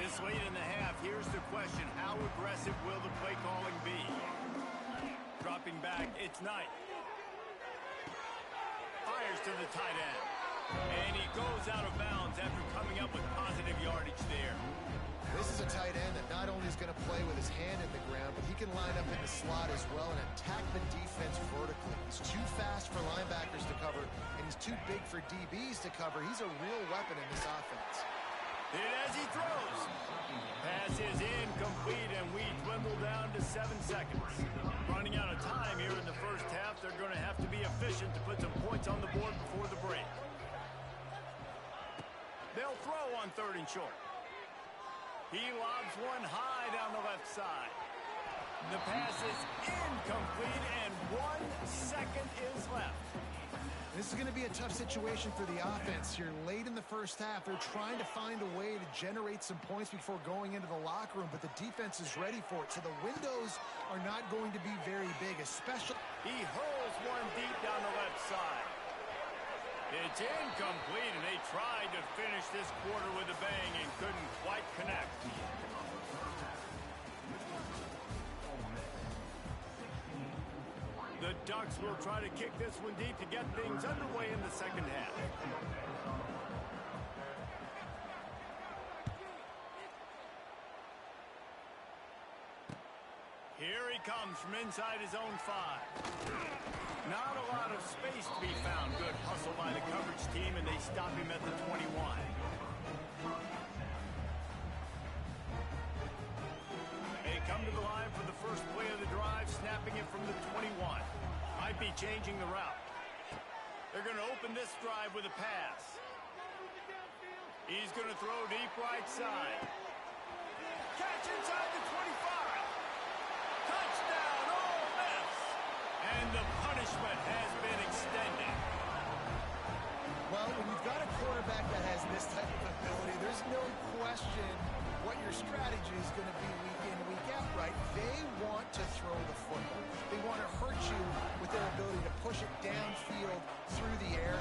This late in the half, here's the question. How aggressive will the play calling be? Dropping back, it's Knight. Fires to the tight end. And he goes out of bounds after coming up with positive yardage there. This is a tight end that not only is going to play with his hand in the ground, but he can line up in the slot as well and attack the defense vertically. He's too fast for linebackers to cover, and he's too big for DBs to cover. He's a real weapon in this offense. Hit as he throws. Pass is incomplete, and we dwindle down to 7 seconds. Running out of time here in the first half. They're going to have to be efficient to put some points on the board before the break. They'll throw on 3rd and short. He lobs one high down the left side. The pass is incomplete, and 1 second is left. This is going to be a tough situation for the offense here. Late in the first half, they're trying to find a way to generate some points before going into the locker room, but the defense is ready for it. So the windows are not going to be very big, especially... He hurls one deep down the left side. It's incomplete, and they tried to finish this quarter with a bang and couldn't quite connect. The Ducks will try to kick this one deep to get things underway in the second half. Here he comes from inside his own 5. Not a lot of space to be found. Good hustle by the coverage team, and they stop him at the 21. They come to the line for the first play of the drive, snapping it from the 21. Might be changing the route. They're going to open this drive with a pass. He's going to throw deep right side. Catch inside the 25. Touchdown, Ole Miss. And the punishment has been extended. Well, when you've got a quarterback that has this type of ability, there's no question what your strategy is going to be week in, week out, right? They want to throw the football. They want to hurt you with their ability to push it downfield through the air.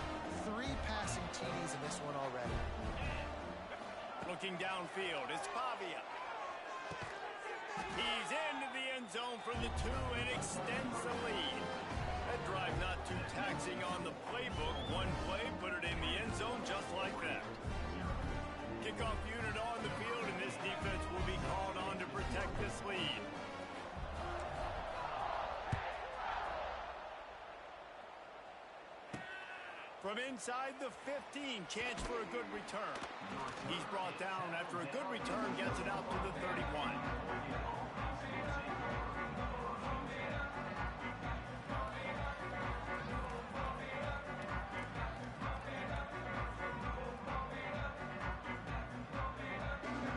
3 passing TDs in this one already. Looking downfield, it's Pavia. He's into the end zone from the 2 and extends the lead. That drive not too taxing on the playbook. One play, put it in the end zone just like that. Kickoff unit on the field, and this defense will be called on to protect this lead. From inside the 15, chance for a good return. He's brought down after a good return, gets it out to the 31.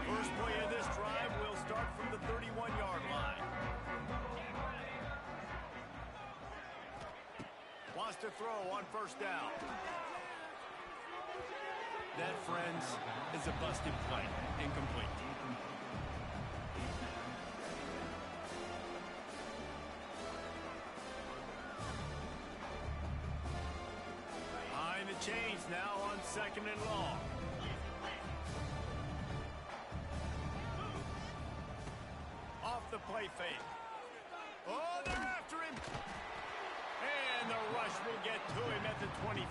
First play of this drive will start from the 31-yard line. Wants to throw on first down. That, friends, is a busted play. Incomplete. Behind the chains now on 2nd and long. Off the play fake. Oh, they're after him. And the rush will get to him at the 25.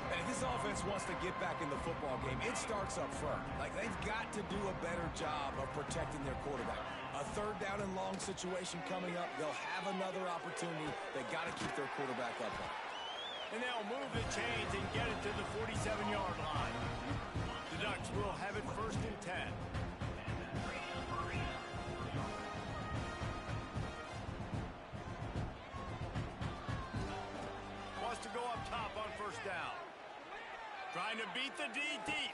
And if this offense wants to get back in the football game, it starts up front. Like, they've got to do a better job of protecting their quarterback. A 3rd down and long situation coming up. They'll have another opportunity. They got to keep their quarterback upright. And they'll move the chains and get it to the 47-yard line. The Ducks will have it 1st and 10. Wants to go up top on first down. Trying to beat the D deep.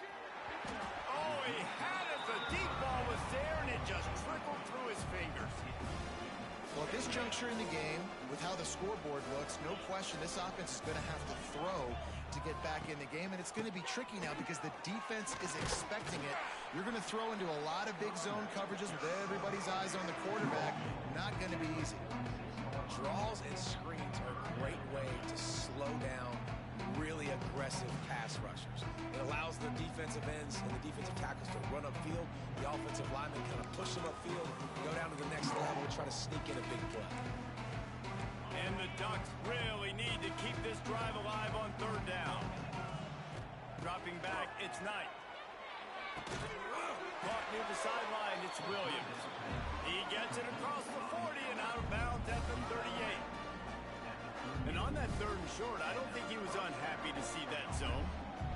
Oh, he had it. The deep ball was there, and it just trickled through his fingers. Well, at this juncture in the game, with how the scoreboard looks, no question this offense is going to have to throw to get back in the game, and it's going to be tricky now because the defense is expecting it. You're going to throw into a lot of big zone coverages with everybody's eyes on the quarterback. Not going to be easy. Draws and screens are a great way to slow down really aggressive pass rushers. It allows the defensive ends and the defensive tackles to run upfield. The offensive linemen kind of push them upfield, go down to the next level, try to sneak in a big play. And the Ducks really need to keep this drive alive on 3rd down. Dropping back, it's Knight. Caught near the sideline, it's Williams. He gets it across the 40 and out of bounds at the 38. And on that 3rd and short, I don't think he was unhappy to see that zone.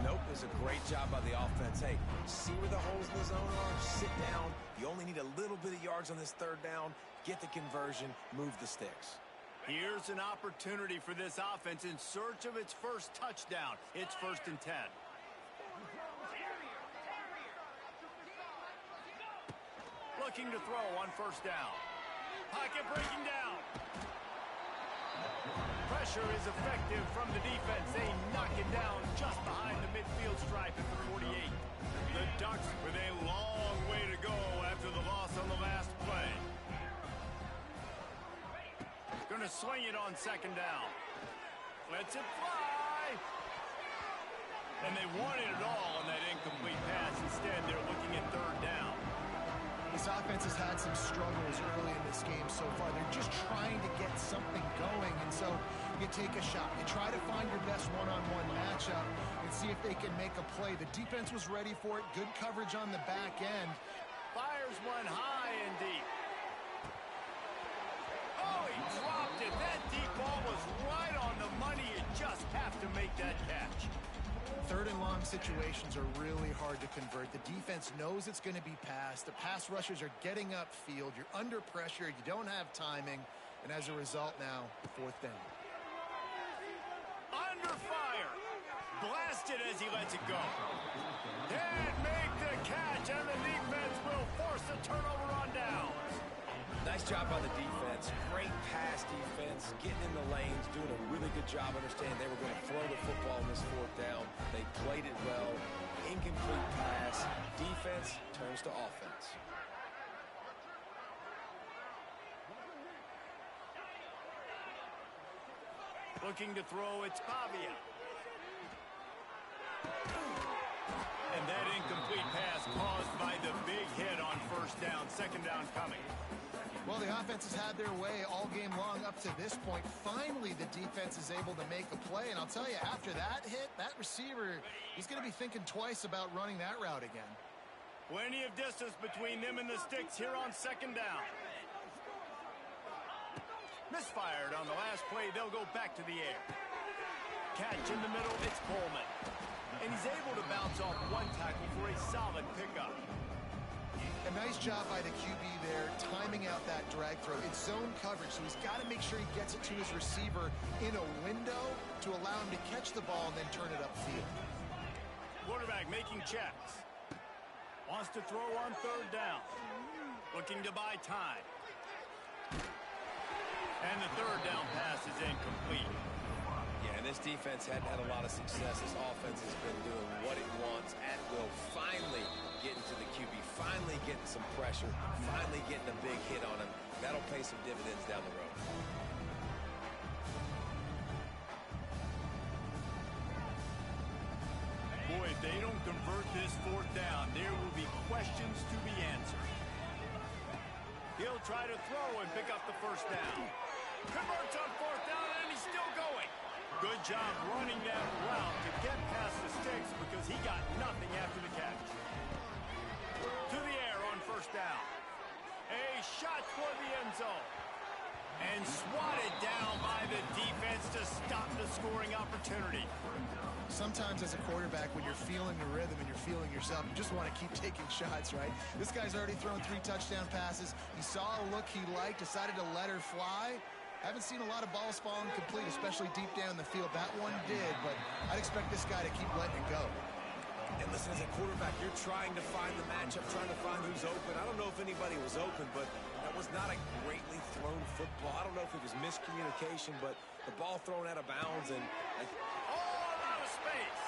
Nope, it was a great job by the offense. Hey, see where the holes in the zone are? Sit down. You only need a little bit of yards on this 3rd down. Get the conversion, move the sticks. Here's an opportunity for this offense in search of its first touchdown. It's 1st and 10. Looking to throw on first down. Pocket breaking down. Pressure is effective from the defense. They knock it down just behind the midfield stripe at the 48. The Ducks with a long way to go after the loss on the last play. Going to swing it on second down. Lets it fly. And they wanted it all on that incomplete pass. Instead, they're looking at third down. This offense has had some struggles early in this game so far. They're just trying to get something going, and so you take a shot. You try to find your best one-on-one matchup and see if they can make a play. The defense was ready for it. Good coverage on the back end. Fires one high and deep. Oh, he dropped it. That deep ball was right on the money. You just have to make that catch. Third and long situations are really hard to convert. The defense knows it's going to be passed. The pass rushers are getting upfield. You're under pressure. You don't have timing. And as a result now, fourth down. Under fire. Blasted as he lets it go. Can't make the catch, and the defense will force a turnover on downs. Nice job by the defense. Great pass defense, getting in the lanes, doing a really good job understanding they were going to throw the football in this fourth down. They played it well. Incomplete pass. Defense turns to offense. Looking to throw, it's Pavia. And that incomplete pass caused by the big hit on first down. Second down coming. Well, the offense has had their way all game long up to this point. Finally, the defense is able to make a play. And I'll tell you, after that hit, that receiver, he's going to be thinking twice about running that route again. Plenty of distance between them and the sticks here on second down. Misfired on the last play. They'll go back to the air. Catch in the middle. It's Coleman. And he's able to bounce off one tackle for a solid pickup. A nice job by the QB there, timing out that drag throw. It's zone coverage, so he's got to make sure he gets it to his receiver in a window to allow him to catch the ball and then turn it upfield. Quarterback making checks. Wants to throw on third down. Looking to buy time. And the third down pass is incomplete. Yeah, and this defense hadn't had a lot of success. This offense has been doing what it wants at will. Finally getting to the QB, finally getting some pressure, finally getting a big hit on him. That'll pay some dividends down the road. Boy, if they don't convert this fourth down, there will be questions to be answered. He'll try to throw and pick up the first down. Converts on fourth down, and he's still going. Good job running that route to get past the sticks because he got nothing after the catch. To the air on first down. A shot toward the end zone. And swatted down by the defense to stop the scoring opportunity. Sometimes as a quarterback, when you're feeling the rhythm and you're feeling yourself, you just want to keep taking shots, right? This guy's already thrown 3 touchdown passes. He saw a look he liked, decided to let her fly. Haven't seen a lot of balls falling complete, especially deep down the field. That one did, but I'd expect this guy to keep letting it go. And listen, as a quarterback, you're trying to find the matchup, trying to find who's open. I don't know if anybody was open, but that was not a greatly thrown football. I don't know if it was miscommunication, but the ball thrown out of bounds and all out of space.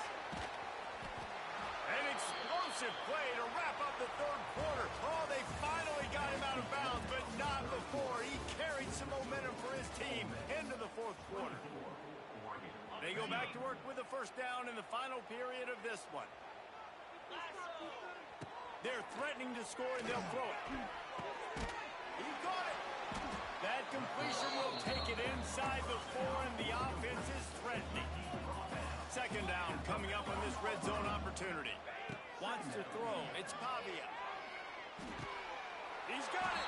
An explosive play to wrap up the third quarter. Oh, they finally got him out of bounds, but not before. He carried some momentum for his team into the fourth quarter. They go back to work with the first down in the final period of this one. They're threatening to score, and they'll throw it. He got it. That completion will take it inside the 4, and the offense is threatening. Second down coming up on this red zone opportunity. Wants to throw. It's Pavia. He's got it.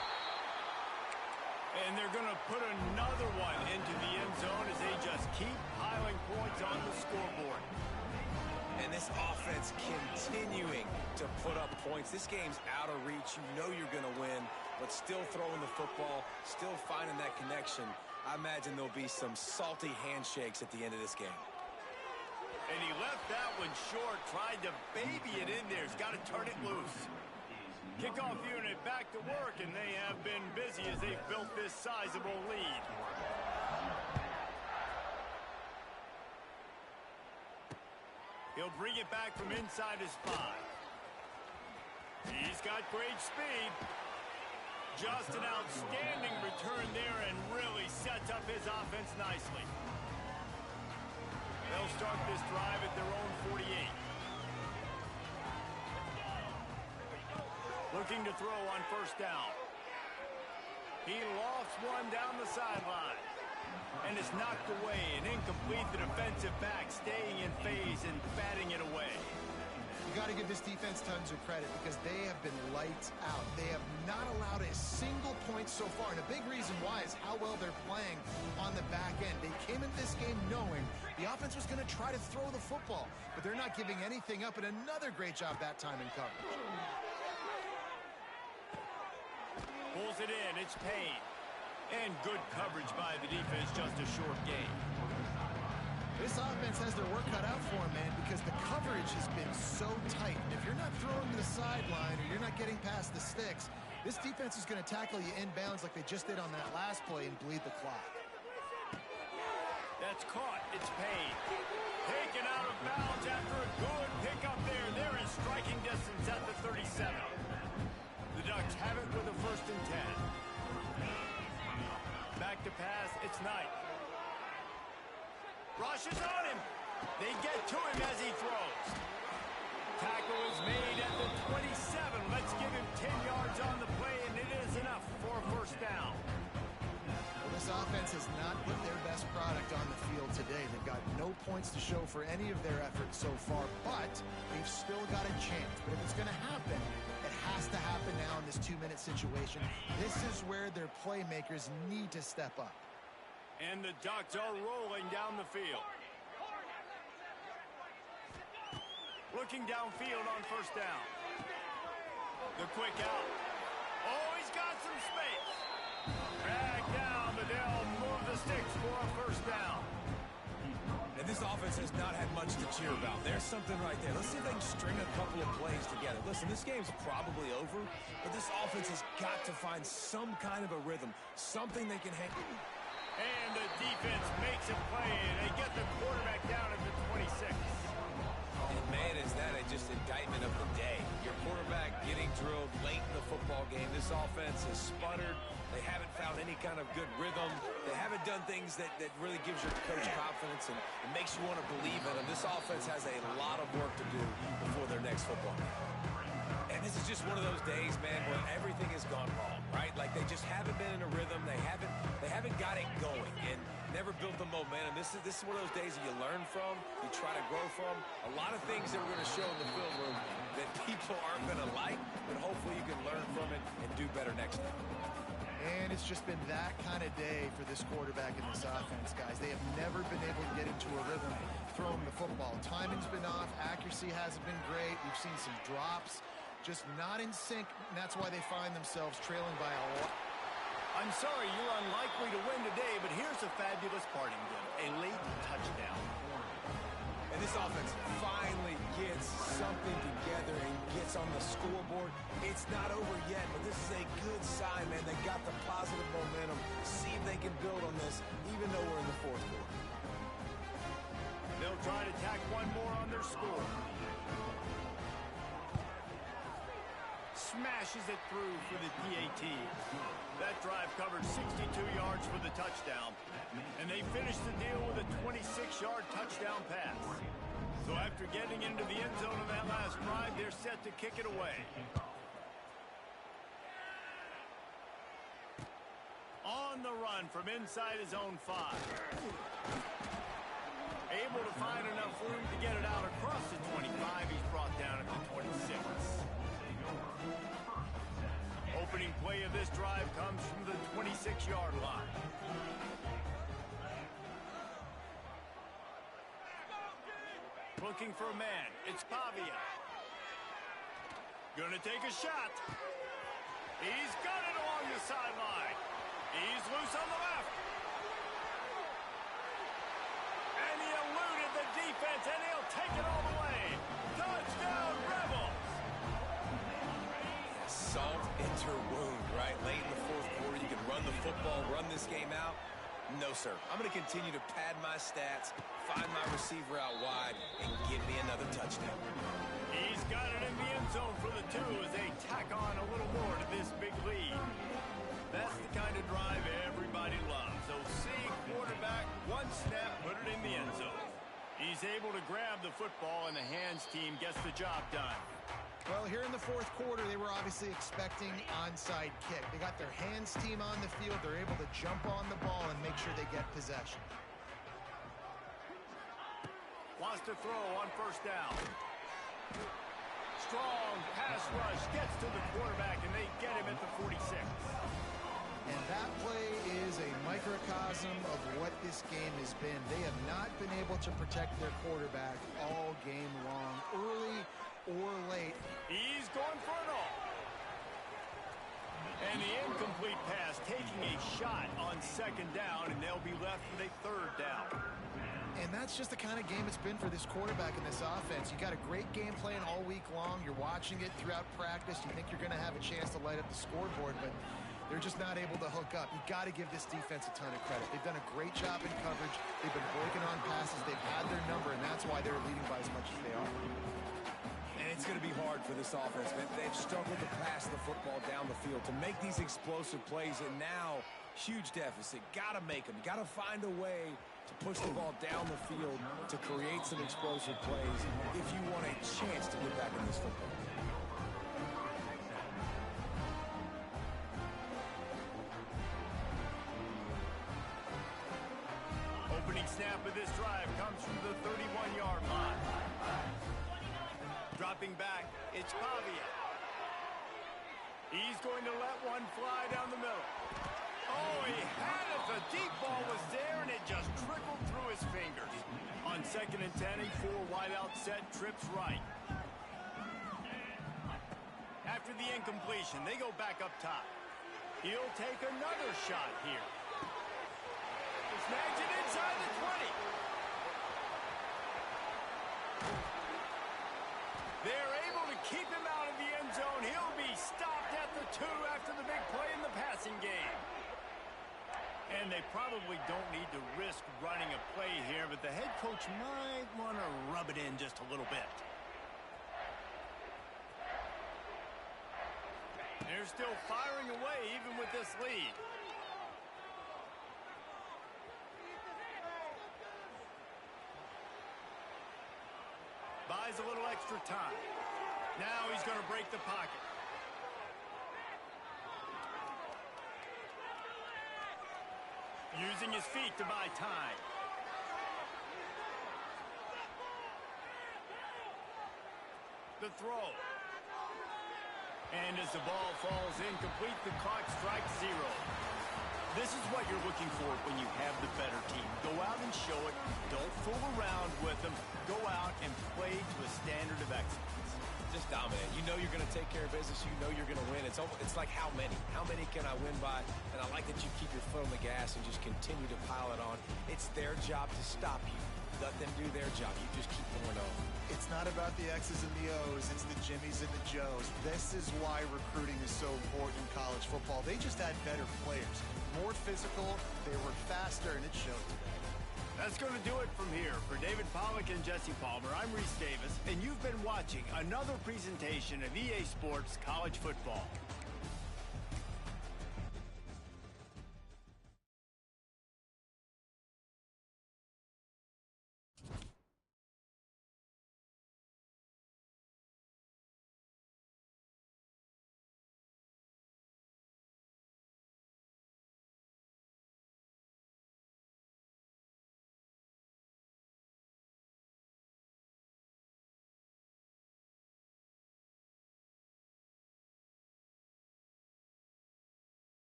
And they're going to put another one into the end zone as they just keep piling points on the scoreboard. And this offense continuing to put up points. This game's out of reach. You know you're going to win, but still throwing the football, still finding that connection. I imagine there'll be some salty handshakes at the end of this game. And he left that one short, tried to baby it in there. He's got to turn it loose. Kick kickoff unit back to work, and they have been busy as they've built this sizable lead. He'll bring it back from inside his 5. He's got great speed. Just an outstanding return there and really sets up his offense nicely. They'll start this drive at their own 48. Looking to throw on first down. He lofts one down the sideline. And it's knocked away and incomplete. The defensive back staying in phase and batting it away. You got to give this defense tons of credit because they have been lights out. They have not allowed a single point so far. And a big reason why is how well they're playing on the back end. They came into this game knowing the offense was going to try to throw the football, but they're not giving anything up. And another great job that time in coverage. Pulls it in. It's Payne. And good coverage by the defense, just a short game. This offense has their work cut out for them, man, because the coverage has been so tight. And if you're not throwing to the sideline or you're not getting past the sticks, this defense is going to tackle you inbounds like they just did on that last play and bleed the clock. That's caught. It's Payne. Taken out of bounds after a good pickup there. They're in striking distance at the 37. The Ducks have it with a 1st and 10. Back to pass. It's Knight. Rushes on him. They get to him as he throws. Tackle is made at the 27. Let's give him 10 yards on the play, and it is enough for a first down. Well, this offense has not put their best product on the field today. They've got no points to show for any of their efforts so far, but they've still got a chance. But if it's going to happen, it has to happen now in this 2-minute situation. This is where their playmakers need to step up. And the Ducks are rolling down the field. Looking downfield on first down. The quick out. Oh, he's got some space. Back down, but they'll move the sticks for a first down. And this offense has not had much to cheer about. There's something right there. Let's see if they can string a couple of plays together. Listen, this game's probably over, but this offense has got to find some kind of a rhythm, something they can hang. And the defense makes a play, and they get the quarterback down at the 26. And man, is that just indictment of the day. Your quarterback getting drilled late in the football game. This offense has sputtered. They haven't found any kind of good rhythm. They haven't done things that really gives your coach confidence and makes you want to believe in them. This offense has a lot of work to do before their next football game. And this is just one of those days, man, where everything has gone wrong, right? Like they just haven't been in a rhythm. They haven't got it going and never built the momentum. This is one of those days that you learn from, you try to grow from. A lot of things that we're going to show in the film room that people aren't going to like, but hopefully you can learn from it and do better next time. And it's just been that kind of day for this quarterback and this offense, guys. They have never been able to get into a rhythm throwing the football. Timing's been off. Accuracy hasn't been great. We've seen some drops. Just not in sync, and that's why they find themselves trailing by a lot. I'm sorry, you're unlikely to win today, but here's a fabulous parting gift, a late touchdown. And this offense finally gets something together and gets on the scoreboard. It's not over yet, but this is a good sign, man. They got the positive momentum. See if they can build on this, even though we're in the 4th quarter. They'll try to tack one more on their score. Smashes it through for the PAT. That drive covered 62 yards for the touchdown. And they finished the deal with a 26-yard touchdown pass. So after getting into the end zone on that last drive, they're set to kick it away. On the run from inside his own 5. Able to find enough room to get it out across the 25. He's brought down at the 26. Opening play of this drive comes from the 26-yard line. Looking for a man. It's Pavia. Gonna take a shot. He's got it along the sideline. He's loose on the left. And he eluded the defense, and he'll take it all the way. Touchdown, Rebels! Saw Enter wound, right? Late in the fourth quarter, you can run the football, run this game out. No, sir. I'm going to continue to pad my stats, find my receiver out wide, and give me another touchdown. He's got it in the end zone for the 2 as they tack on a little more to this big lead. That's the kind of drive everybody loves. So see quarterback, one snap, put it in the end zone. He's able to grab the football, and the hands team gets the job done. Well, here in the fourth quarter, they were obviously expecting onside kick. They got their hands team on the field. They're able to jump on the ball and make sure they get possession. Wants to throw on first down. Strong pass rush gets to the quarterback, and they get him at the 46. And that play is a microcosm of what this game has been. They have not been able to protect their quarterback all game long, early or late. He's going for it all. And the incomplete pass taking a shot on second down, and they'll be left with a third down. And that's just the kind of game it's been for this quarterback in this offense. You got a great game plan all week long. You're watching it throughout practice. You think you're going to have a chance to light up the scoreboard, but they're just not able to hook up. You got to give this defense a ton of credit. They've done a great job in coverage. They've been breaking on passes. They've had their number, and that's why they're leading by as much as they are. And it's going to be hard for this offense, man. They've struggled to pass the football down the field, to make these explosive plays, and now, huge deficit. Got to make them. Got to find a way to push the ball down the field to create some explosive plays if you want a chance to get back in this football. Opening snap of this drive comes from the 31-yard line. Dropping back, it's Pavia. He's going to let one fly down the middle. Oh, he had it. The deep ball was there, and it just trickled through his fingers. On 2nd and 10, a 4-wideout set, trips right. After the incompletion, they go back up top. He'll take another shot here. Snags it inside the 20. They're able to keep him out of the end zone. He'll be stopped at the 2 after the big play in the passing game. And they probably don't need to risk running a play here, but the head coach might want to rub it in just a little bit. They're still firing away even with this lead. Buys a little extra time. Now he's going to break the pocket. Using his feet to buy time. The throw. And as the ball falls incomplete, the clock strikes 0. This is what you're looking for when you have the better team. Go out and show it. Don't fool around with them. Go out and play to a standard of excellence. Just dominate. You know you're going to take care of business. You know you're going to win. It's like how many? How many can I win by? And I like that you keep your foot on the gas and just continue to pile it on. It's their job to stop you. Let them do their job. You just keep going on. It's not about the X's and the O's. It's the Jimmies and the Joes. This is why recruiting is so important in college football. They just had better players. More physical, they were faster, and it showed today. That's going to do it from here. For David Pollack and Jesse Palmer, I'm Reese Davis, and you've been watching another presentation of EA Sports College Football.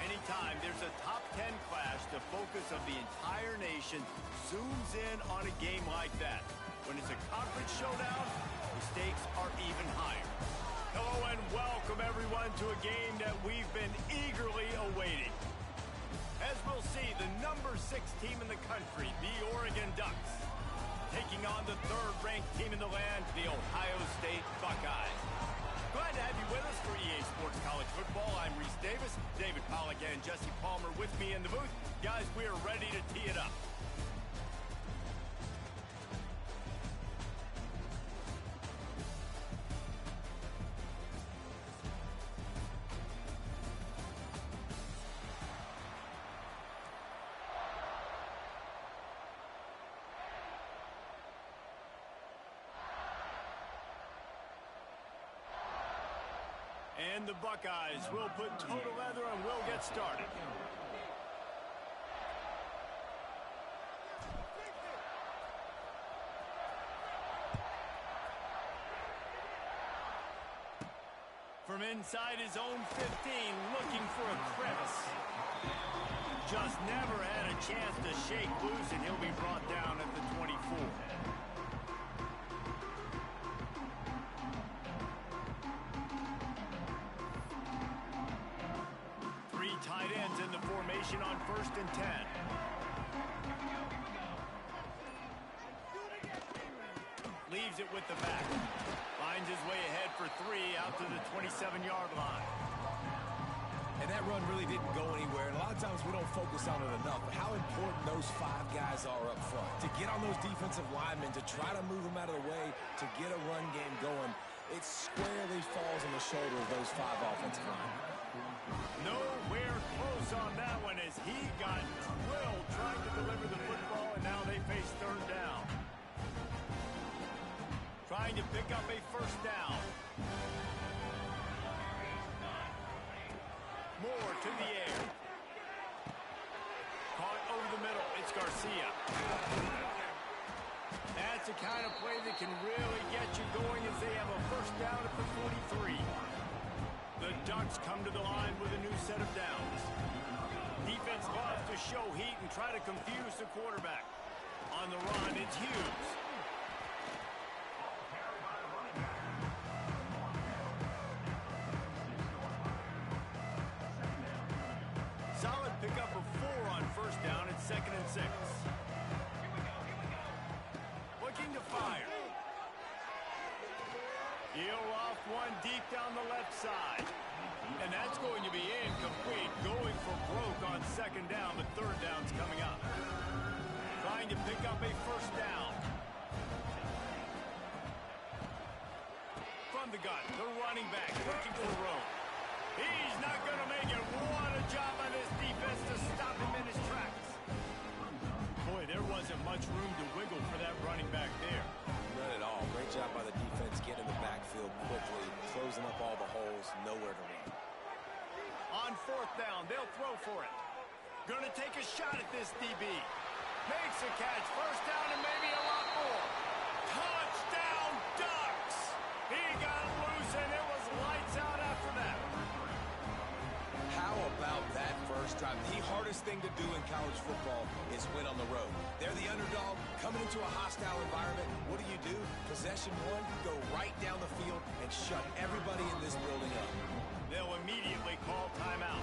Anytime there's a top 10 clash, the focus of the entire nation zooms in on a game like that. When it's a conference showdown, the stakes are even higher. Hello and welcome everyone to a game that we've been eagerly awaiting. As we'll see, the number 6 team in the country, the Oregon Ducks, taking on the 3rd-ranked team in the land, the Ohio State Buckeyes. Glad to have you with us for EA Sports College Football. I'm Reese Davis, David Pollack and Jesse Palmer with me in the booth. Guys, we are ready to tee it up. And the Buckeyes will put total leather and we'll get started. From inside his own 15, looking for a crevice. Just never had a chance to shake loose, and he'll be brought down at the 24. Tight ends in the formation on 1st and 10. Leaves it with the back. Finds his way ahead for 3 out to the 27-yard line. And that run really didn't go anywhere. And a lot of times we don't focus on it enough. But how important those 5 guys are up front. To get on those defensive linemen, to try to move them out of the way, to get a run game going, it squarely falls on the shoulder of those 5 offensive linemen. Nowhere close on that one as he got drilled trying to deliver the football, and now they face 3rd down. Trying to pick up a 1st down. Moore to the air. Caught over the middle. It's Garcia. That's the kind of play that can really get you going as they have a 1st down at the 43. The Ducks come to the line with a new set of downs. Defense loves to show heat and try to confuse the quarterback. On the run, it's Hughes. Solid pickup of 4 on 1st down at 2nd and 6. Looking to fire. He'll loft one deep down the left side. And that's going to be incomplete. Going for broke on 2nd down, but 3rd down's coming up. Trying to pick up a 1st down. From the gun, the running back looking for room. He's not going to make it. What a job by this defense to stop him in his tracks. Boy, there wasn't much room to wiggle for that running back there. Not at all. Great job by the defense getting in the backfield quickly, closing up all the holes, nowhere to run. On 4th down, they'll throw for it. Gonna take a shot at this DB. Makes a catch, 1st down and maybe a lot more. Touchdown Ducks! He got loose and it was lights out after that. How about that first drive? The hardest thing to do in college football is win on the road. They're the underdog, coming into a hostile environment. What do? Possession 1, go right down the field and shut everybody in this building up. They'll immediately call timeout.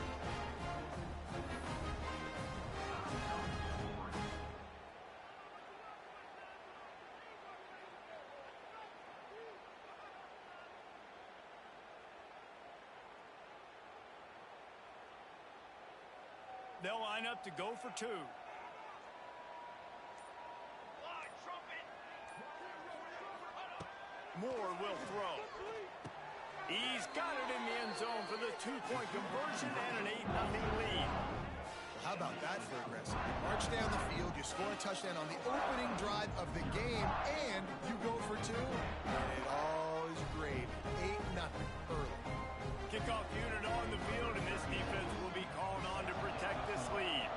They'll line up to go for 2. Moore will throw. He's got it in the end zone for the 2-point conversion and an 8-0 lead. Well, how about that for aggressive? You march down the field, you score a touchdown on the opening drive of the game, and you go for 2. And it all is great. 8-0 early. Kickoff unit on the field, and this defense will be called on to protect this lead.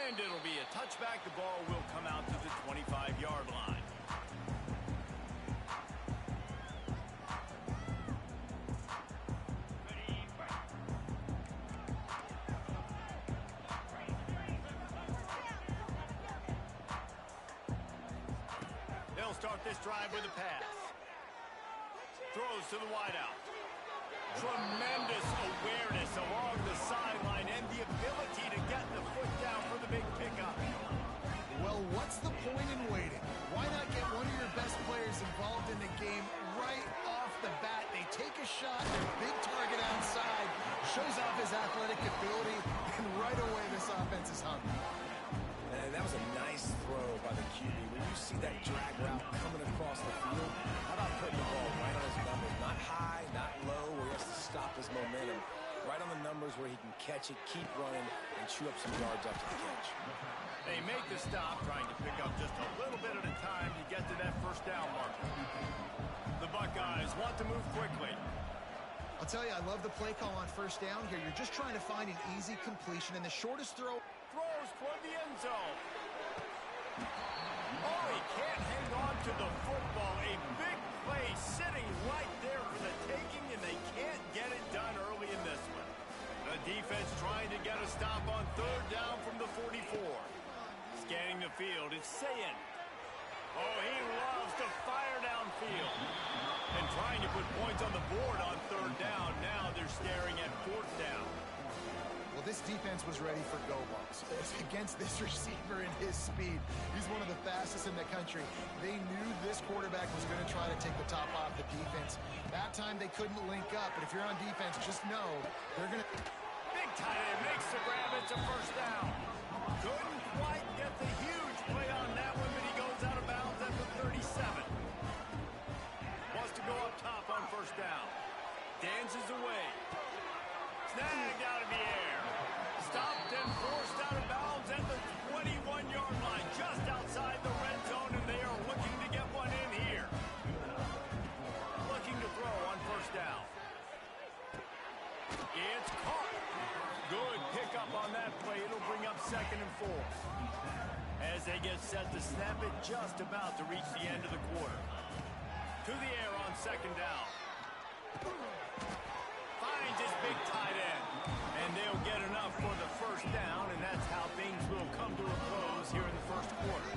And it'll be a touchback. The ball will come out to the 25-yard line. start this drive with a pass. Throws to the wideout. Tremendous awareness along the sideline and the ability to get the foot down for the big pickup. Well, what's the point in waiting? Why not get one of your best players involved in the game right off the bat? They take a shot, their big target outside, shows off his athletic ability, and right away this offense is hungry. And that was a nice throw by the QB. When you see that drag route coming across the field, how about putting the ball right on his numbers? Not high, not low, where he has to stop his momentum. Right on the numbers where he can catch it, keep running, and chew up some yards after the catch. They make the stop, trying to pick up just a little bit at a time to get to that first down marker. The Buckeyes want to move quickly. I'll tell you, I love the play call on first down here. You're just trying to find an easy completion, and the shortest throw. Throws toward the end zone. Oh, he can't hang on to the football. A big play sitting right there for the taking, and they can't get it done early in this one. The defense trying to get a stop on third down from the 44. Scanning the field, it's Sayin. Oh, he loves to fire downfield. And trying to put points on the board on third down. Now they're staring at fourth down. Well, this defense was ready for go balls. Against this receiver and his speed, he's one of the fastest in the country. They knew this quarterback was going to try to take the top off the defense. That time they couldn't link up, but if you're on defense, just know they're going to... Big tight end makes the grab. It's a first down. Couldn't quite get the huge play on that one, but he goes out of bounds at the 37. Wants to go up top on first down. Dances away. Snagged out of the air. Stopped and forced out of bounds at the 21-yard line, just outside the red zone, and they are looking to get one in here. Looking to throw on first down. It's caught. Good pickup on that play. It'll bring up second and 4. As they get set to snap it, just about to reach the end of the quarter. To the air on second down. Finds his big tight end. And they'll get enough for the first down, and that's how things will come to a close here in the first quarter.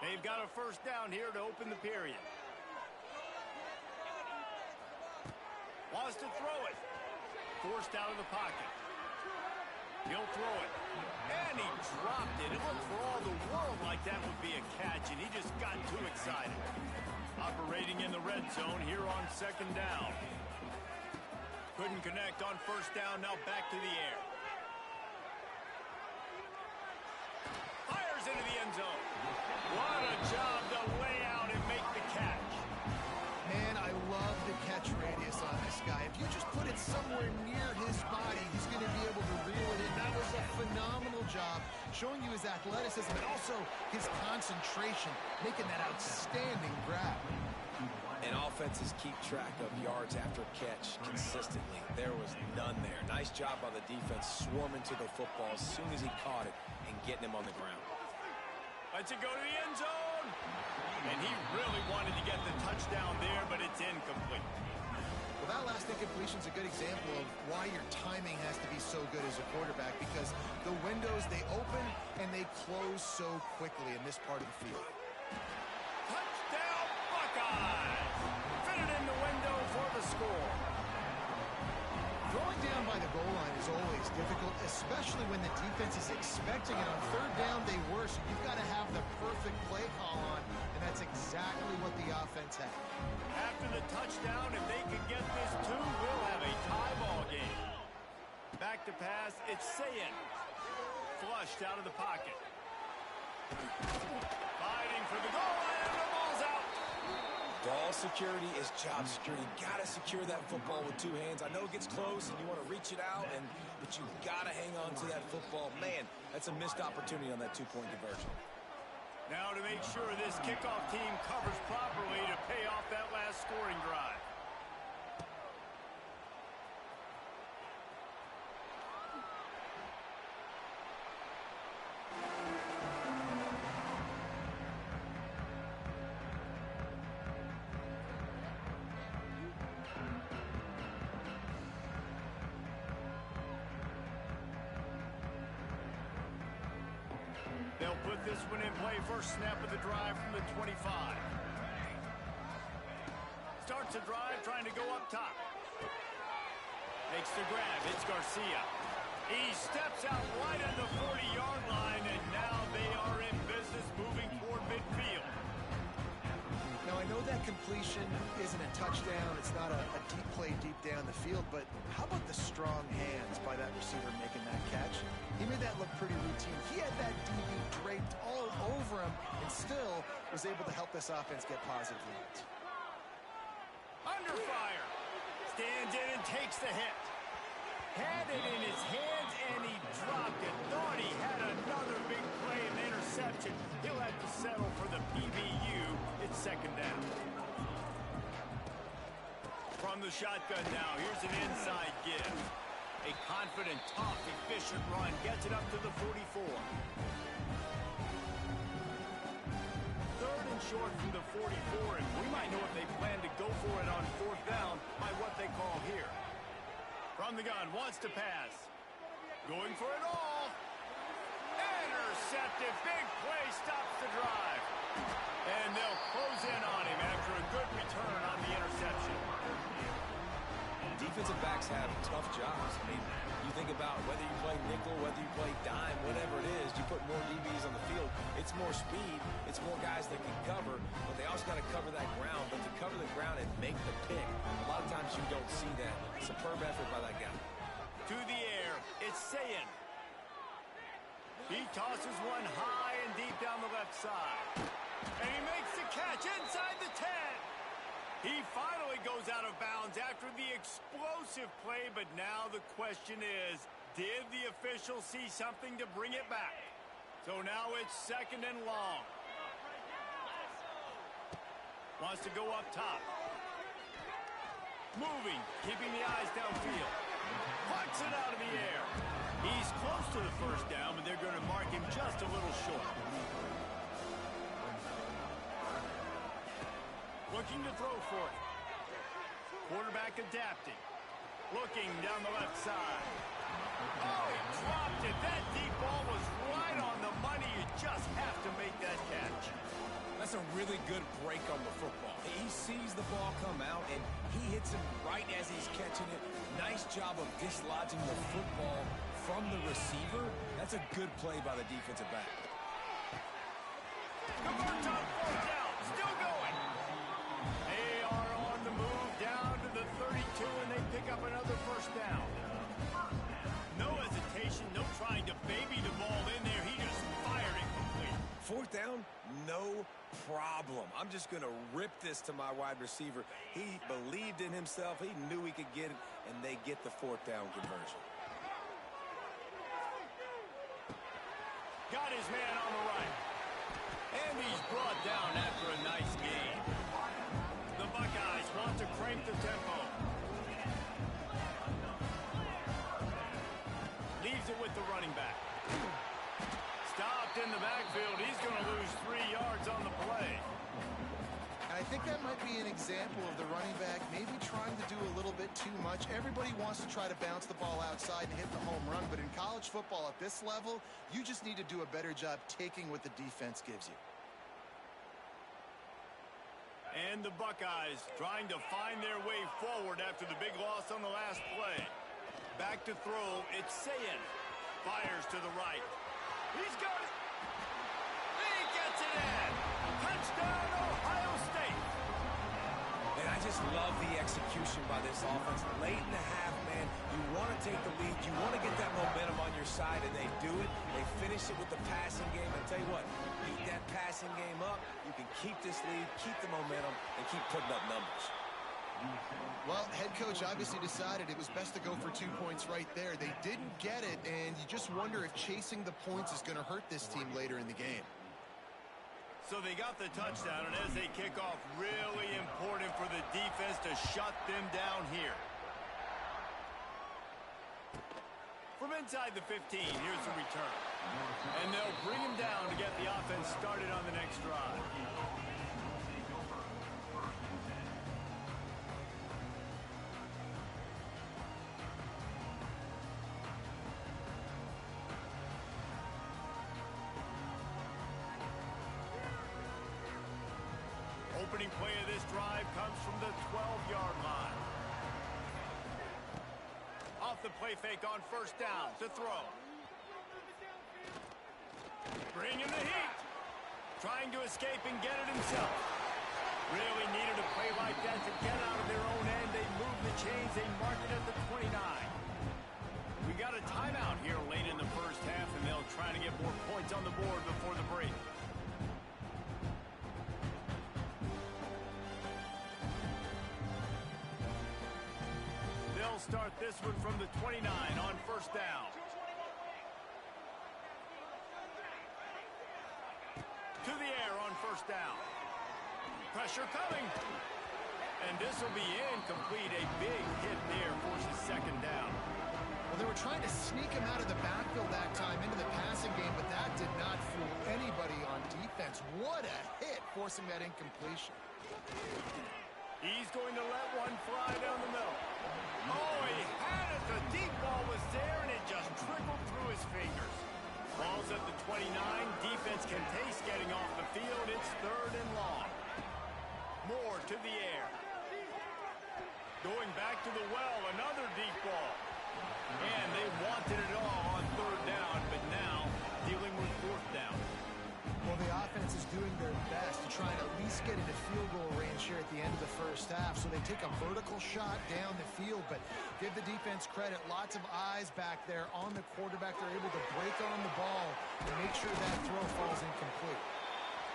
They've got a first down here to open the period. Wants to throw it. Forced out of the pocket. He'll throw it. And he dropped it. It looked for all the world like that would be a catch, and he just got too excited. Operating in the red zone here on second down. Couldn't connect on first down. Now back to the air. Fires into the end zone. What a job to lay out and make the catch. Man, I love the catch radius on this guy. If you just put it somewhere near his body, he's going to be able to reel it in. That was a phenomenal job, showing you his athleticism and also his concentration, making that outstanding grab. And offenses keep track of yards after catch consistently. There was none there. Nice job by the defense, swarming to the football as soon as he caught it and getting him on the ground. Lets it go to the end zone. And he really wanted to get the touchdown there, but it's incomplete. Well, that last incompletion is a good example of why your timing has to be so good as a quarterback, because the windows, they open and they close so quickly in this part of the field. Touchdown, Buckeyes! Fitted in the window for the score. Throwing down by the goal line is always difficult, especially when the defense is expecting it. On third down, they were, so you've got to have the perfect play call on, and that's exactly what the offense had. After the touchdown, if they can get this too, we'll have a tie ball game. Back to pass, it's Sayin. Flushed out of the pocket. Fighting for the goal line, and the ball's out. Ball security is job security. You got to secure that football with two hands. I know it gets close and you want to reach it out, but you got to hang on to that football. Man, that's a missed opportunity on that two-point conversion. Now to make sure this kickoff team covers properly to pay off that last scoring drive. They'll put this one in play. First snap of the drive from the 25. Starts the drive, trying to go up top. Makes the grab. It's Garcia. He steps out right on the 40-yard line, and now they are in business moving toward midfield. Now, I know that completion isn't a touchdown. It's not a deep play deep down the field, but how about the strong hands by that receiver making that catch? He made that look pretty routine. He had that DB draped all over him and still was able to help this offense get positive leads. Under fire. Stands in and takes the hit. Had it in his hands, and he dropped it. Thought he had another big play and interception. He'll have to settle for the PBU. It's second down. From the shotgun now, here's an inside give. A confident, tough, efficient run. Gets it up to the 44. Third and short from the 44, and we might know if they plan to go for it on fourth down by what they call here. From the gun, wants to pass. Going for it all. Intercepted. Big play stops the drive. And they'll close in on him after a good return on the interception. Defensive backs have tough jobs. I mean, you think about whether you play nickel, whether you play dime, whatever it is, you put more DBs on the field. It's more speed. It's more guys that can cover, but they also got to cover that ground. But to cover the ground and make the pick, a lot of times you don't see that. Superb effort by that guy. To the air, it's Sayin. He tosses one high and deep down the left side. And he makes the catch inside the 10. He finally goes out of bounds after the explosive play, but now the question is, did the official see something to bring it back? So now it's second and long. Wants to go up top. Moving, keeping the eyes downfield. Pucks it out of the air. He's close to the first down, but they're going to mark him just a little short. Looking to throw for it. Quarterback adapting. Looking down the left side. Oh, he dropped it. That deep ball was right on the money. You just have to make that catch. That's a really good break on the football. He sees the ball come out, and he hits him right as he's catching it. Nice job of dislodging the football from the receiver. That's a good play by the defensive back. Converts on fourth down. Still going. They are on the move down to the 32, and they pick up another first down. No hesitation, no trying to baby the ball in there. He just fired it complete. Fourth down, no problem. I'm just going to rip this to my wide receiver. He believed in himself. He knew he could get it, and they get the fourth down conversion. Got his man on the right. And he's brought down after a nice game. The Buckeyes want to crank the tempo. Leaves it with the running back. Stopped in the backfield. He's going to lose 3 yards on the play. I think that might be an example of the running back maybe trying to do a little bit too much. Everybody wants to try to bounce the ball outside and hit the home run, but in college football at this level, you just need to do a better job taking what the defense gives you. And the Buckeyes trying to find their way forward after the big loss on the last play. Back to throw, it's Sayin. Fires to the right. He's got it. He gets it in. Touchdown, Ohio State. And I just love the execution by this offense. Late in the half, man, you want to take the lead. You want to get that momentum on your side, and they do it. They finish it with the passing game. I'll tell you what, beat that passing game up. You can keep this lead, keep the momentum, and keep putting up numbers. Well, head coach obviously decided it was best to go for 2 points right there. They didn't get it, and you just wonder if chasing the points is going to hurt this team later in the game. So they got the touchdown, and as they kick off, really important for the defense to shut them down here. From inside the 15, here's the return. And they'll bring him down to get the offense started on the next drive. opening play of this drive comes from the 12-yard line. Off the play fake on first down to throw. Bringing the heat. Trying to escape and get it himself. Really needed a play like that to get out of their own end. They move the chains. They mark it at the 29. We got a timeout here late in the first half, and they'll try to get more points on the board before the break. They'll start this one from the 29 on first down. To the air on first down. Pressure coming. And this will be incomplete. A big hit there forces second down. Well, they were trying to sneak him out of the backfield that time into the passing game, but that did not fool anybody on defense. What a hit, forcing that incompletion. He's going to let one fly down the middle. Oh, he had it. The deep ball was there, and it just trickled through his fingers. Ball's at the 29. Defense can taste getting off the field. It's third and long. Moore to the air. Going back to the well, another deep ball. And they wanted it all on third down, but now dealing with fourth down. Well, the offense is doing their best to try and at least get into field goal range here at the end of the first half. So they take a vertical shot down the field, but give the defense credit. Lots of eyes back there on the quarterback. They're able to break on the ball and make sure that throw falls incomplete.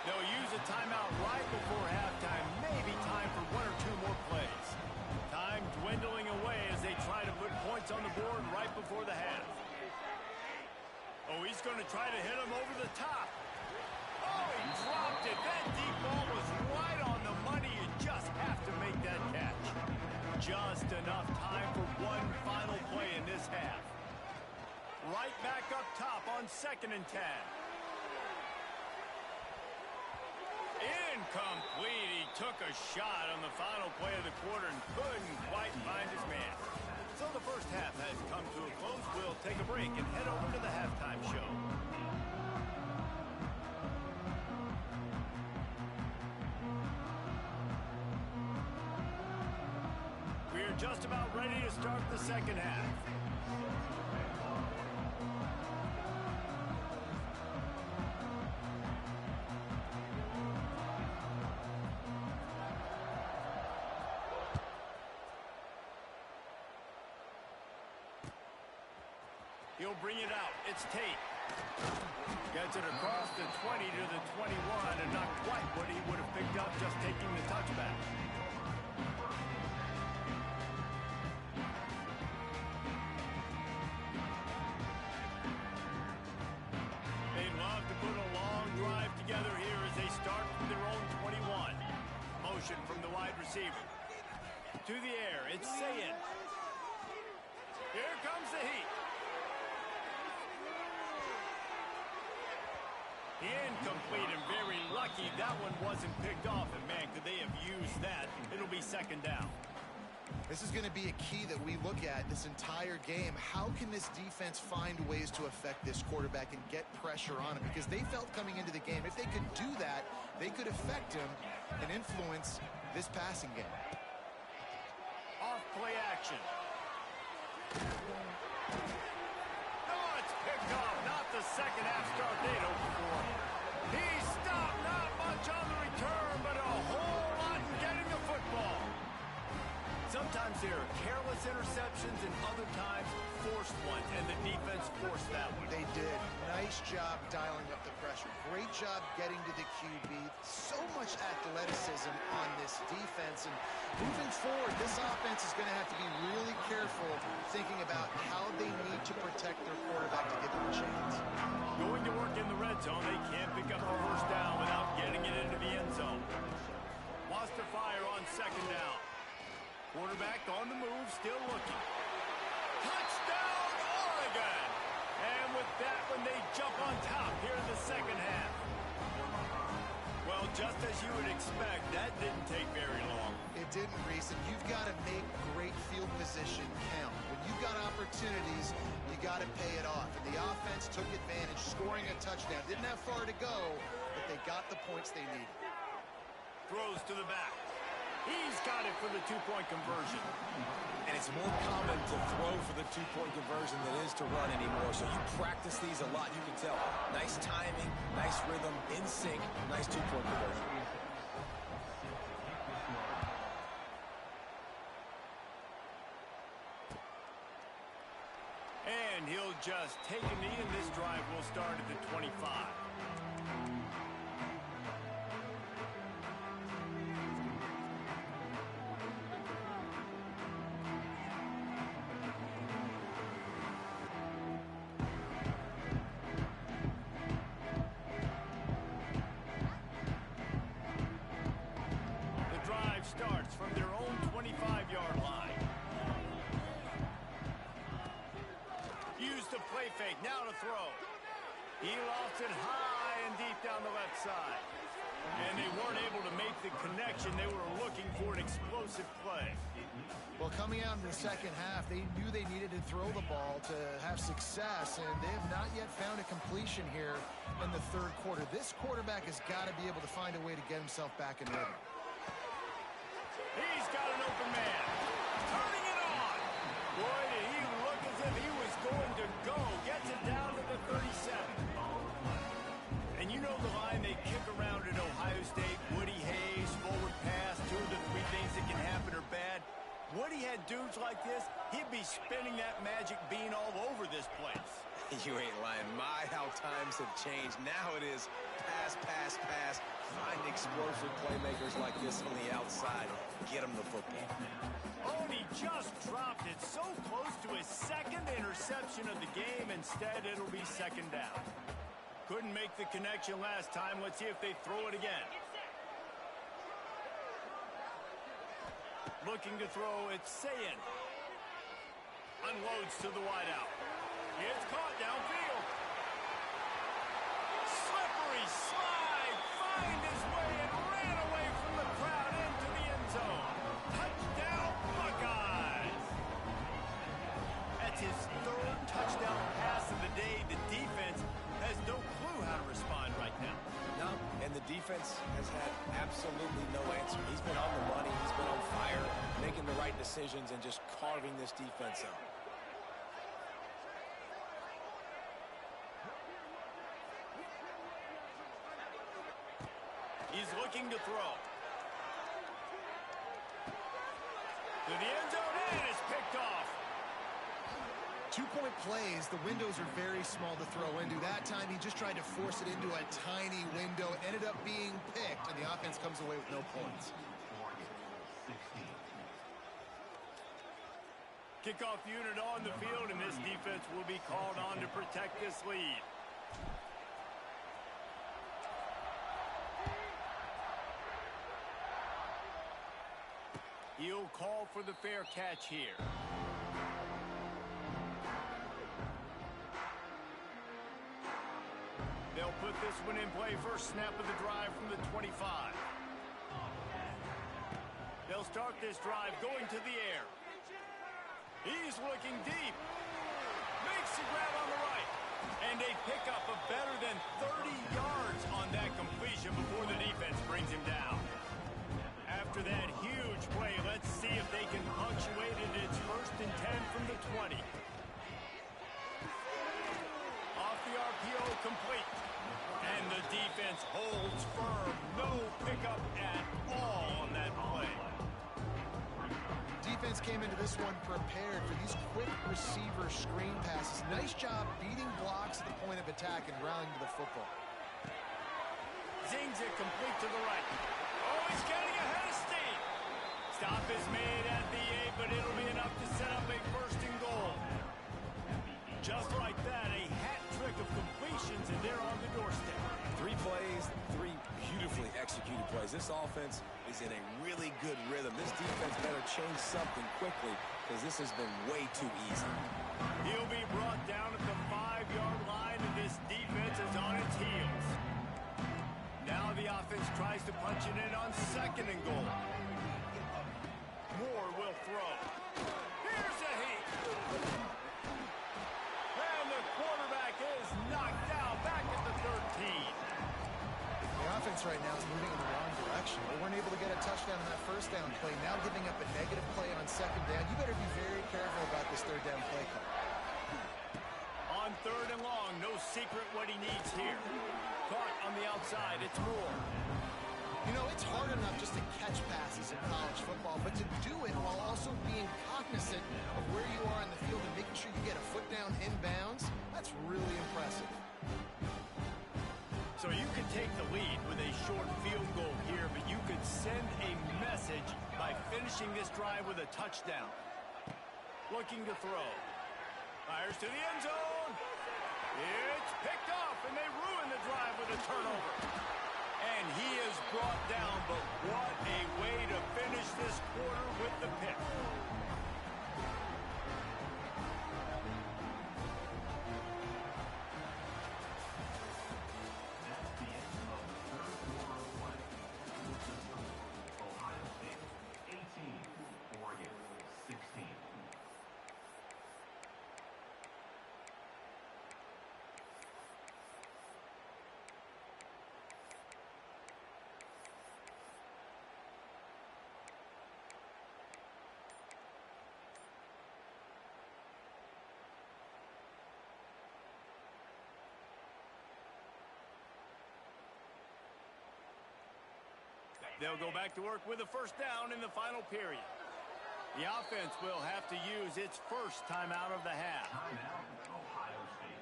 They'll use a timeout right before halftime. Maybe time for one or two more plays. Time dwindling away as they try to put points on the board right before the half. Oh, he's going to try to hit him over the top. Oh, he dropped it. That deep ball was right on the money. You just have to make that catch. Just enough time for one final play in this half. Right back up top on 2nd and 10. Incomplete. He took a shot on the final play of the quarter and couldn't quite find his man. So the first half has come to a close. We'll take a break and head over to the halftime show. We're just about ready to start the second half. He'll bring it out. It's Tate. Gets it across the 20 to the 21, and not quite what he would have picked up just taking the touchback. They love to put a long drive together here as they start from their own 21. Motion from the wide receiver. To the air, it's Sayin. Here comes the heat. Incomplete and very lucky that one wasn't picked off. And man, could they have used that? It'll be second down. This is going to be a key that we look at this entire game. How can this defense find ways to affect this quarterback and get pressure on him? Because they felt coming into the game, if they could do that, they could affect him and influence this passing game. Off play action. Oh, it's picked off. Not the second half start they'd hoped for. He stopped. Not much on the return, but a whole lot in getting the football. Sometimes there are careless interceptions and other times forced ones, and the defense forced that one. They did. Nice job dialing up the pressure. Great job getting to the QB. So much athleticism on this defense. And moving forward, this offense is going to have to be really careful thinking about how they need to protect their quarterback to give him a chance. Going to work in the red zone, they can't pick up the first down without getting it into the end zone. Wants to fire on second down. Quarterback on the move, still looking. Touchdown, Oregon! And with that one, they jump on top here in the second half. Well, just as you would expect, that didn't take very long. It didn't, Reese, and you've got to make great field position count. When you've got opportunities, you got to pay it off. And the offense took advantage, scoring a touchdown. Didn't have far to go, but they got the points they needed. throws to the back. He's got it for the two-point conversion. And it's more common to throw for the two-point conversion than it is to run anymore. So you practice these a lot, you can tell. Nice timing, nice rhythm, in sync, nice two-point conversion. And he'll just take a knee, and this drive will start at the 25. Starts from their own 25-yard line. Use the play fake, now to throw. He lost it high and deep down the left side. And they weren't able to make the connection. They were looking for an explosive play. Well, coming out in the second half, they knew they needed to throw the ball to have success, and they have not yet found a completion here in the third quarter. This quarterback has got to be able to find a way to get himself back in rhythm. He's got an open man. Turning it on. Boy, did he look as if he was going to go. Gets it down to the 37. And you know the line they kick around at Ohio State. Woody Hayes, forward pass, 2 of the 3 things that can happen are bad. Woody had dudes like this, he'd be spinning that magic bean all over this place. You ain't lying. My, how times have changed. Now it is pass, pass, pass. Find explosive playmakers like this on the outside. Get them the football. Oh, and he just dropped it so close to his second interception of the game. Instead, it'll be second down. Couldn't make the connection last time. Let's see if they throw it again. Looking to throw, it's Sayin. Unloads to the wideout. It's caught downfield. Slippery slide. Find his way and ran away from the crowd into the end zone. Touchdown, Buckeyes. That's his 3rd touchdown pass of the day. The defense has no clue how to respond right now. No, and the defense has had absolutely no answer. He's been on the money. He's been on fire, making the right decisions and just carving this defense up. He's looking to throw. To the end zone, and it's picked off. 2-point plays, the windows are very small to throw into. That time, he just tried to force it into a tiny window. Ended up being picked, and the offense comes away with no points. Kickoff unit on the field, and this defense will be called on to protect this lead. He'll call for the fair catch here. They'll put this one in play. First snap of the drive from the 25. They'll start this drive going to the air. He's looking deep. Makes the grab on the right. And they pick up a better than 30 yards on that completion before the defense brings him down. After that huge play, let's see if they can punctuate it. It's 1st and 10 from the 20. Off the RPO, complete. And the defense holds firm. No pickup at all on that play. Defense came into this one prepared for these quick receiver screen passes. Nice job beating blocks at the point of attack and rallying to the football. Zings it complete to the right. Oh, he's getting ahead of steam. Stop is made at the 8, but it'll be enough to set up a 1st and goal. Just like that, a hat trick of completions, and they're on the doorstep. 3 plays, 3 beautifully executed plays. This offense is in a really good rhythm. This defense better change something quickly because this has been way too easy. He'll be brought down at the 5-yard line, and this defense is on its heels. Now the offense tries to punch it in on 2nd and goal. Moore will throw. Here's a heat. And the quarterback is knocked down back at the 13. The offense right now is moving in the wrong direction. action. They weren't able to get a touchdown on that first down play. Now giving up a negative play on second down. You better be very careful about this third down play call. On third and long, no secret what he needs here. Caught on the outside, it's Moore. You know, it's hard enough just to catch passes in college football, but to do it while also being cognizant of where you are in the field and making sure you get a foot down inbounds, that's really impressive. So you could take the lead with a short field goal here, but you could send a message by finishing this drive with a touchdown. Looking to throw. Fires to the end zone. It's picked off, and they ruin the drive with a turnover. And he is brought down, but what a way to finish this quarter with the pick. They'll go back to work with a first down in the final period. The offense will have to use its first timeout of the half. Ohio State.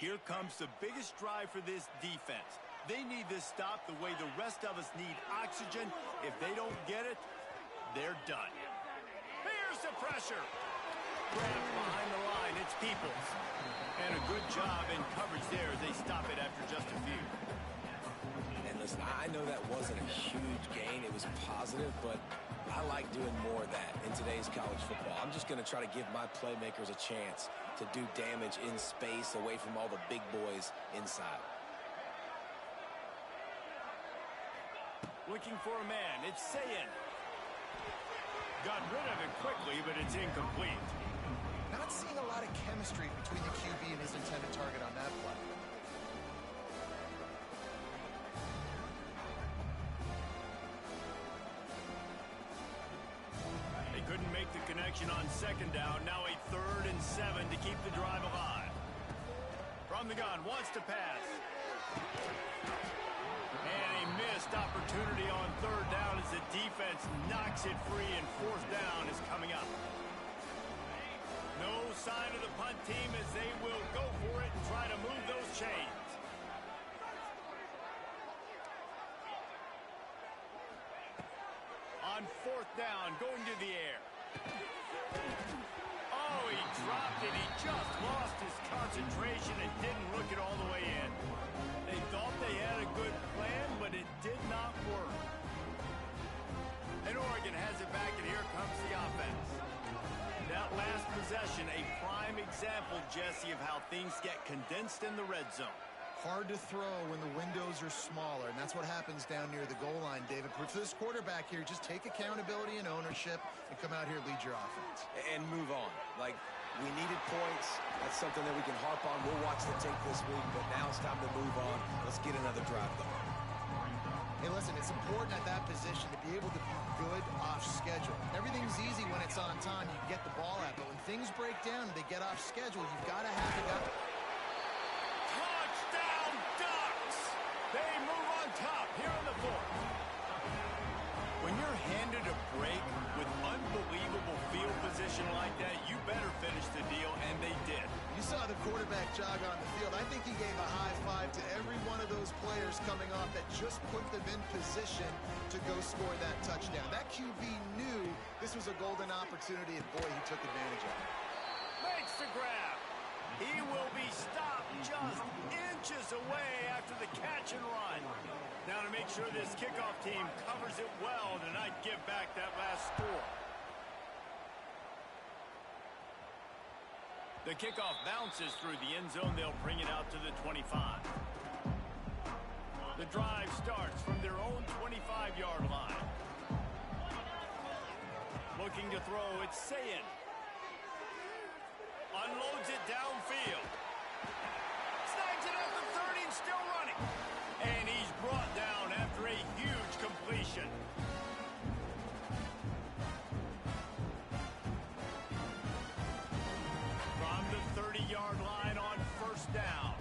Here comes the biggest drive for this defense. They need this stop the way the rest of us need oxygen. If they don't get it, they're done. Here's the pressure. Grabbed behind the line, it's Peoples. And a good job in coverage there as they stop it after just a few. And listen, I know that wasn't a huge gain. It was positive, but I like doing more of that in today's college football. I'm just going to try to give my playmakers a chance to do damage in space away from all the big boys inside. Looking for a man, it's Sayin. Got rid of it quickly, but it's incomplete. Not seeing a lot of chemistry between the QB and his intended target on that play. They couldn't make the connection on second down. Now a 3rd and 7 to keep the drive alive. From the gun, wants to pass. And a missed opportunity on 3rd down as the defense knocks it free, and 4th down is coming up. No sign of the punt team as they will go for it and try to move those chains. On 4th down, going to the air. Oh, he dropped it. He just lost his concentration and didn't look it all the way in. They thought they had a good plan, but it did not work. And Oregon has it back, and here comes the offense. That last possession, a prime example, Jesse, of how things get condensed in the red zone. Hard to throw when the windows are smaller, and that's what happens down near the goal line, David. But for this quarterback here, just take accountability and ownership and come out here and lead your offense. And move on. Like, we needed points. That's something that we can harp on. We'll watch the tape this week, but now it's time to move on. Let's get another drive going. Hey, listen, it's important at that position to be able to be good off schedule. Everything's easy when it's on time. You can get the ball out, but when things break down and they get off schedule, you've got to have the guy. Touchdown, Ducks! They move on top here in the 4th. When you're handed a break with unbelievable field position like that, you better finish the deal, and they did. You saw the quarterback jog on the field. I think he gave a high five to every one of those players coming off that just put them in position to go score that touchdown. That QB knew this was a golden opportunity, and boy, he took advantage of it. Makes the grab. He will be stopped just inches away after the catch and run. Now to make sure this kickoff team covers it well to not give back that last score. The kickoff bounces through the end zone. They'll bring it out to the 25. The drive starts from their own 25-yard line. Looking to throw, it's Sayin. Unloads it downfield. Snags it at the 30 and still running. And he's brought down after a huge completion. From the 30-yard line on first down.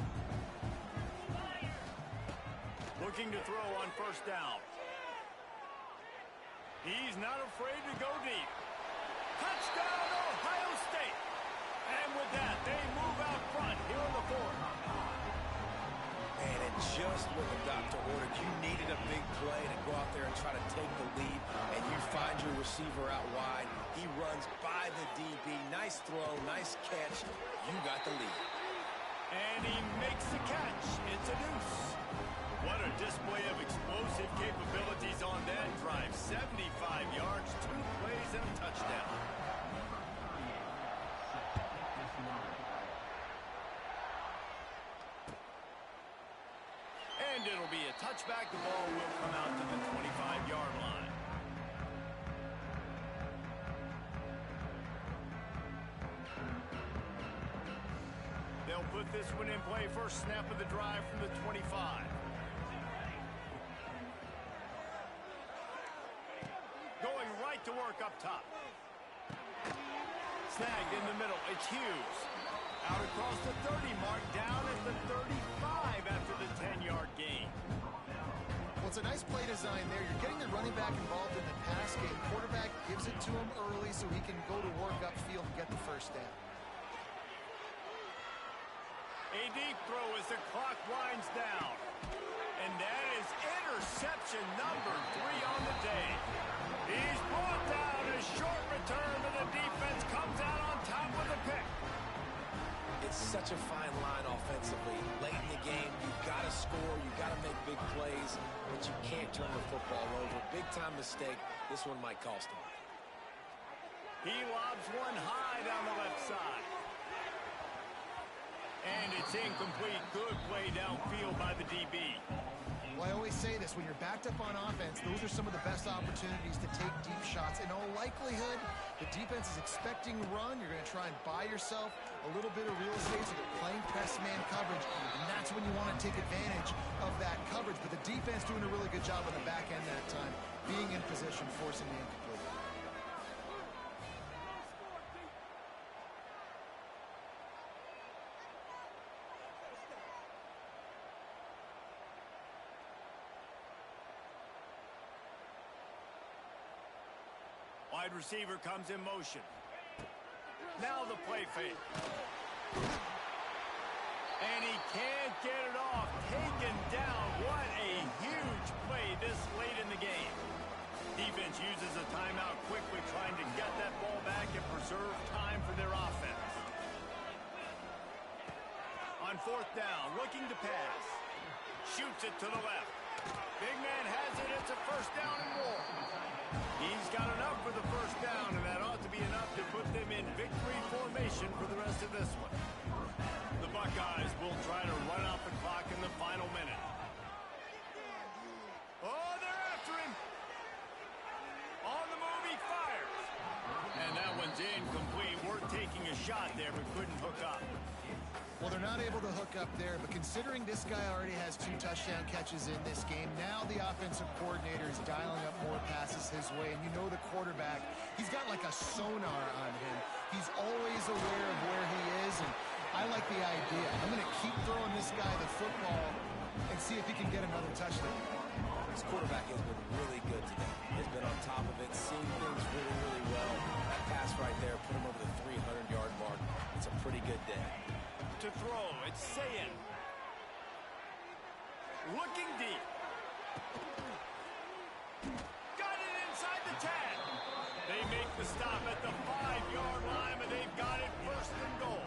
Looking to throw on first down. He's not afraid to go deep. Touchdown, Ohio State. And with that, they move out front here in the fourth. And it just what the doctor ordered. You needed a big play to go out there and try to take the lead, and you find your receiver out wide. He runs by the DB. Nice throw, nice catch. You got the lead. And he makes the catch. It's a deuce. What a display of explosive capabilities on that drive. 75 yards, 2 plays, and a touchdown. And it'll be a touchback. The ball will come out to the 25-yard line. They'll put this one in play. First snap of the drive from the 25. Going right to work up top. Snagged in the middle. It's Hughes. Out across the 30 mark, down at the 35 after the 10-yard gain. Well, it's a nice play design there. You're getting the running back involved in the pass game. Quarterback gives it to him early so he can go to work upfield and get the first down. A deep throw as the clock winds down. And that is interception number 3 on the day. He's brought down. A short return, and the defense comes out on top with a pick. It's such a fine line offensively. Late in the game, you've got to score, you've got to make big plays, but you can't turn the football over. Big-time mistake. This one might cost him. He lobs one high down the left side. And it's incomplete. Good play downfield by the DB. Well, I always say this, when you're backed up on offense, those are some of the best opportunities to take deep shots. In all likelihood, the defense is expecting run. You're going to try and buy yourself a little bit of real estate so you're playing press man coverage, and that's when you want to take advantage of that coverage. But the defense doing a really good job on the back end that time, being in position, forcing the incomplete. Wide receiver comes in motion. Now the play fake. And he can't get it off. Taken down. What a huge play this late in the game. Defense uses a timeout quickly, trying to get that ball back and preserve time for their offense. On fourth down, looking to pass. Shoots it to the left. Big man has it. It's a first down and more. He's got enough for the first down, and that ought to be enough to put them in victory formation for the rest of this one. The Buckeyes will try to run out the clock in the final minute. Oh, they're after him. On the move, he fires. And that one's incomplete. We're taking a shot there, but couldn't hook up. Well, they're not able to hook up there, but considering this guy already has 2 touchdown catches in this game, now the offensive coordinator is dialing up more passes his way, and you know the quarterback, he's got like a sonar on him. He's always aware of where he is, and I like the idea. I'm going to keep throwing this guy the football and see if he can get another touchdown. This quarterback has been really good today. He's been on top of it, seeing things really, really well. That pass right there put him over the 300-yard mark. It's a pretty good day. To throw, it's Sayin. Looking deep. Got it inside the 10. They make the stop at the 5-yard line, but they've got it first and goal.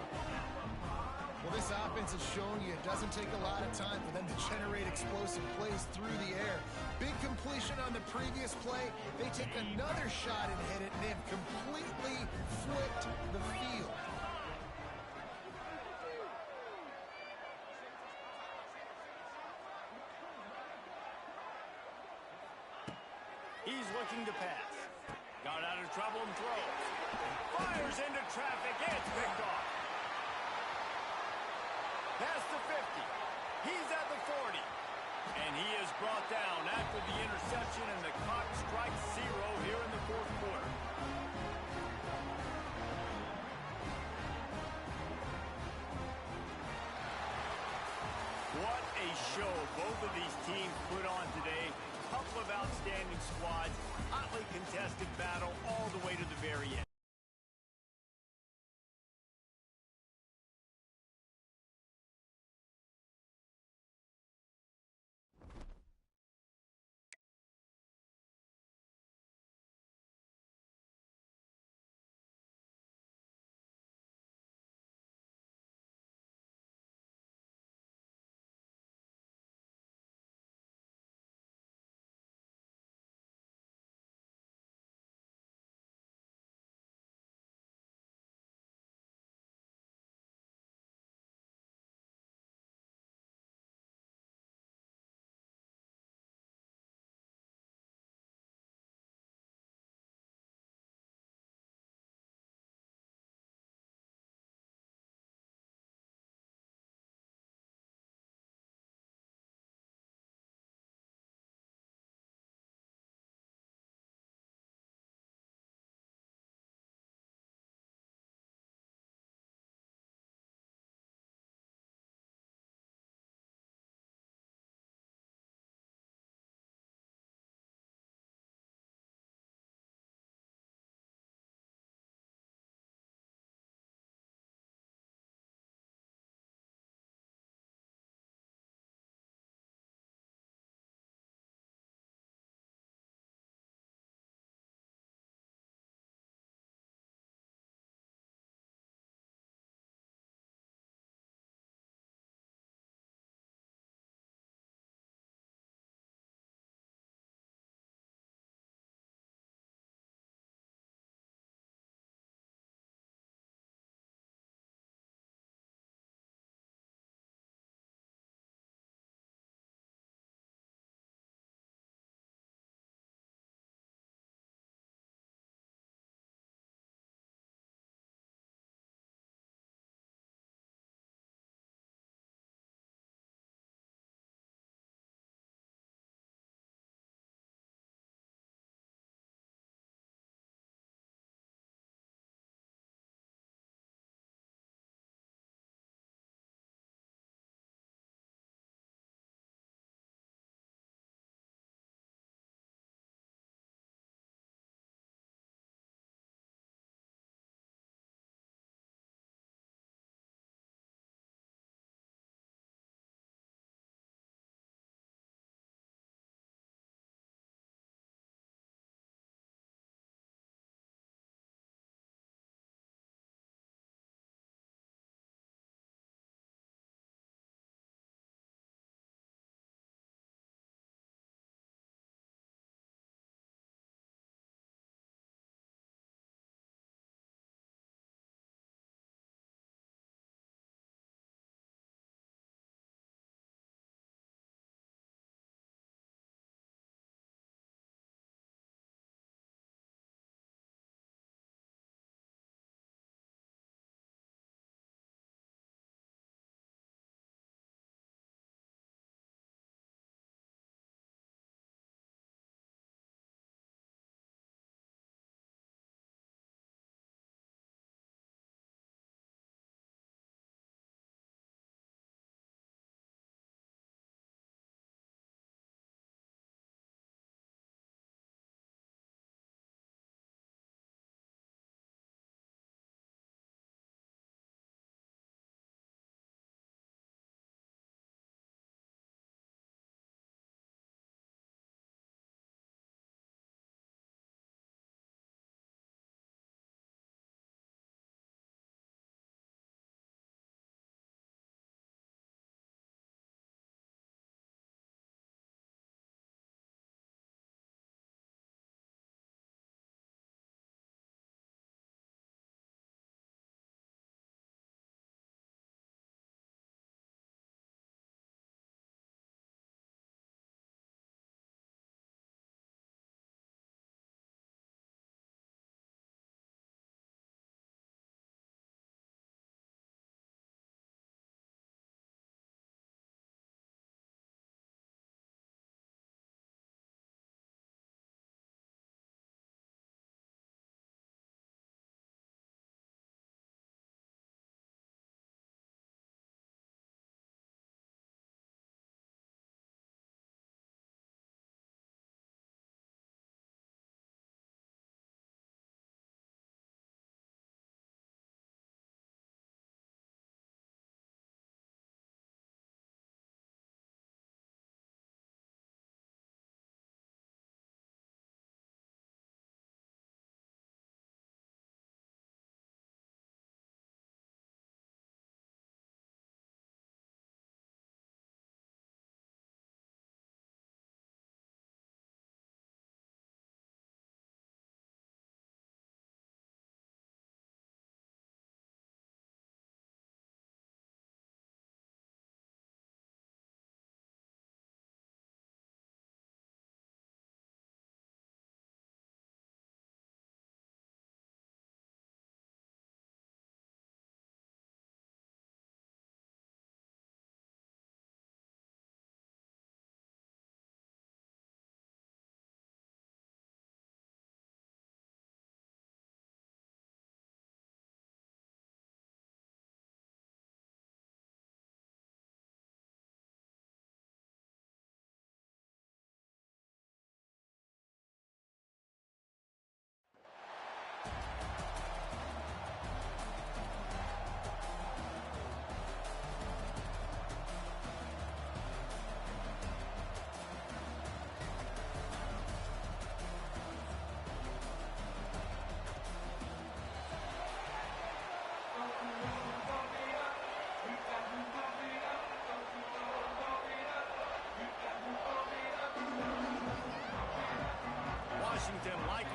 Well, this offense is showing you it doesn't take a lot of time for them to generate explosive plays through the air. Big completion on the previous play. They take another shot and hit it, and they've completely flipped the field. He's looking to pass. Got out of trouble and throws. Fires into traffic. It's picked off. Past the 50. He's at the 40. And he is brought down after the interception, and the clock strikes 0 here in the fourth quarter. What a show both of these teams put on today. Couple of outstanding squads. Hotly contested battle all the way to the very end.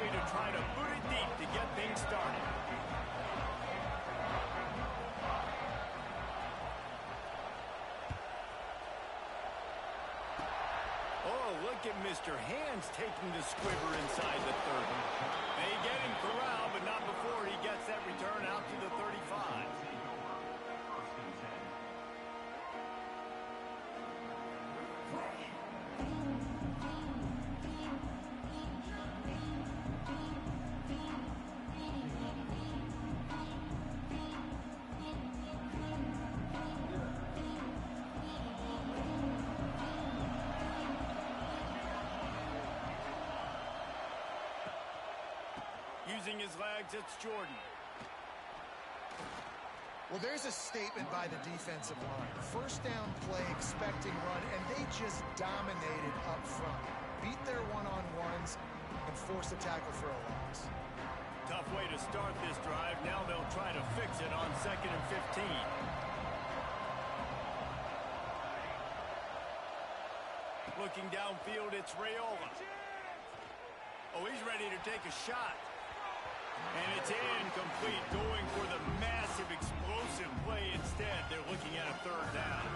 likely to try to boot it deep to get things started. Oh, look at Mr. Hands taking the squiver inside the 30. They get him corralled, but not before he gets that return out to the 35. Using his legs, it's Jordan. Well, there's a statement by the defensive line. First down play, expecting run, and they just dominated up front. Beat their one-on-ones and force a tackle for a loss. Tough way to start this drive. Now they'll try to fix it on 2nd and 15. Looking downfield, it's Raiola. Oh, he's ready to take a shot. And it's incomplete, going for the massive, explosive play instead. They're looking at a 3rd down.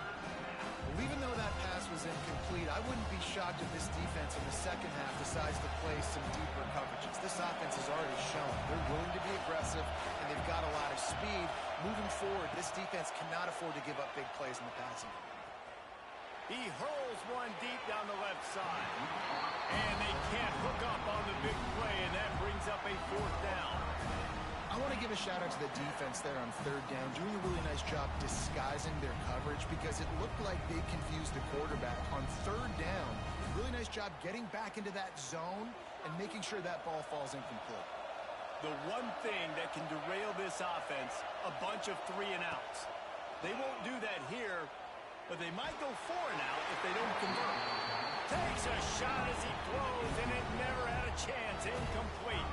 Well, even though that pass was incomplete, I wouldn't be shocked if this defense in the second half decides to play some deeper coverages. This offense has already shown they're willing to be aggressive, and they've got a lot of speed. Moving forward, this defense cannot afford to give up big plays in the passing game. He hurls one deep down the left side. And they can't hook up on the big play, and that brings up a 4th down. I want to give a shout-out to the defense there on 3rd down, doing a really nice job disguising their coverage because it looked like they confused the quarterback. On 3rd down, really nice job getting back into that zone and making sure that ball falls incomplete. The one thing that can derail this offense, a bunch of 3-and-outs. They won't do that here, but they might go 4-and-out if they don't convert. Takes a shot as he throws, and it never had a chance. Incomplete.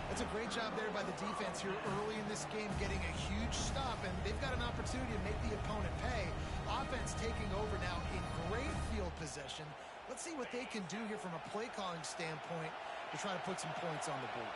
That's a great job there by the defense here early in this game, getting a huge stop, and they've got an opportunity to make the opponent pay. Offense taking over now in great field possession. Let's see what they can do here from a play calling standpoint to try to put some points on the board.